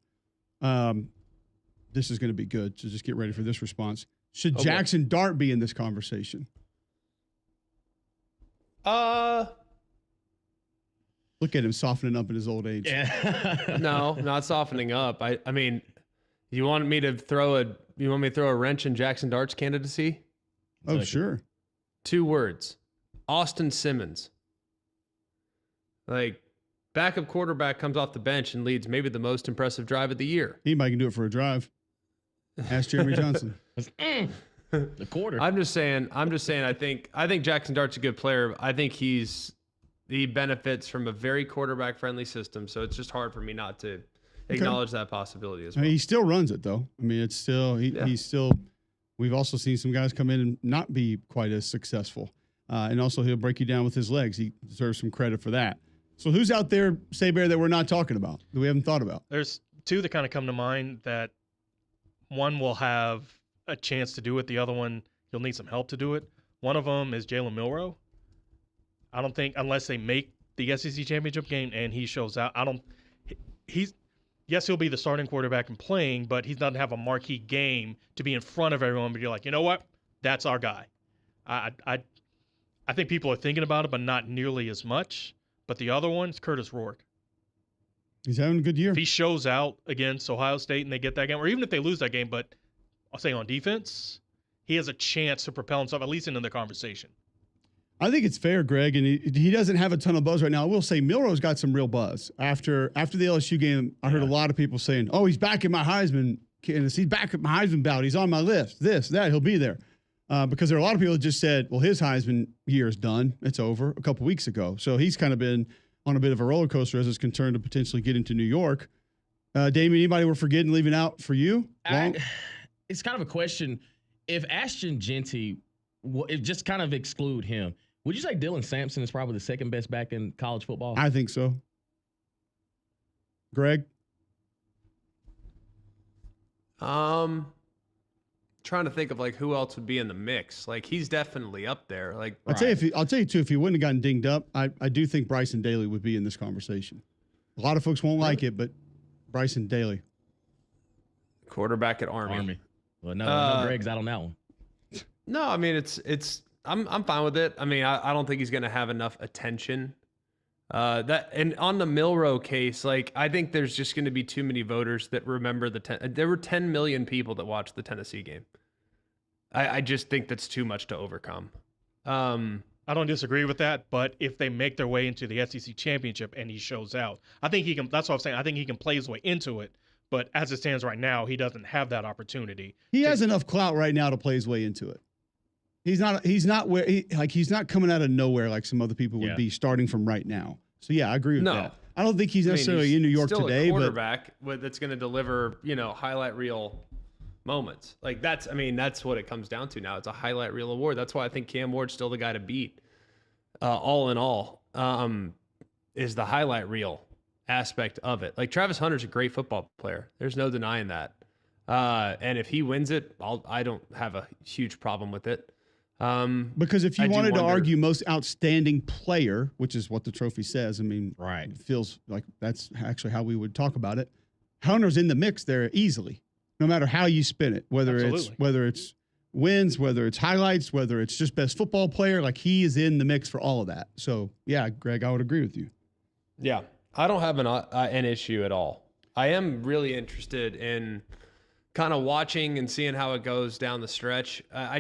This is going to be good. So just get ready for this response. Should Jackson Dart be in this conversation? Look at him softening up in his old age. Yeah. No, not softening up. You want me to throw a wrench in Jackson Dart's candidacy? Oh, sure. 2 words. Austin Simmons. Backup quarterback comes off the bench and leads maybe the most impressive drive of the year. Anybody can do it for a drive. Ask Jeremy Johnson. The quarter. I'm just saying. I think Jackson Dart's a good player. I think he benefits from a very quarterback friendly system. So it's just hard for me not to acknowledge that possibility as well. He still runs it though. It's still he's still. We've also seen some guys come in and not be quite as successful, and also he'll break you down with his legs. He deserves some credit for that. So who's out there, Saber, that we're not talking about, that we haven't thought about? There's 2 that kind of come to mind that one will have a chance to do it. The other one, you'll need some help to do it. One of them is Jalen Milroe. I don't think, unless they make the SEC championship game and he shows out, yes, he'll be the starting quarterback and playing, but he doesn't have a marquee game to be in front of everyone. But you're like, you know what? That's our guy. I think people are thinking about it, but not nearly as much. But the other one is Curtis Rourke. He's having a good year. If he shows out against Ohio State and they get that game, or even if they lose that game, but I'll say on defense, he has a chance to propel himself at least into the conversation. I think it's fair, Greg, and he doesn't have a ton of buzz right now. I will say Milroe's got some real buzz. After the LSU game, I heard a lot of people saying, "Oh, he's back in my Heisman candidates. He's back at my Heisman ballot. He's on my list. This, that, he'll be there. Because there are a lot of people that just said, well, his Heisman year is done. It's over a couple weeks ago. So he's kind of been on a bit of a roller coaster as it's concerned to potentially get into New York. Damien, anybody we're forgetting leaving out for you? It's kind of a question. If Ashton Jeanty, just kind of exclude him, would you say Dylan Sampson is probably the second best back in college football? I think so. Greg? Trying to think of like who else would be in the mix. Like he's definitely up there. Like I'll tell you too, if he wouldn't have gotten dinged up, I do think Bryson Daly would be in this conversation. A lot of folks won't like it, but Bryson Daly. Quarterback at Army. Well, no Greg's out on that one. No, I mean I'm fine with it. I mean, I don't think he's gonna have enough attention. And on the Milroe case, like I think there's just going to be too many voters that remember there were 10 million people that watched the Tennessee game. I just think that's too much to overcome. I don't disagree with that, but if they make their way into the SEC championship and he shows out, I think he can. That's what I'm saying. I think he can play his way into it. But as it stands right now, he doesn't have that opportunity. He has enough clout right now to play his way into it. He's not coming out of nowhere like some other people would be starting from right now. So yeah, I agree with that. I don't think he's necessarily in New York still today, a quarterback that's going to deliver, highlight reel moments. Like that's what it comes down to now. It's a highlight reel award. That's why I think Cam Ward's still the guy to beat. All in all, is the highlight reel aspect of it. Like Travis Hunter's a great football player. There's no denying that. And if he wins it, I don't have a huge problem with it. Because if you wanted to argue most outstanding player, which is what the trophy says, it feels like that's actually how we would talk about it. Hunter's in the mix there easily, no matter how you spin it, whether it's wins, whether it's highlights, whether it's just best football player, like he is in the mix for all of that. So yeah, Greg, I would agree with you. Yeah, I don't have an issue at all. I am really interested in kind of watching and seeing how it goes down the stretch. I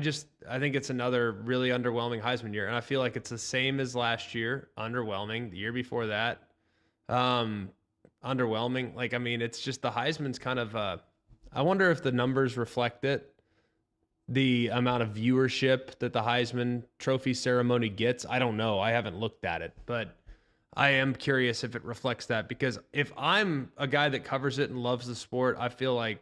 think it's another really underwhelming Heisman year. And I feel like it's the same as last year, underwhelming. The year before that, underwhelming. It's just the Heisman's kind of, I wonder if the numbers reflect it. The amount of viewership that the Heisman Trophy ceremony gets, I don't know. I haven't looked at it, but I am curious if it reflects that, because if I'm a guy that covers it and loves the sport, I feel like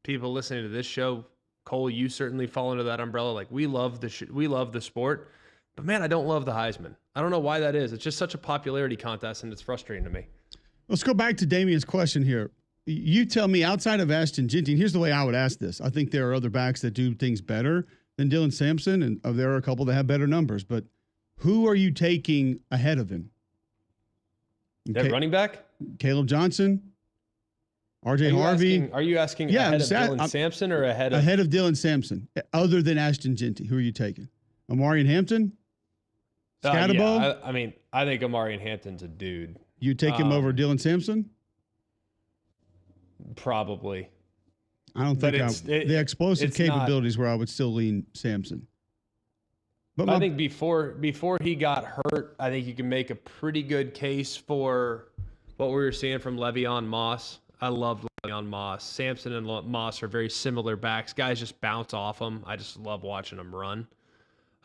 people listening to this show, Cole, you certainly fall into that umbrella. Like we love the sport, but man, I don't love the Heisman. I don't know why that is. It's just such a popularity contest, and it's frustrating to me. Let's go back to Damien's question here. You tell me, outside of Ashton Jeanty, and here's the way I would ask this. I think there are other backs that do things better than Dylan Sampson, and there are a couple that have better numbers, but who are you taking ahead of him? That running back? Caleb Johnson? RJ Harvey. Are you asking ahead of Dylan Sampson or ahead of Dylan Sampson? Other than Ashton Jeanty, who are you taking? Amari and Hampton? Scatterbo? Yeah. I think Amari and Hampton's a dude. You take him over Dylan Sampson? Probably. I don't think the explosive capabilities where I would still lean Sampson. But I think before he got hurt, I think you can make a pretty good case for what we were seeing from Le'Veon Moss. I loved Le'Veon Moss. Sampson and Moss are very similar backs. Guys just bounce off them. I just love watching them run.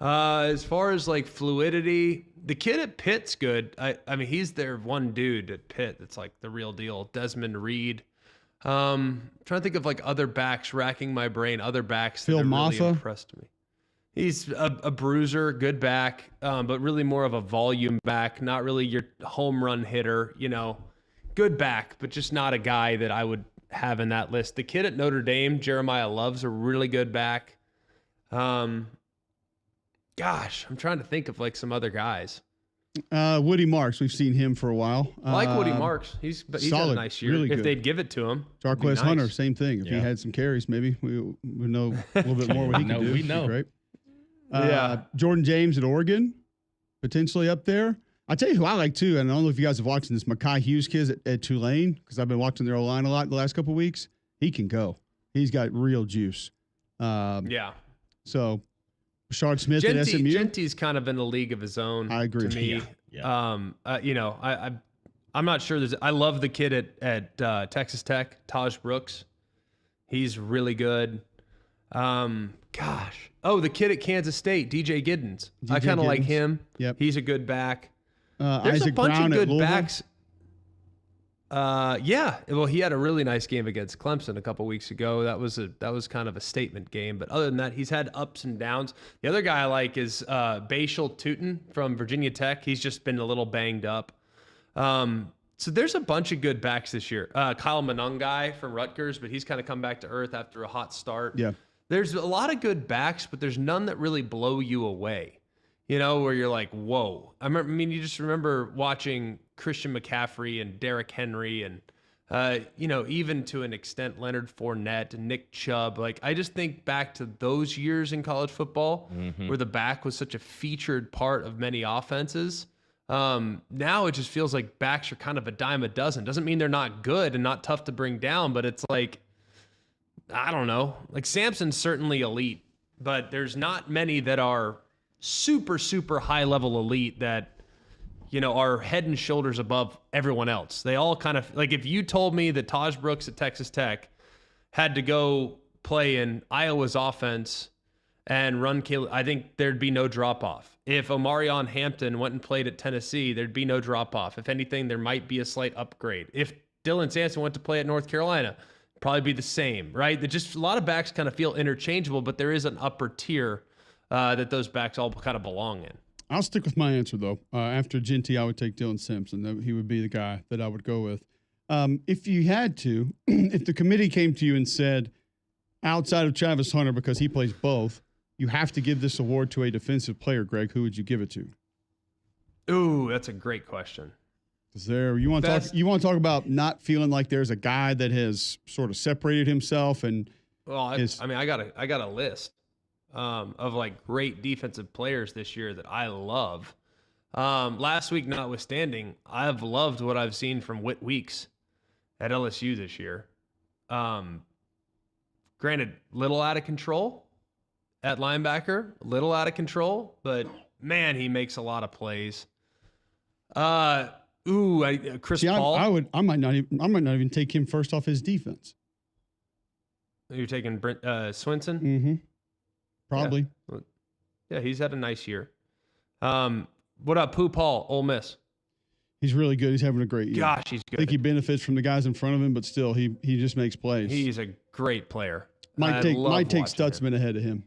As far as like fluidity, the kid at Pitt's good. He's their one dude at Pitt that's like the real deal. Desmond Reed. Trying to think of like other backs, racking my brain. Other backs that have really impressed me. He's a bruiser, good back, but really more of a volume back. Not really your home run hitter. Good back, but just not a guy that I would have in that list. The kid at Notre Dame, Jeremiah Love's a really good back. I'm trying to think of like some other guys. Woody Marks, we've seen him for a while. I like Woody Marks. He's solid, had a nice year. Really if good. they'd give it to him. Jarquez Hunter, same thing. If he had some carries, maybe we would know a little bit more what he can do. We know. Right? Jordan James at Oregon, potentially up there. I'll tell you who I like too, and I don't know if you guys are watching this, Mekhi Hughes kid at Tulane, because I've been watching their O-line a lot the last couple of weeks. He can go. He's got real juice. So, Rashard Smith at SMU. Genty's kind of in a league of his own. I agree. To me, I'm not sure. I love the kid at Texas Tech, Taj Brooks. He's really good. Gosh. Oh, the kid at Kansas State, DJ Giddens. I kind of like him. Yep. He's a good back. There's Isaac a bunch Brown of at good Louisville. backs. Yeah. Well, he had a really nice game against Clemson a couple weeks ago. That was kind of a statement game. But other than that, he's had ups and downs. The other guy I like is Bashal Tutin from Virginia Tech. He's just been a little banged up. So there's a bunch of good backs this year. Kyle Monangai from Rutgers, but he's kind of come back to earth after a hot start. Yeah. There's a lot of good backs, but there's none that really blow you away. You know, where you're like, whoa. You just remember watching Christian McCaffrey and Derrick Henry and, even to an extent, Leonard Fournette and Nick Chubb. Like, I just think back to those years in college football where the back was such a featured part of many offenses. Now it just feels like backs are kind of a dime a dozen. Doesn't mean they're not good and not tough to bring down, but it's like, I don't know. Like, Sampson's certainly elite, but there's not many that are super, super high level elite that, are head and shoulders above everyone else. They all kind of, like, if you told me that Taj Brooks at Texas Tech had to go play in Iowa's offense and run, I think there'd be no drop off. If Omarion Hampton went and played at Tennessee, there'd be no drop off. If anything, there might be a slight upgrade. If Dylan Sampson went to play at North Carolina, probably be the same, right? Just a lot of backs kind of feel interchangeable, but there is an upper tier that those backs all kind of belong in. I'll stick with my answer, though. After Ginty, I would take Dylan Simpson. He would be the guy that I would go with. If you had to, if the committee came to you and said, outside of Travis Hunter, because he plays both, you have to give this award to a defensive player, Greg, who would you give it to? Ooh, that's a great question. You want to talk about not feeling like there's a guy that has sort of separated himself and I got a list of like great defensive players this year that I love. Last week notwithstanding, I've loved what I've seen from Whit Weeks at LSU this year. Granted, little out of control at linebacker, little out of control, but man, he makes a lot of plays. Chris Paul. I might not even take him first off his defense. You're taking Brent Swinson? Mm-hmm. Probably. Yeah, he's had a nice year. What up, Pooh Paul, Ole Miss? He's really good. He's having a great year. Gosh, he's good. I think he benefits from the guys in front of him, but still, he just makes plays. He's a great player. Might take Stutzman ahead of him,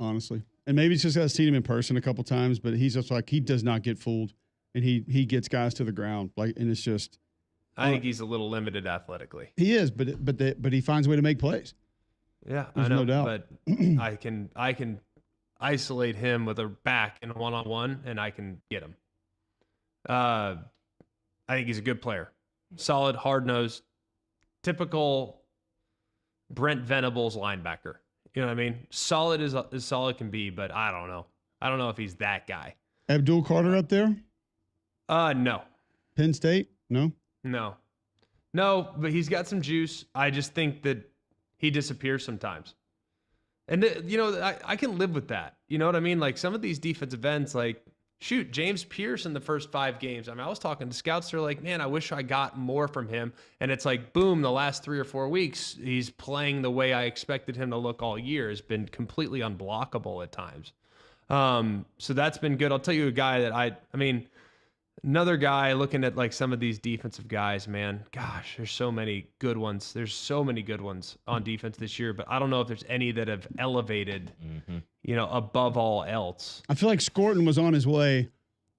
honestly. And maybe it's just because I've seen him in person a couple times, but he's just like, he does not get fooled, and he gets guys to the ground. And it's just. I think he's a little limited athletically. He is, but he finds a way to make plays. Yeah, There's I know, no doubt. But I can isolate him with a back in a one-on-one, and I can get him. I think he's a good player. Solid, hard-nosed, typical Brent Venables linebacker. You know what I mean? Solid as solid can be, but I don't know. I don't know if he's that guy. Abdul Carter up there? No. Penn State? No, but he's got some juice. I just think that he disappears sometimes. And, I can live with that. You know what I mean? Like, some of these defensive ends, like, shoot, James Pierce in the first 5 games. I mean, I was talking to scouts. They're like, man, I wish I got more from him. And it's like, boom, the last 3 or 4 weeks, he's playing the way I expected him to look all year. Has been completely unblockable at times. So that's been good. I'll tell you a guy that another guy looking at like some of these defensive guys, man, gosh, there's so many good ones. There's so many good ones on defense this year, but I don't know if there's any that have elevated, above all else. I feel like Scorton was on his way,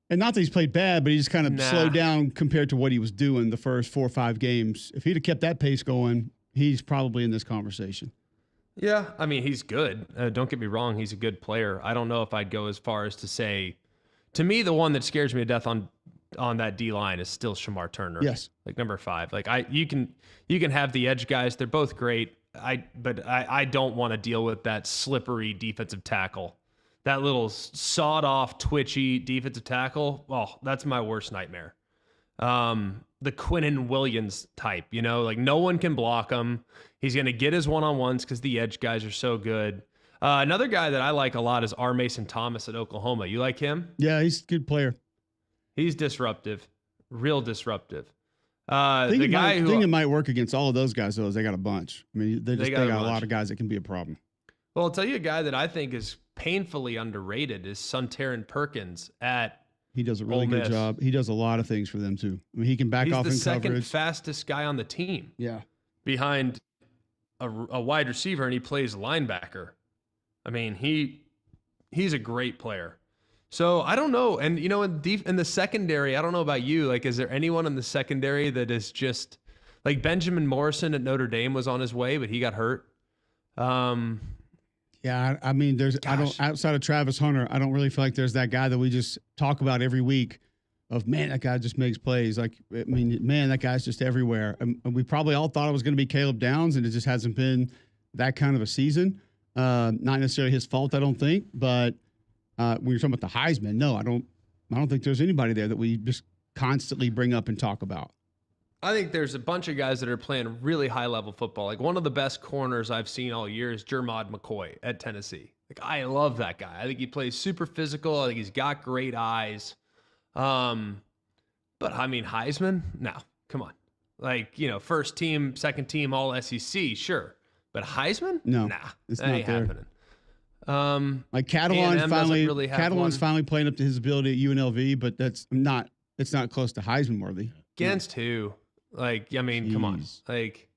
and not that he's played bad, but he just kind of slowed down compared to what he was doing the first 4 or 5 games. If he'd have kept that pace going, he's probably in this conversation. Yeah, I mean, he's good. Don't get me wrong. He's a good player. I don't know if I'd go as far as to say, to me, the one that scares me to death on that D line is still Shamar Turner. Yes. Like number 5. Like you can have the edge guys. They're both great. But I don't want to deal with that slippery defensive tackle. That little sawed off, twitchy defensive tackle. Oh, that's my worst nightmare. The Quinnen Williams type, like no one can block him. He's going to get his one-on-ones because the edge guys are so good. Another guy that I like a lot is R. Mason Thomas at Oklahoma. You like him? Yeah, he's a good player. He's disruptive, real disruptive. The guy thing that might work against all of those guys, though, is they got a bunch. I mean, they got a lot of guys that can be a problem. Well, I'll tell you a guy that I think is painfully underrated is Suntaran Perkins at He does a really good job. He does a lot of things for them, too. I mean, he can back off in coverage. He's the second fastest guy on the team. Yeah. Behind a wide receiver, and he plays linebacker. I mean, he's a great player. So I don't know. And, you know, in the secondary, I don't know about you. Like, is there anyone in the secondary that is just like Benjamin Morrison at Notre Dame was on his way, but he got hurt? Yeah, I mean, outside of Travis Hunter, I don't really feel like there's that guy that we just talk about every week of, man, that guy just makes plays. Like, I mean, man, that guy's just everywhere. And we probably all thought it was going to be Caleb Downs, and it just hasn't been that kind of a season. Not necessarily his fault, I don't think, but when you're talking about the Heisman, no, I don't think there's anybody there that we just constantly bring up and talk about. I think there's a bunch of guys that are playing really high-level football. Like, one of the best corners I've seen all year is Jermod McCoy at Tennessee. Like, I love that guy. I think he plays super physical. I think he's got great eyes. But, I mean, Heisman? No, come on. Like, you know, first team, second team, all SEC, sure. But Heisman? No, nah, it's that not ain't there. happening. Like Catalon's finally playing up to his ability at UNLV, but it's not close to Heisman worthy. Against who? Like, I mean, come on. Like,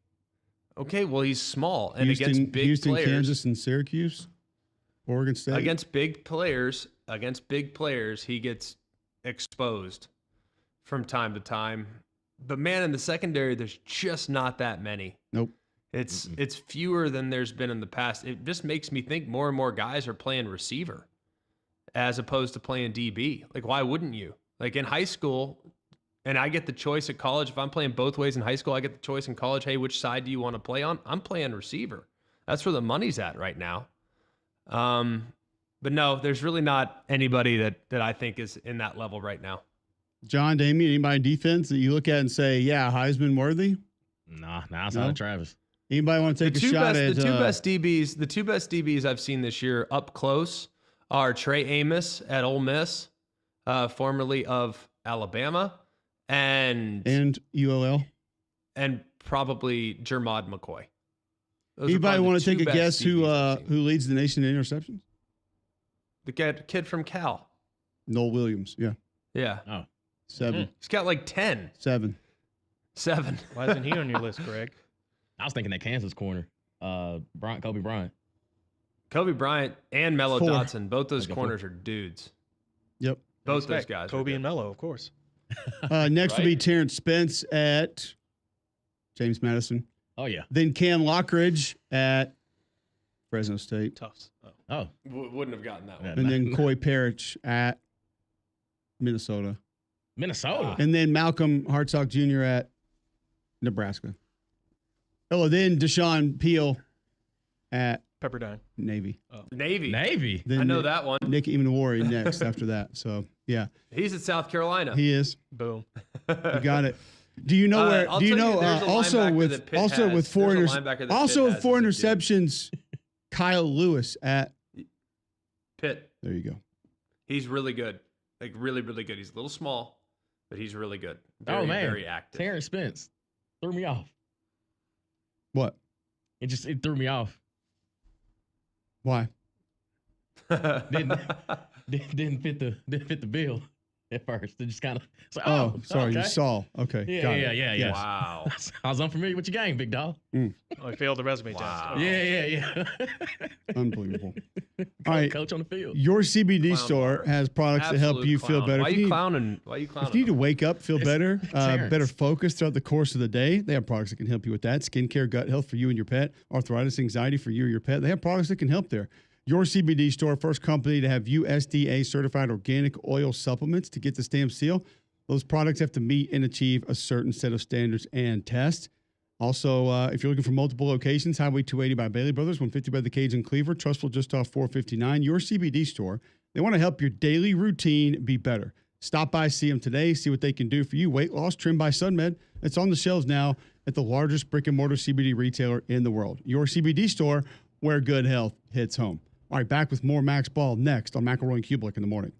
okay, well, he's small and against big Houston, players. Kansas, and Syracuse, Oregon State. Against big players, he gets exposed from time to time. But man, in the secondary, there's just not that many. Nope. It's fewer than there's been in the past. It just makes me think more and more guys are playing receiver as opposed to playing DB. Like, why wouldn't you? Like, in high school, and I get the choice at college. If I'm playing both ways in high school, I get the choice in college. Hey, which side do you want to play on? I'm playing receiver. That's where the money's at right now. But no, there's really not anybody that I think is in that level right now. John, Damien, anybody in defense that you look at and say, yeah, Heisman worthy? Nah, outside of Travis. Anybody want to take a shot at the two best DBs I've seen this year up close are Trey Amos at Ole Miss, formerly of Alabama, and ULL, and probably Jermod McCoy. Anybody want to take a guess who leads the nation in interceptions? The kid from Cal, Noel Williams. Yeah. Oh, 7. He's got like 10. 7. Why isn't he on your list, Greg? I was thinking that Kansas corner, Kobe Bryant. Kobe Bryant and Mello 4. Dotson, both those corners are dudes. Yep. Both those guys. Kobe and Mello, of course. Next will be Terrence Spence at James Madison. Oh, yeah. Then Cam Lockridge at Fresno State. Tufts. Oh. Wouldn't have gotten that one. And then Coy Parrish at Minnesota. And then Malcolm Hartsock Jr. at Nebraska. Oh, then Deshaun Peel at Pepperdine. Navy. Oh. Navy. Then I know that one. Nick Imanwari next after that. So, yeah. He's at South Carolina. He is. Boom. You got it. Do you know where? Do you know also with 4 interceptions, Kyle Lewis at Pitt. There you go. He's really good. Like, really, really good. He's a little small, but he's really good. Very active. Terrence Spence threw me off. What? It threw me off. Why? didn't fit the bill at first. It just kind of like, sorry, okay. You saw. Okay. Yeah. Yes. Wow. I was unfamiliar with your game, big dog. I failed the resume test. Okay. Yeah. Unbelievable. All right. Coach on the field. Your CBD store bar. has products that help you feel better. Why are you clowning? If you need to wake up, feel better, better focus throughout the course of the day, they have products that can help you with that. Skincare, gut health for you and your pet, arthritis, anxiety for you or your pet. They have products that can help there. Your CBD store, first company to have USDA certified organic oil supplements to get the stamp seal. Those products have to meet and achieve a certain set of standards and tests. Also, if you're looking for multiple locations, Highway 280 by Bailey Brothers, 150 by the Cage in Cleaver, Trustful just off 459. Your CBD store, they want to help your daily routine be better. Stop by, see them today, see what they can do for you. Weight loss trimmed by SunMed. It's on the shelves now at the largest brick-and-mortar CBD retailer in the world. Your CBD store, where good health hits home. All right, back with more MAXXX Ball next on McElroy and Cubelic in the morning.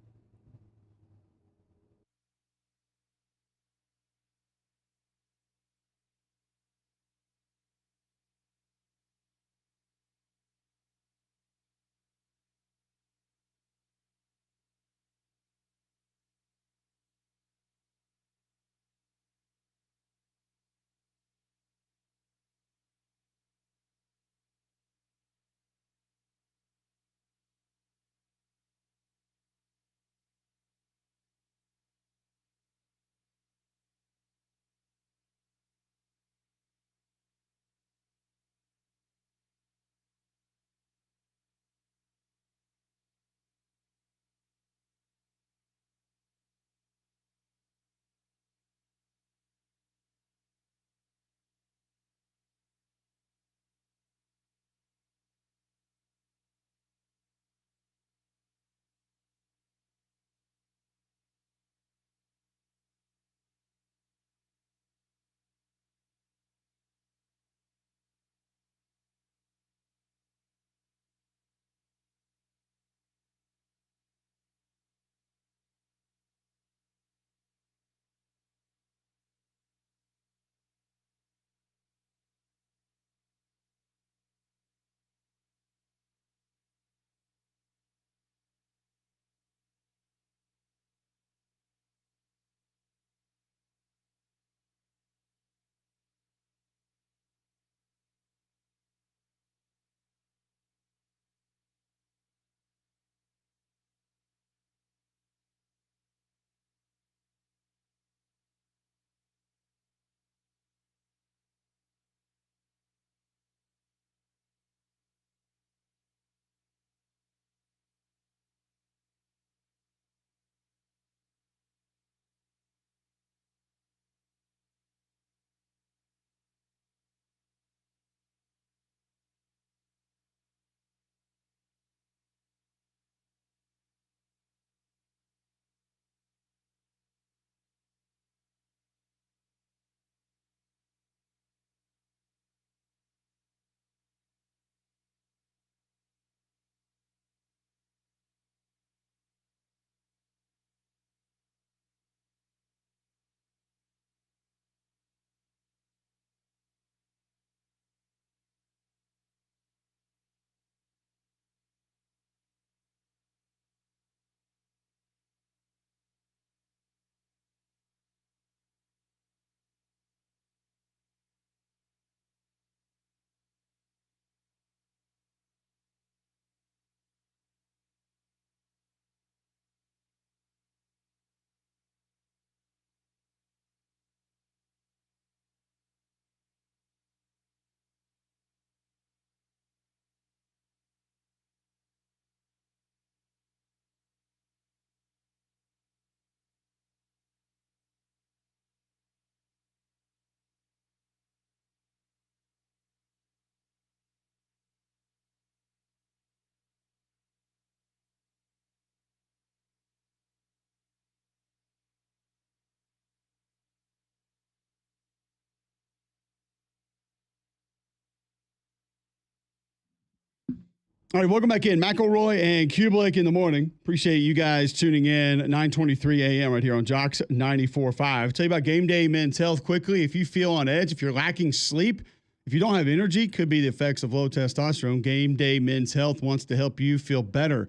All right, welcome back in. McElroy and Cubelic in the morning. Appreciate you guys tuning in at 9:23 a.m. right here on Jocks 94.5. Tell you about Game Day Men's Health quickly. If you feel on edge, if you're lacking sleep, if you don't have energy, could be the effects of low testosterone. Game Day Men's Health wants to help you feel better.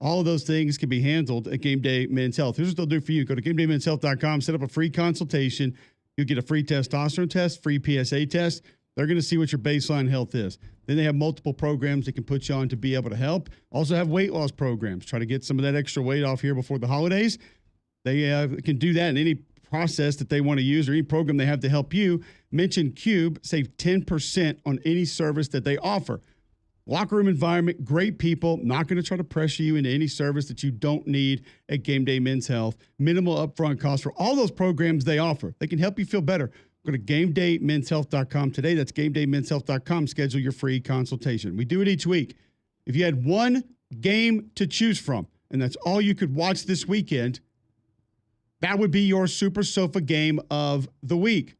All of those things can be handled at Game Day Men's Health. Here's what they'll do for you. Go to GameDayMen'sHealth.com, set up a free consultation. You'll get a free testosterone test, free PSA test. They're going to see what your baseline health is. Then they have multiple programs they can put you on to be able to help. Also have weight loss programs. Try to get some of that extra weight off here before the holidays. They can do that in any process that they want to use or any program they have to help you. Mention Cube, save 10% on any service that they offer. Locker room environment, great people, not going to try to pressure you into any service that you don't need at Game Day Men's Health. Minimal upfront cost for all those programs they offer. They can help you feel better. Go to GameDayMen'sHealth.com today. That's GameDayMen'sHealth.com. Schedule your free consultation. We do it each week. If you had one game to choose from, and that's all you could watch this weekend, that would be your Super Sofa game of the week.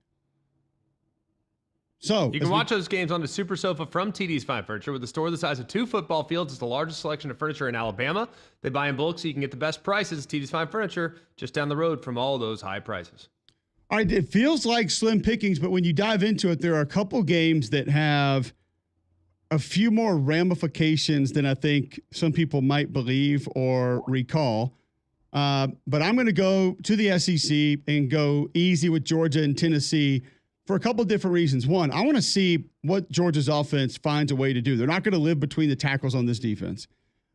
So you can watch those games on the Super Sofa from TD's Fine Furniture. With a store the size of 2 football fields, it's the largest selection of furniture in Alabama. They buy in bulk so you can get the best prices. TD's Fine Furniture, just down the road from all those high prices. All right, it feels like slim pickings, but when you dive into it, there are a couple games that have a few more ramifications than I think some people might believe or recall. But I'm going to go to the SEC and go easy with Georgia and Tennessee for a couple different reasons. One, I want to see what Georgia's offense finds a way to do. They're not going to live between the tackles on this defense.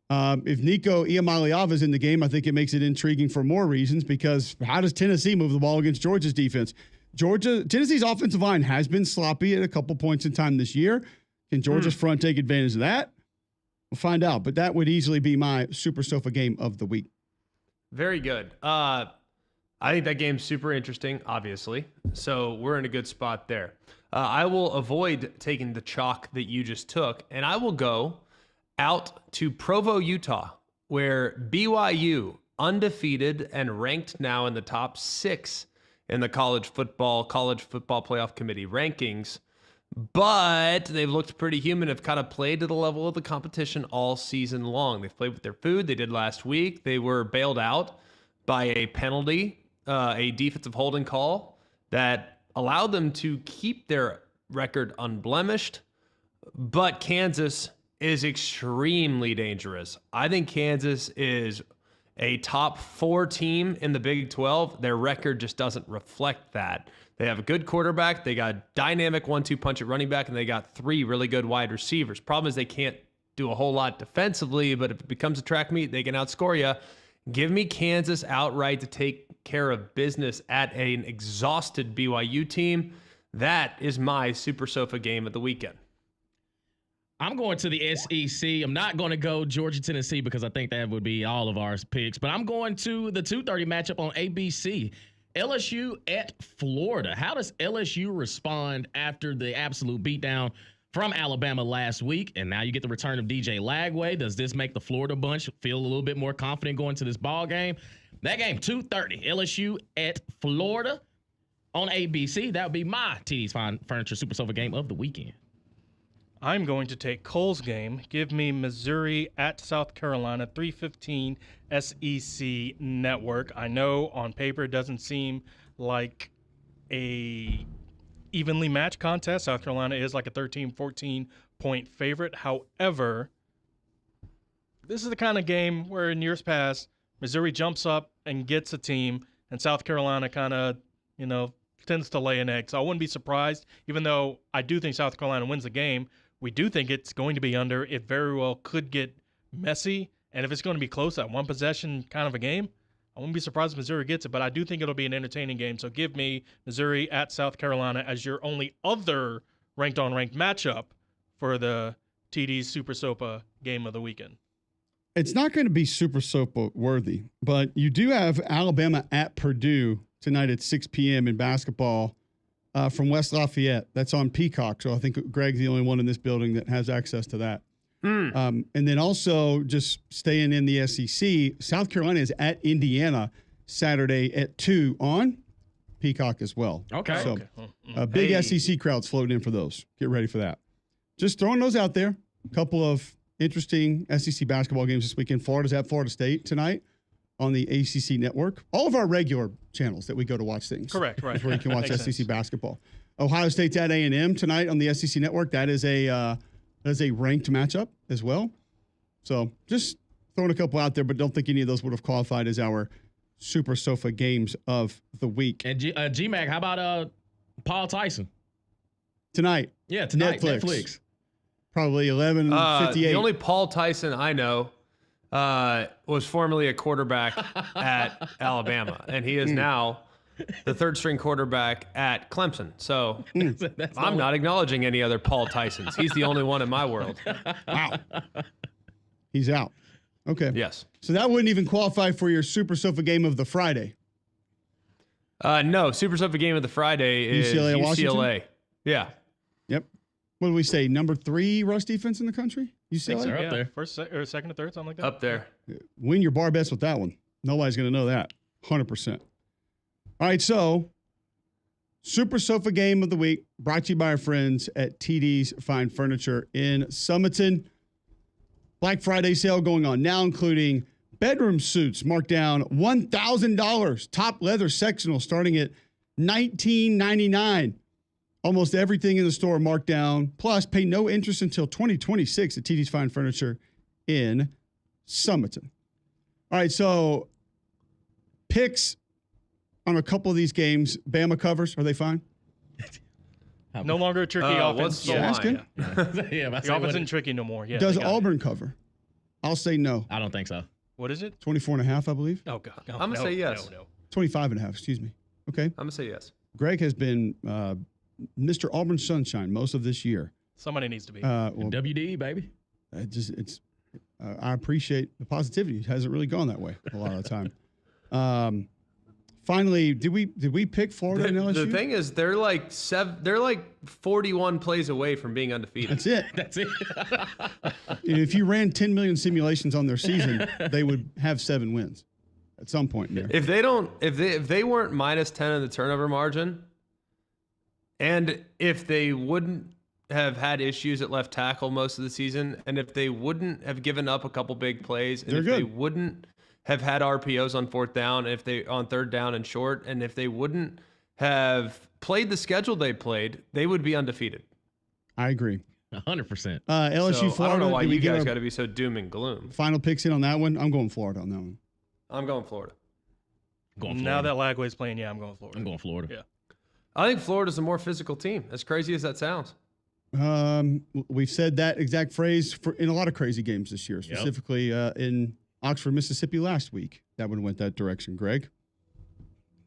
If Nico Iamaleava is in the game, I think it makes it intriguing for more reasons because how does Tennessee move the ball against Georgia's defense? Tennessee's offensive line has been sloppy at a couple points in time this year. Can Georgia's front take advantage of that? We'll find out, but that would easily be my Super Sofa game of the week. Very good. I think that game's super interesting, obviously. So we're in a good spot there. I will avoid taking the chalk that you just took, and I will go out to Provo, Utah, where BYU, undefeated and ranked now in the top 6 in the college football playoff committee rankings, but they've looked pretty human, have kind of played to the level of the competition all season long. They've played with their food. They did last week. They were bailed out by a penalty, a defensive holding call that allowed them to keep their record unblemished, but Kansas is extremely dangerous. I think Kansas is a top 4 team in the Big 12. Their record just doesn't reflect that. They have a good quarterback. They got a dynamic 1-2 punch at running back, and they got 3 really good wide receivers. Problem is they can't do a whole lot defensively, but if it becomes a track meet, they can outscore you. Give me Kansas outright to take care of business at an exhausted BYU team. That is my Super Sofa game of the weekend. I'm going to the SEC. I'm not going to go Georgia, Tennessee, because I think that would be all of our picks. But I'm going to the 2:30 matchup on ABC. LSU at Florida. How does LSU respond after the absolute beatdown from Alabama last week? And now you get the return of DJ Lagway. Does this make the Florida bunch feel a little bit more confident going to this ball game? That game, 2:30. LSU at Florida on ABC. That would be my TD's Fine Furniture Super Sofa game of the weekend. I'm going to take Cole's game. Give me Missouri at South Carolina, 3:15 SEC Network. I know on paper it doesn't seem like a evenly matched contest. South Carolina is like a 13, 14-point favorite. However, this is the kind of game where in years past, Missouri jumps up and gets a team, and South Carolina kind of, tends to lay an egg. So I wouldn't be surprised, even though I do think South Carolina wins the game. We do think it's going to be under. It very well could get messy. And if it's going to be close, that one possession kind of a game, I wouldn't be surprised if Missouri gets it. But I do think it'll be an entertaining game. So give me Missouri at South Carolina as your only other ranked-on-ranked matchup for the TD's Super Sopa game of the weekend. It's not going to be Super Sopa worthy, but you do have Alabama at Purdue tonight at 6 p.m. in basketball. From West Lafayette. That's on Peacock. So I think Greg's the only one in this building that has access to that. And then also just staying in the SEC, South Carolina is at Indiana Saturday at 2 on Peacock as well. Okay. So big SEC crowds floating in for those. Get ready for that. Just throwing those out there. A couple of interesting SEC basketball games this weekend. Florida's at Florida State tonight on the ACC network. All of our regular channels that we go to watch things. Correct, right. That's where you can watch Makes SEC sense. basketball. Ohio State's at A&M tonight on the SEC network. That is a ranked matchup as well. So just throwing a couple out there, but don't think any of those would have qualified as our Super Sofa games of the week. And G-Mac, how about Paul Tyson? Tonight. Yeah, tonight, Netflix. Probably 11:58. The only Paul Tyson I know was formerly a quarterback at Alabama, and he is now the third-string quarterback at Clemson. So I'm not acknowledging any other Paul Tysons. He's the only one in my world. Wow. He's out. Okay. Yes. So that wouldn't even qualify for your Super Sofa game of the Friday. No, Super Sofa game of the Friday is UCLA, UCLA. Washington? Yeah. Yep. What do we say? Number 3 rush defense in the country? UCLA? They're up there. First or second or third, something like that. Up there. Win your bar bets with that one. Nobody's going to know that. 100%. All right, so Super Sofa game of the week brought to you by our friends at TD's Fine Furniture in Summiton. Black Friday sale going on now, including bedroom suits marked down $1,000. Top leather sectional starting at $19.99. Almost everything in the store marked down. Plus, pay no interest until 2026 at TD's Fine Furniture in Summiton. All right, so picks on a couple of these games. Bama covers, are they fine? No longer a tricky offense. What's the Yeah. line? Yeah, The offense isn't tricky no more. Yeah. Does they got it. Auburn cover? I'll say no. I don't think so. What is it? 24.5, I believe. Oh God. No, I'm gonna say yes. No. 25.5, excuse me. Okay. I'm going to say yes. Greg has been Mr. Auburn Sunshine most of this year. Somebody needs to be. Well, WDE, baby. I appreciate the positivity. It hasn't really gone that way a lot of the time. Finally, did we pick Florida and LSU? The thing is, they're like 41 plays away from being undefeated. That's it. That's it. If you ran 10 million simulations on their season, they would have 7 wins at some point in there. If they weren't minus 10 in the turnover margin, and if they wouldn't have had issues at left tackle most of the season, and if they wouldn't have given up a couple big plays, and They're if good. they wouldn't have had RPOs on fourth down, and if they on third down and short, and if they wouldn't have played the schedule they played, they would be undefeated. I agree. 100%. LSU, So, Florida. I don't know why did we you get guys our got to be so doom and gloom. final picks in on that one? I'm going Florida on that one. I'm going Florida. Going Now Florida. that Lagway's playing, yeah, I'm going Florida. I'm going Florida. Yeah. I think Florida's a more physical team, as crazy as that sounds. We've said that exact phrase in a lot of crazy games this year, specifically in Oxford, Mississippi last week. That one went that direction, Greg.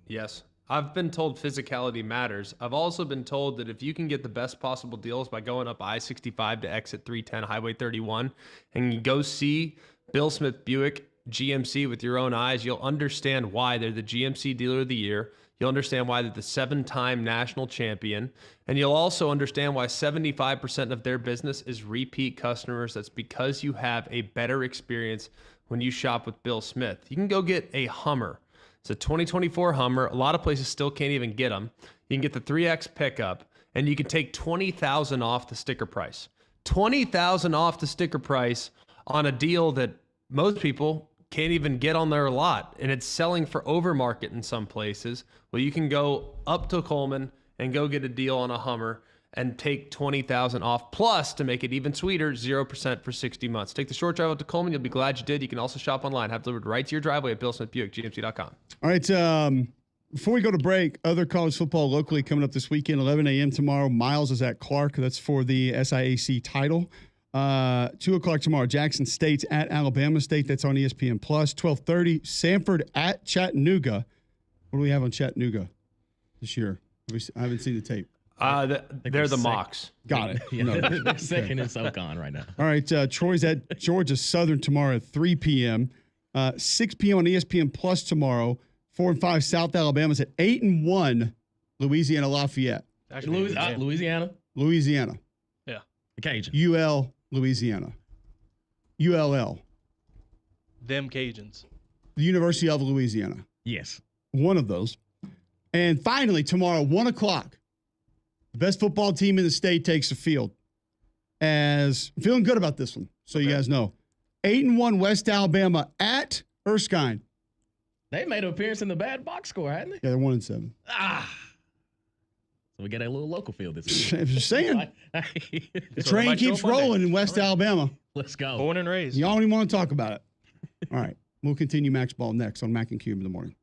Yes. I've been told physicality matters. I've also been told that if you can get the best possible deals by going up I-65 to exit 310 Highway 31 and you go see Bill Smith Buick GMC with your own eyes, you'll understand why they're the GMC Dealer of the Year. You'll understand why they're the 7-time national champion. And you'll also understand why 75% of their business is repeat customers. That's because you have a better experience when you shop with Bill Smith. You can go get a Hummer. It's a 2024 Hummer. A lot of places still can't even get them. You can get the 3X pickup, and you can take $20,000 off the sticker price. $20,000 off the sticker price on a deal that most people can't even get on their lot, and it's selling for over market in some places. Well, you can go up to Coleman and go get a deal on a Hummer and take $20,000 off. Plus, to make it even sweeter, 0% for 60 months. Take the short drive out to Coleman. You'll be glad you did. You can also shop online. Have delivered right to your driveway at BillSmithBuickGMC.com. All right. Before we go to break, other college football locally coming up this weekend, 11 a.m. tomorrow. Miles is at Clark. That's for the SIAC title. 2 o'clock tomorrow, Jackson State's at Alabama State. That's on ESPN+. 12:30, Sanford at Chattanooga. What do we have on Chattanooga this year? I haven't seen the tape. They're the Mocks. Got it. Yeah, No. they're second in SoCon right now. All right, Troy's at Georgia Southern tomorrow at 3 p.m. 6 p.m. on ESPN+ tomorrow. 4 and 5 South Alabama's at 8 and 1 Louisiana Lafayette. Louisiana. Louisiana. Yeah. The Cajun. UL Louisiana. ULL. Them Cajuns. The University of Louisiana. Yes. One of those. And finally, tomorrow, 1 o'clock, the best football team in the state takes the field. As feeling good about this one So you guys know. 8-1 West Alabama at Erskine. They made an appearance in the bad box score, hadn't they? Yeah, they're 1-7. So we got a little local field this week. I'm just saying. The train might show keeps Monday. rolling in West Alabama. Let's go. Born and raised. Y'all don't even want to talk about it. All right. We'll continue Max Ball next on Mac and Cube in the morning.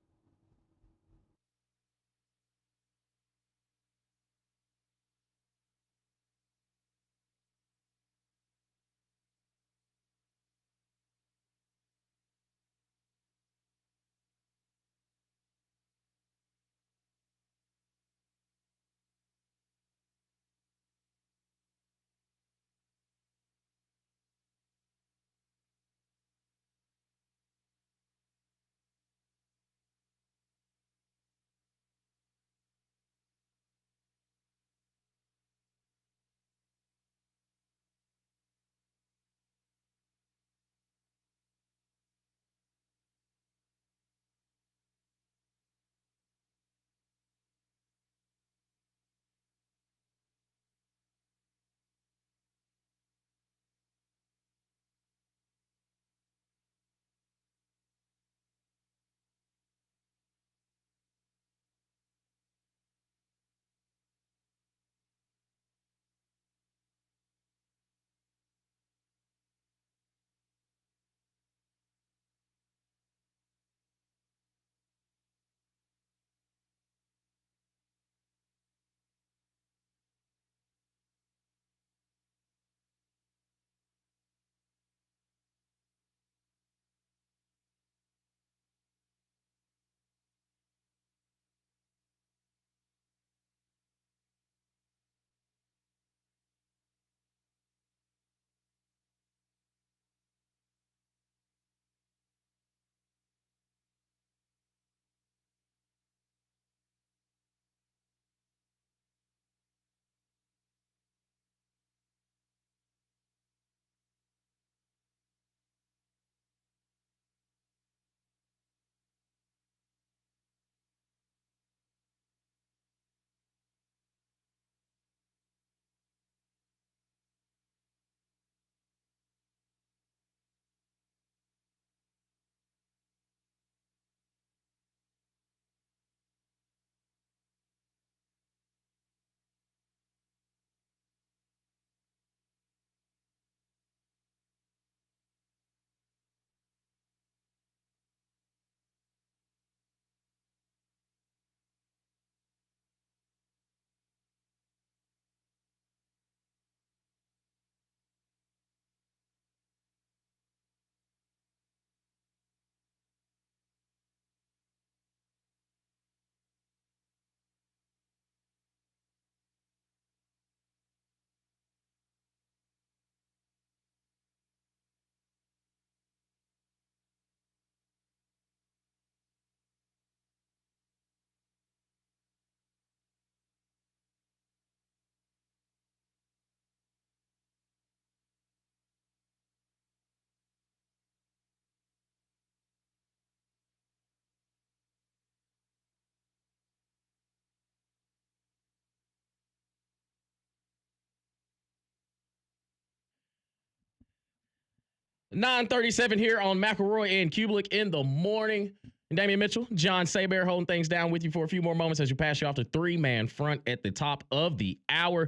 .37 here on McElroy and Cubelic in the morning. And Damian Mitchell, John Saber holding things down with you for a few more moments as you pass you off the three-man front at the top of the hour.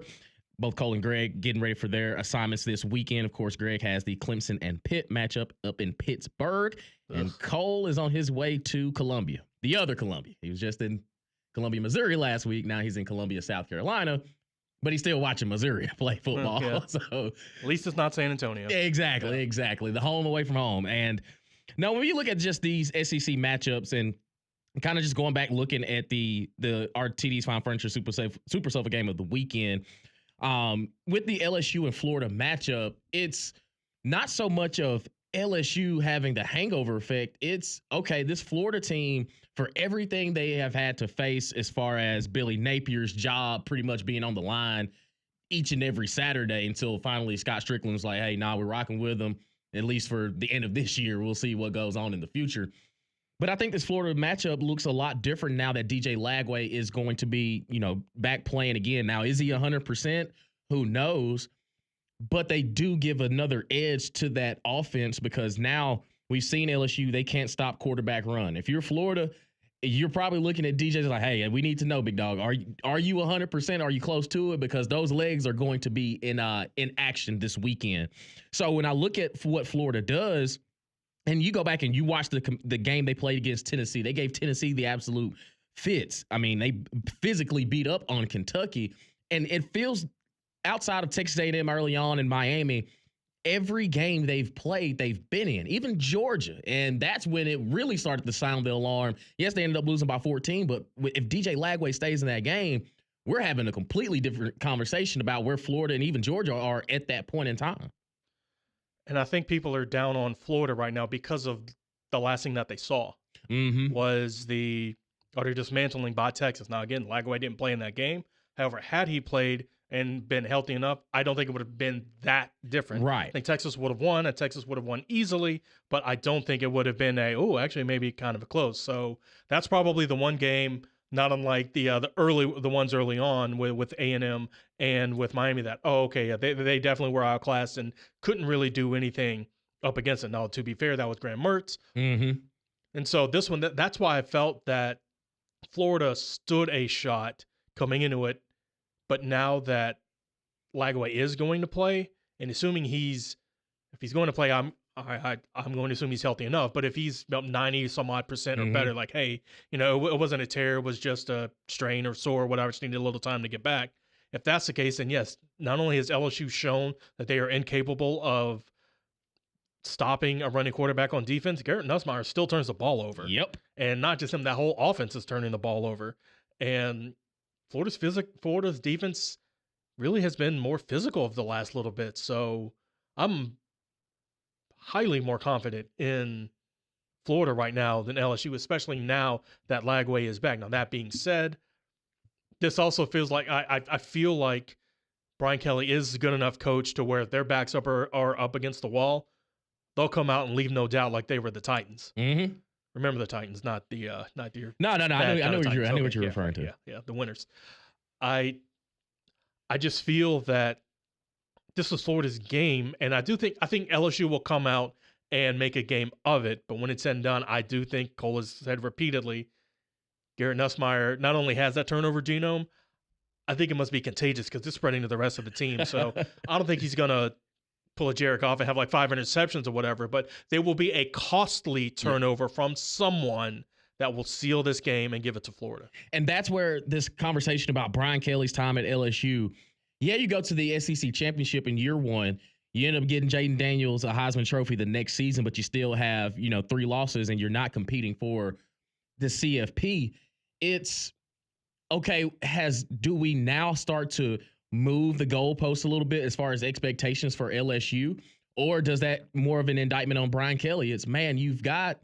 Both Cole and Greg getting ready for their assignments this weekend. Of course, Greg has the Clemson and Pitt matchup up in Pittsburgh. And Cole is on his way to Columbia, the other Columbia. He was just in Columbia, Missouri last week. Now he's in Columbia, South Carolina. But he's still watching Missouri play football. Yeah. So At least it's not San Antonio. Exactly. The home away from home. And now when you look at just these SEC matchups and kind of just going back looking at the RTD's Fine Furniture Super Sofa game of the weekend, with the LSU and Florida matchup, it's not so much of LSU having the hangover effect. It's, okay, this Florida team, for everything they have had to face as far as Billy Napier's job pretty much being on the line each and every Saturday until finally Scott Strickland was like, hey, we're rocking with them, at least for the end of this year. We'll see what goes on in the future. But I think this Florida matchup looks a lot different now that DJ Lagway is going to be, back playing again. Now, is he 100%? Who knows? but they do give another edge to that offense because now we've seen LSU, they can't stop quarterback run. If you're Florida, you're probably looking at DJs like, hey, we need to know, big dog, are you 100%? Are you close to it? Because those legs are going to be in action this weekend. So when I look at what Florida does, and you go back and you watch the game they played against Tennessee, they gave Tennessee the absolute fits. I mean, they physically beat up on Kentucky, and it feels outside of Texas A&M early on in Miami, every game they've played, they've been in, even Georgia. And that's when it really started to sound the alarm. Yes, they ended up losing by 14, but if DJ Lagway stays in that game, we're having a completely different conversation about where Florida and even Georgia are at that point in time. And I think people are down on Florida right now because of the last thing that they saw was the utter dismantling by Texas. Now, again, Lagway didn't play in that game. However, had he played and been healthy enough, I don't think it would have been that different. Right. I think Texas would have won, and Texas would have won easily, but I don't think it would have been actually maybe kind of a close. So that's probably the one game, not unlike the ones early on with A&M and with Miami that, they definitely were outclassed and couldn't really do anything up against it. Now, to be fair, that was Graham Mertz. And so this one, that's why I felt that Florida stood a shot coming into it. But now that Lagway is going to play, and assuming if he's going to play, I'm going to assume he's healthy enough. But if he's about 90-some-odd% or better, like, hey, it wasn't a tear, it was just a strain or sore or whatever, just needed a little time to get back. If that's the case, then yes, not only has LSU shown that they are incapable of stopping a running quarterback on defense, Garrett Nussmeier still turns the ball over. Yep. And not just him, that whole offense is turning the ball over. And Florida's defense really has been more physical of the last little bit. So I'm highly more confident in Florida right now than LSU, especially now that Lagway is back. Now, that being said, this also feels like I feel like Brian Kelly is a good enough coach to where if their backs are up against the wall, they'll come out and leave no doubt like they were the Titans. Remember the Titans, not the No. I know what you're referring to. Yeah, the winners. I just feel that this was Florida's game, and I think LSU will come out and make a game of it. But when it's said and done, I do think Cole has said repeatedly, Garrett Nussmeier not only has that turnover genome, I think it must be contagious because it's spreading to the rest of the team. So I don't think he's gonna pull a Jarek off and have like 5 interceptions or whatever, but there will be a costly turnover from someone that will seal this game and give it to Florida. And that's where this conversation about Brian Kelly's time at LSU, you go to the SEC championship in year one, you end up getting Jaden Daniels a Heisman Trophy the next season, but you still have, 3 losses and you're not competing for the CFP. It's okay. Do we now start to move the goalposts a little bit as far as expectations for LSU, or does that more of an indictment on Brian Kelly? It's, man, you've got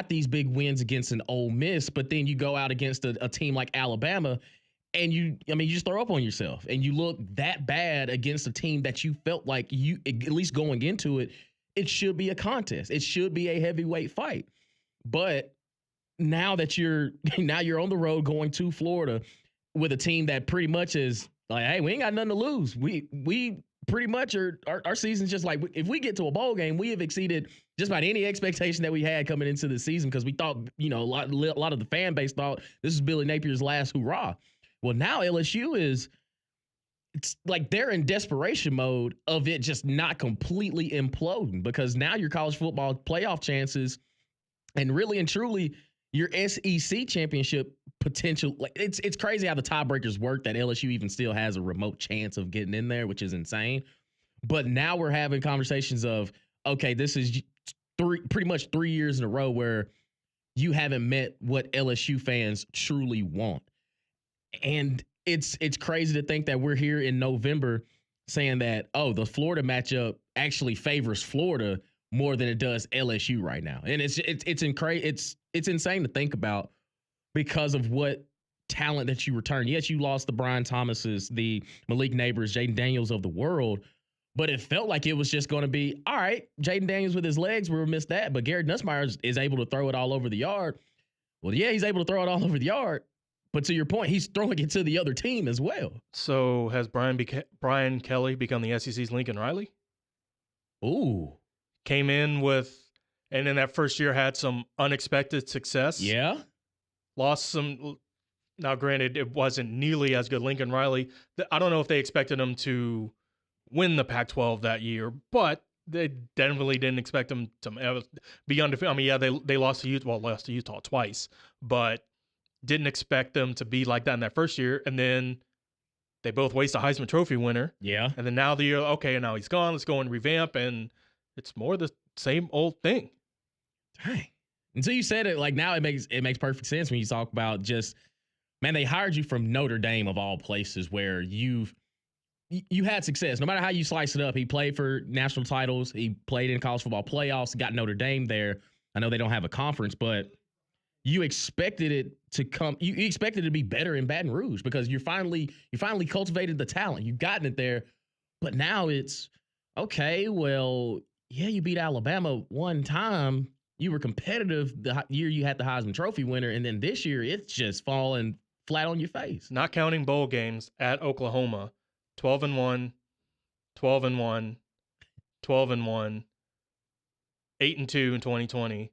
these big wins against an Ole Miss, but then you go out against a team like Alabama and you just throw up on yourself and you look that bad against a team that you felt like you, at least going into it, it should be a contest. It should be a heavyweight fight. But now that you're on the road going to Florida with a team that pretty much is like, hey, we ain't got nothing to lose. We pretty much our season's just like, if we get to a bowl game, we have exceeded just about any expectation that we had coming into the season because we thought, a lot of the fan base thought this is Billy Napier's last hurrah. Well, now LSU it's like they're in desperation mode of it just not completely imploding because now your college football playoff chances and really and truly your SEC championship potential, like it's crazy how the tiebreakers work that LSU even still has a remote chance of getting in there, which is insane. But now we're having conversations of, okay, this is pretty much 3 years in a row where you haven't met what LSU fans truly want. And it's crazy to think that we're here in November saying that, the Florida matchup actually favors Florida more than it does LSU right now. And it's insane to think about because of what talent that you return. Yes, you lost the Brian Thomases, the Malik Neighbors, Jaden Daniels of the world, but it felt like it was just going to be, all right, Jaden Daniels with his legs, we'll miss that, but Garrett Nussmeier is able to throw it all over the yard. Well, yeah, he's able to throw it all over the yard, But to your point, he's throwing it to the other team as well. So has Brian Kelly become the SEC's Lincoln Riley? Ooh. Came in with, and in that first year had some unexpected success. Yeah. Lost some. Now, granted, it wasn't nearly as good. Lincoln Riley, I don't know if they expected him to win the Pac-12 that year, but they definitely didn't expect him to be undefeated. I mean, yeah, they lost to Utah, lost to Utah twice, but didn't expect them to be like that in that first year. And then they both waste a Heisman Trophy winner. Yeah. And then now the year, okay, now he's gone. Let's go and revamp. And it's more the same old thing. Dang. Until you said it, like now it makes perfect sense when you talk about just, man, they hired you from Notre Dame of all places where you had success. No matter how you slice it up, he played for national titles. He played in college football playoffs, got Notre Dame there. I know they don't have a conference, but you expected it to come. You expected it to be better in Baton Rouge because you finally cultivated the talent. You've gotten it there, but now it's okay. Well, yeah, you beat Alabama one time. You were competitive the year you had the Heisman Trophy winner, and then this year it's just falling flat on your face. Not counting bowl games at Oklahoma, 12-1, 12-1, 12-1, 8-2 in 2020.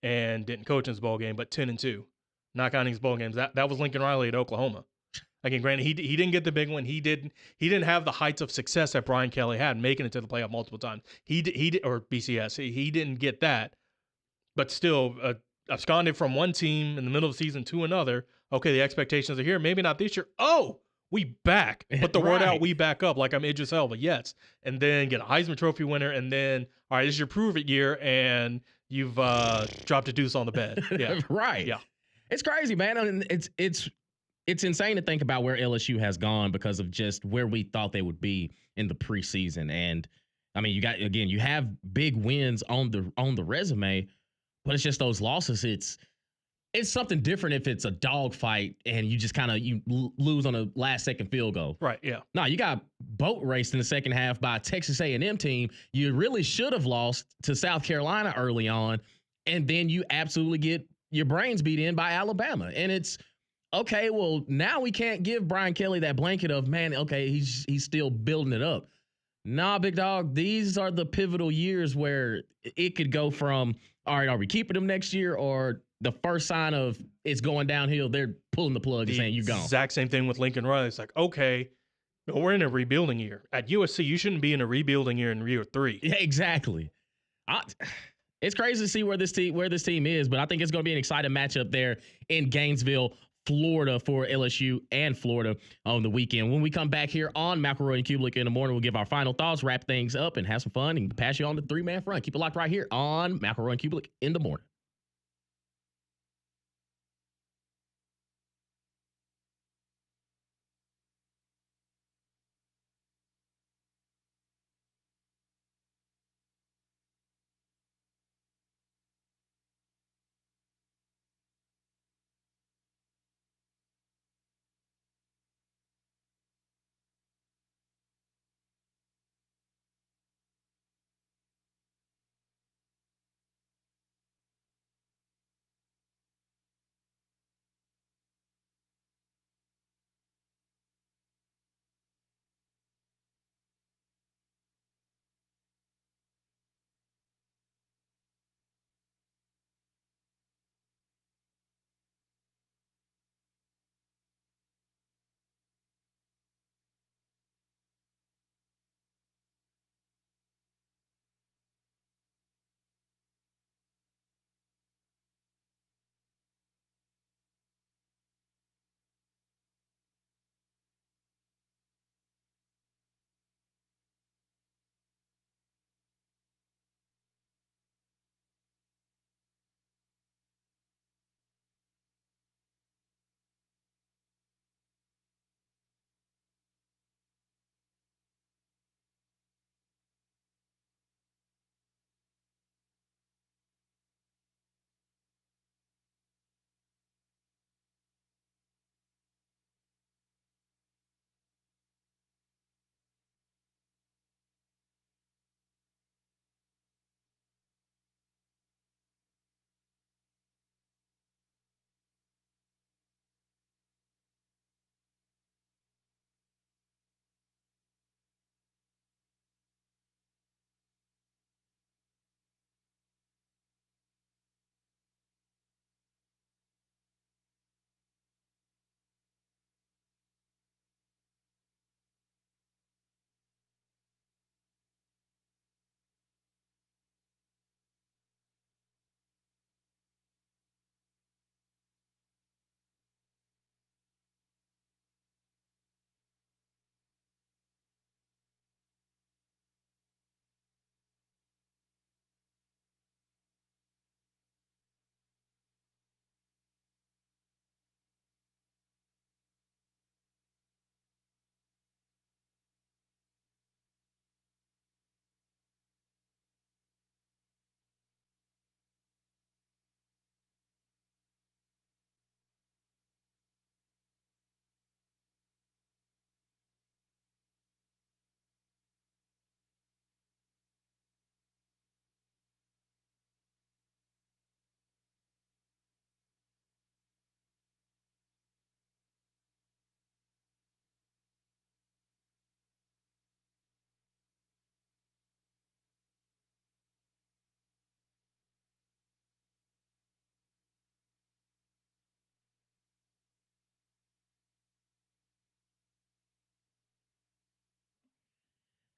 And didn't coach in his bowl game, but 10-2. Not counting his bowl games. That was Lincoln Riley at Oklahoma. Again, granted, he didn't get the big one. He didn't have the heights of success that Brian Kelly had, making it to the playoff multiple times. He did, or BCS. He didn't get that, but still absconded from one team in the middle of the season to another. Okay, the expectations are here. Maybe not this year. Oh, we back. Put the word out. We back up like I'm Idris Elba. Yes, and then get a Heisman Trophy winner, and then all right, this is your prove it year, and you've dropped a deuce on the bed. Yeah. Right. Yeah. It's crazy, man. I mean, it's insane to think about where LSU has gone because of just where we thought they would be in the preseason. And I mean, you have big wins on the resume, but it's just those losses. It's something different if it's a dogfight and you just kind of lose on a last second field goal. Right. Yeah. No, you got boat raced in the second half by a Texas A&M team. You really should have lost to South Carolina early on, and then you absolutely get your brains beat in by Alabama. And it's okay. Well, now we can't give Brian Kelly that blanket of, man, okay, he's still building it up. Nah, big dog. These are the pivotal years where it could go from, all right, are we keeping him next year, or the first sign of it's going downhill, they're pulling the plug and saying you're gone. Exact same thing with Lincoln Riley. It's like, okay, we're in a rebuilding year. At USC, you shouldn't be in a rebuilding year in year 3. Yeah, exactly. It's crazy to see where this team is, but I think it's going to be an exciting matchup there in Gainesville, Florida, for LSU and Florida on the weekend. When we come back here on McElroy and Cubelic in the morning, we'll give our final thoughts, wrap things up, and have some fun and pass you on the 3-man front. Keep it locked right here on McElroy and Cubelic in the morning.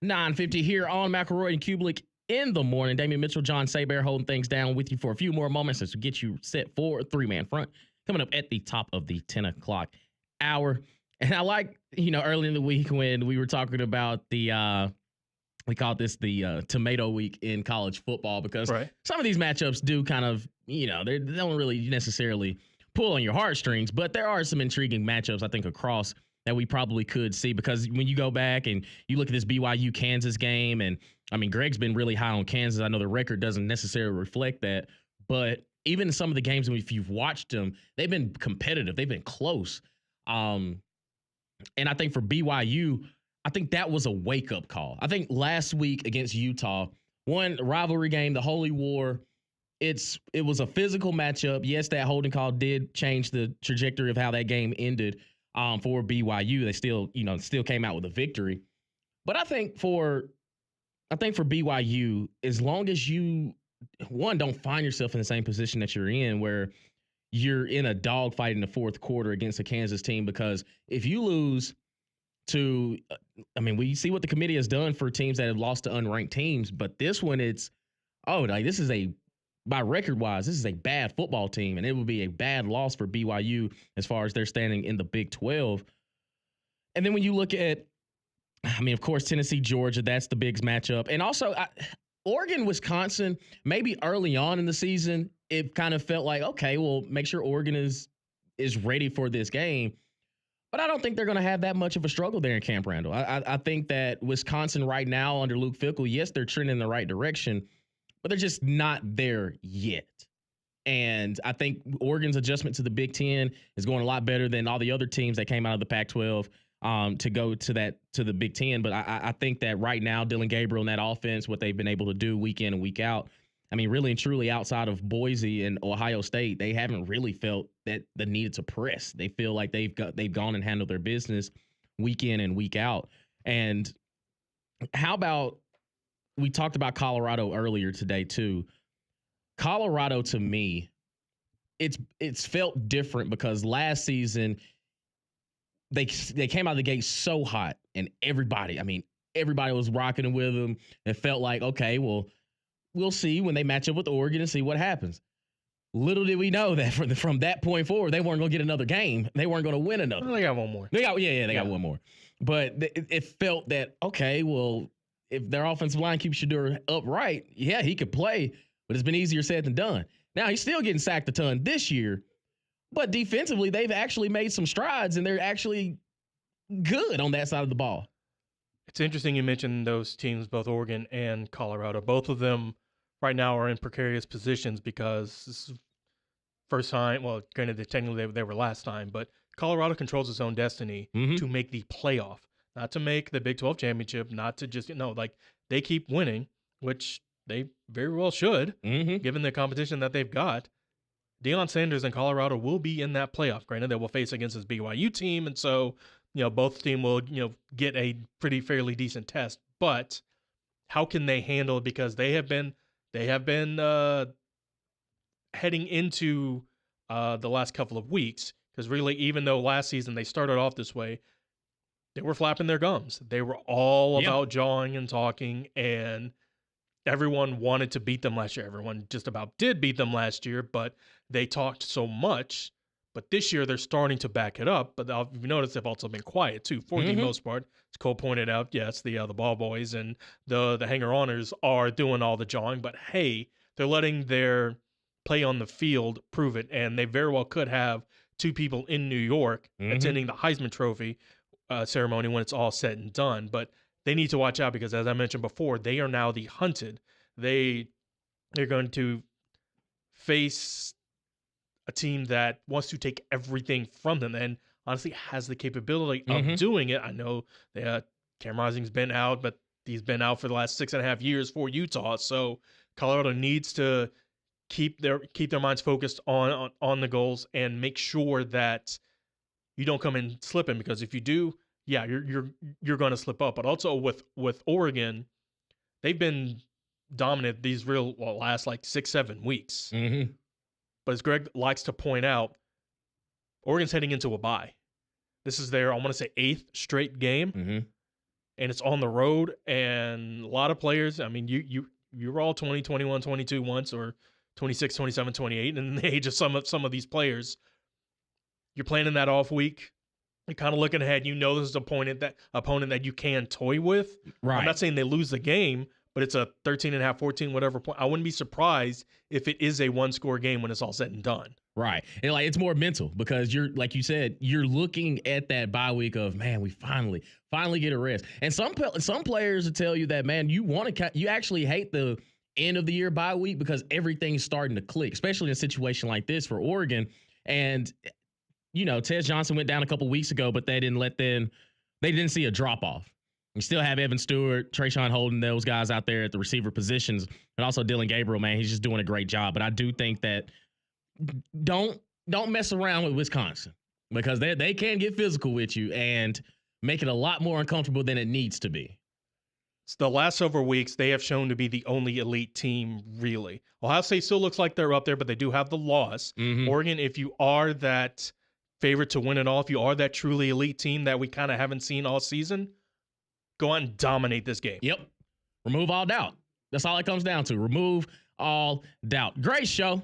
9:50 here on McElroy and Cubelic in the morning. Damian Mitchell, John Saber holding things down with you for a few more moments as we get you set for a three-man front coming up at the top of the 10 o'clock hour. And I like, early in the week when we were talking about the we call this the tomato week in college football because some of these matchups do kind of, they don't really necessarily pull on your heartstrings, but there are some intriguing matchups, I think, across that we probably could see because when you go back and you look at this BYU-Kansas game, and I mean, Greg's been really high on Kansas. I know the record doesn't necessarily reflect that, but even in some of the games, if you've watched them, they've been competitive. They've been close. And I think for BYU, I think that was a wake-up call. I think last week against Utah, one rivalry game, the Holy War, it was a physical matchup. Yes, that holding call did change the trajectory of how that game ended for BYU. They still came out with a victory. But I think for BYU, as long as you, one, don't find yourself in the same position that you're in where you're in a dogfight in the fourth quarter against a Kansas team, because if you lose to, we see what the committee has done for teams that have lost to unranked teams, but this one, this is by record-wise, this is a bad football team, and it would be a bad loss for BYU as far as they're standing in the Big 12. And then when you look at, of course, Tennessee, Georgia, that's the big matchup. And also, Oregon, Wisconsin, maybe early on in the season, it kind of felt like, okay, well, make sure Oregon is ready for this game. But I don't think they're going to have that much of a struggle there in Camp Randall. I think that Wisconsin right now under Luke Fickell, yes, they're trending in the right direction, but they're just not there yet. And I think Oregon's adjustment to the Big Ten is going a lot better than all the other teams that came out of the Pac-12 to go to the Big Ten. But I think that right now, Dylan Gabriel and that offense, what they've been able to do week in and week out, really and truly outside of Boise and Ohio State, they haven't really felt that the need to press. They feel like they've gone and handled their business week in and week out. And how about, we talked about Colorado earlier today too. Colorado, to me, it's felt different because last season they came out of the gate so hot, and everybody was rocking with them. It felt like, okay, well, we'll see when they match up with Oregon and see what happens. Little did we know that from that point forward, they weren't going to get another game. They weren't going to win another. Well, they got one more. They got one more. But it felt that, okay, well, if their offensive line keeps Shedeur upright, yeah, he could play, but it's been easier said than done. Now, he's still getting sacked a ton this year, but defensively, they've actually made some strides, and they're actually good on that side of the ball. It's interesting you mentioned those teams, both Oregon and Colorado. Both of them right now are in precarious positions because this is first time. Well, granted, technically they were last time, but Colorado controls its own destiny to make the playoff, not to make the Big 12 championship, not to just, they keep winning, which they very well should, given the competition that they've got. Deion Sanders and Colorado will be in that playoff. Granted, they will face against his BYU team, and so, both team will, get a fairly decent test. But how can they handle it? Because they have been heading into the last couple of weeks. Because really, even though last season they started off this way, they were flapping their gums. They were all about jawing and talking, and everyone wanted to beat them last year. Everyone just about did beat them last year, but they talked so much. But this year, they're starting to back it up. But if you notice, they've also been quiet, too, for the most part. As Cole pointed out, yes, the ball boys and the hanger-oners are doing all the jawing. But, hey, they're letting their play on the field prove it. And they very well could have two people in New York attending the Heisman Trophy ceremony when it's all said and done. But they need to watch out because, as I mentioned before, they are now the hunted. They're going to face a team that wants to take everything from them and honestly has the capability of doing it. I know Cam Rising's been out, but he's been out for the last 6.5 years for Utah. So Colorado needs to keep their minds focused on the goals and make sure that you don't come in slipping, because if you do, yeah, you're going to slip up. But also with Oregon, they've been dominant these last like 6-7 weeks. But as Greg likes to point out, Oregon's heading into a bye. This is their, I want to say, 8th straight game. and it's on the road, and a lot of players, I mean, you were all 20, 21, 22 once, or 26, 27, 28, and the age of some of these players. You're playing in that off week. You're kind of looking ahead. You know this is an opponent that you can toy with. Right. I'm not saying they lose the game, but it's a 13.5, 14, whatever point. I wouldn't be surprised if it is a one-score game when it's all said and done. Right. And like, it's more mental because you're, like you said, you're looking at that bye week of, man, we finally get a rest. And some players will tell you that, man, you actually hate the end of the year bye week because everything's starting to click, especially in a situation like this for Oregon. And, you know, Tez Johnson went down a couple weeks ago, but they didn't see a drop off. You still have Evan Stewart, Trayshawn Holden, those guys out there at the receiver positions, and also Dylan Gabriel, man, he's just doing a great job. But I do think that don't mess around with Wisconsin because they can get physical with you and make it a lot more uncomfortable than it needs to be. It's the last several weeks, they have shown to be the only elite team, really. Ohio State still looks like they're up there, but they do have the loss. Mm-hmm. Oregon, if you are that favorite to win it all, if you are that truly elite team that we kind of haven't seen all season, go out and dominate this game. Yep. Remove all doubt. That's all it comes down to. Remove all doubt. Great show.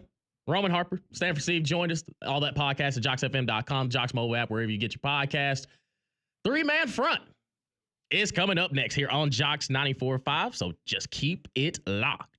Roman Harper, Stanford Steve joined us. All that podcast at JocksFM.com, Jocks mobile app, wherever you get your podcast. 3-man front is coming up next here on Jocks 94.5. So just keep it locked.